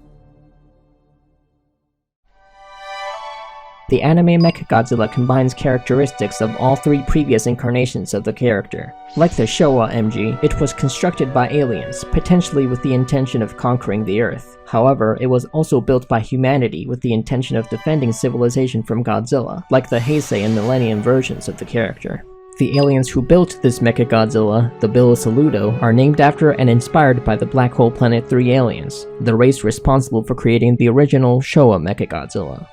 The anime Mechagodzilla combines characteristics of all three previous incarnations of the character. Like the Showa MG, it was constructed by aliens, potentially with the intention of conquering the Earth. However, it was also built by humanity with the intention of defending civilization from Godzilla, like the Heisei and Millennium versions of the character. The aliens who built this Mechagodzilla, the Bilisaludo, are named after and inspired by the Black Hole Planet 3 aliens, the race responsible for creating the original Showa Mechagodzilla.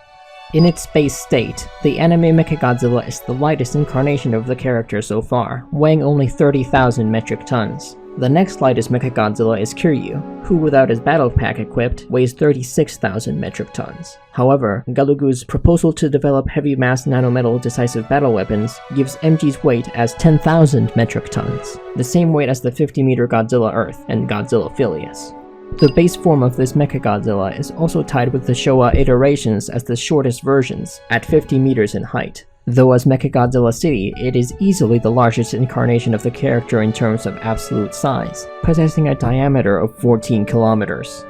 In its base state, the anime Mechagodzilla is the lightest incarnation of the character so far, weighing only 30,000 metric tons. The next lightest Mechagodzilla is Kiryu, who without his battle pack equipped weighs 36,000 metric tons. However, Galugu's proposal to develop heavy mass nanometal decisive battle weapons gives MG's weight as 10,000 metric tons, the same weight as the 50-meter Godzilla Earth and Godzilla Phileas. The base form of this Mechagodzilla is also tied with the Showa iterations as the shortest versions, at 50 meters in height. Though as Mechagodzilla City, it is easily the largest incarnation of the character in terms of absolute size, possessing a diameter of 14 kilometers.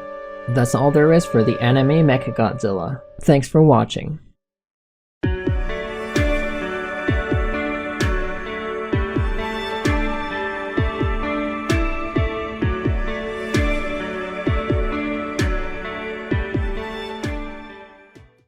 That's all there is for the anime Mechagodzilla. Thanks for watching.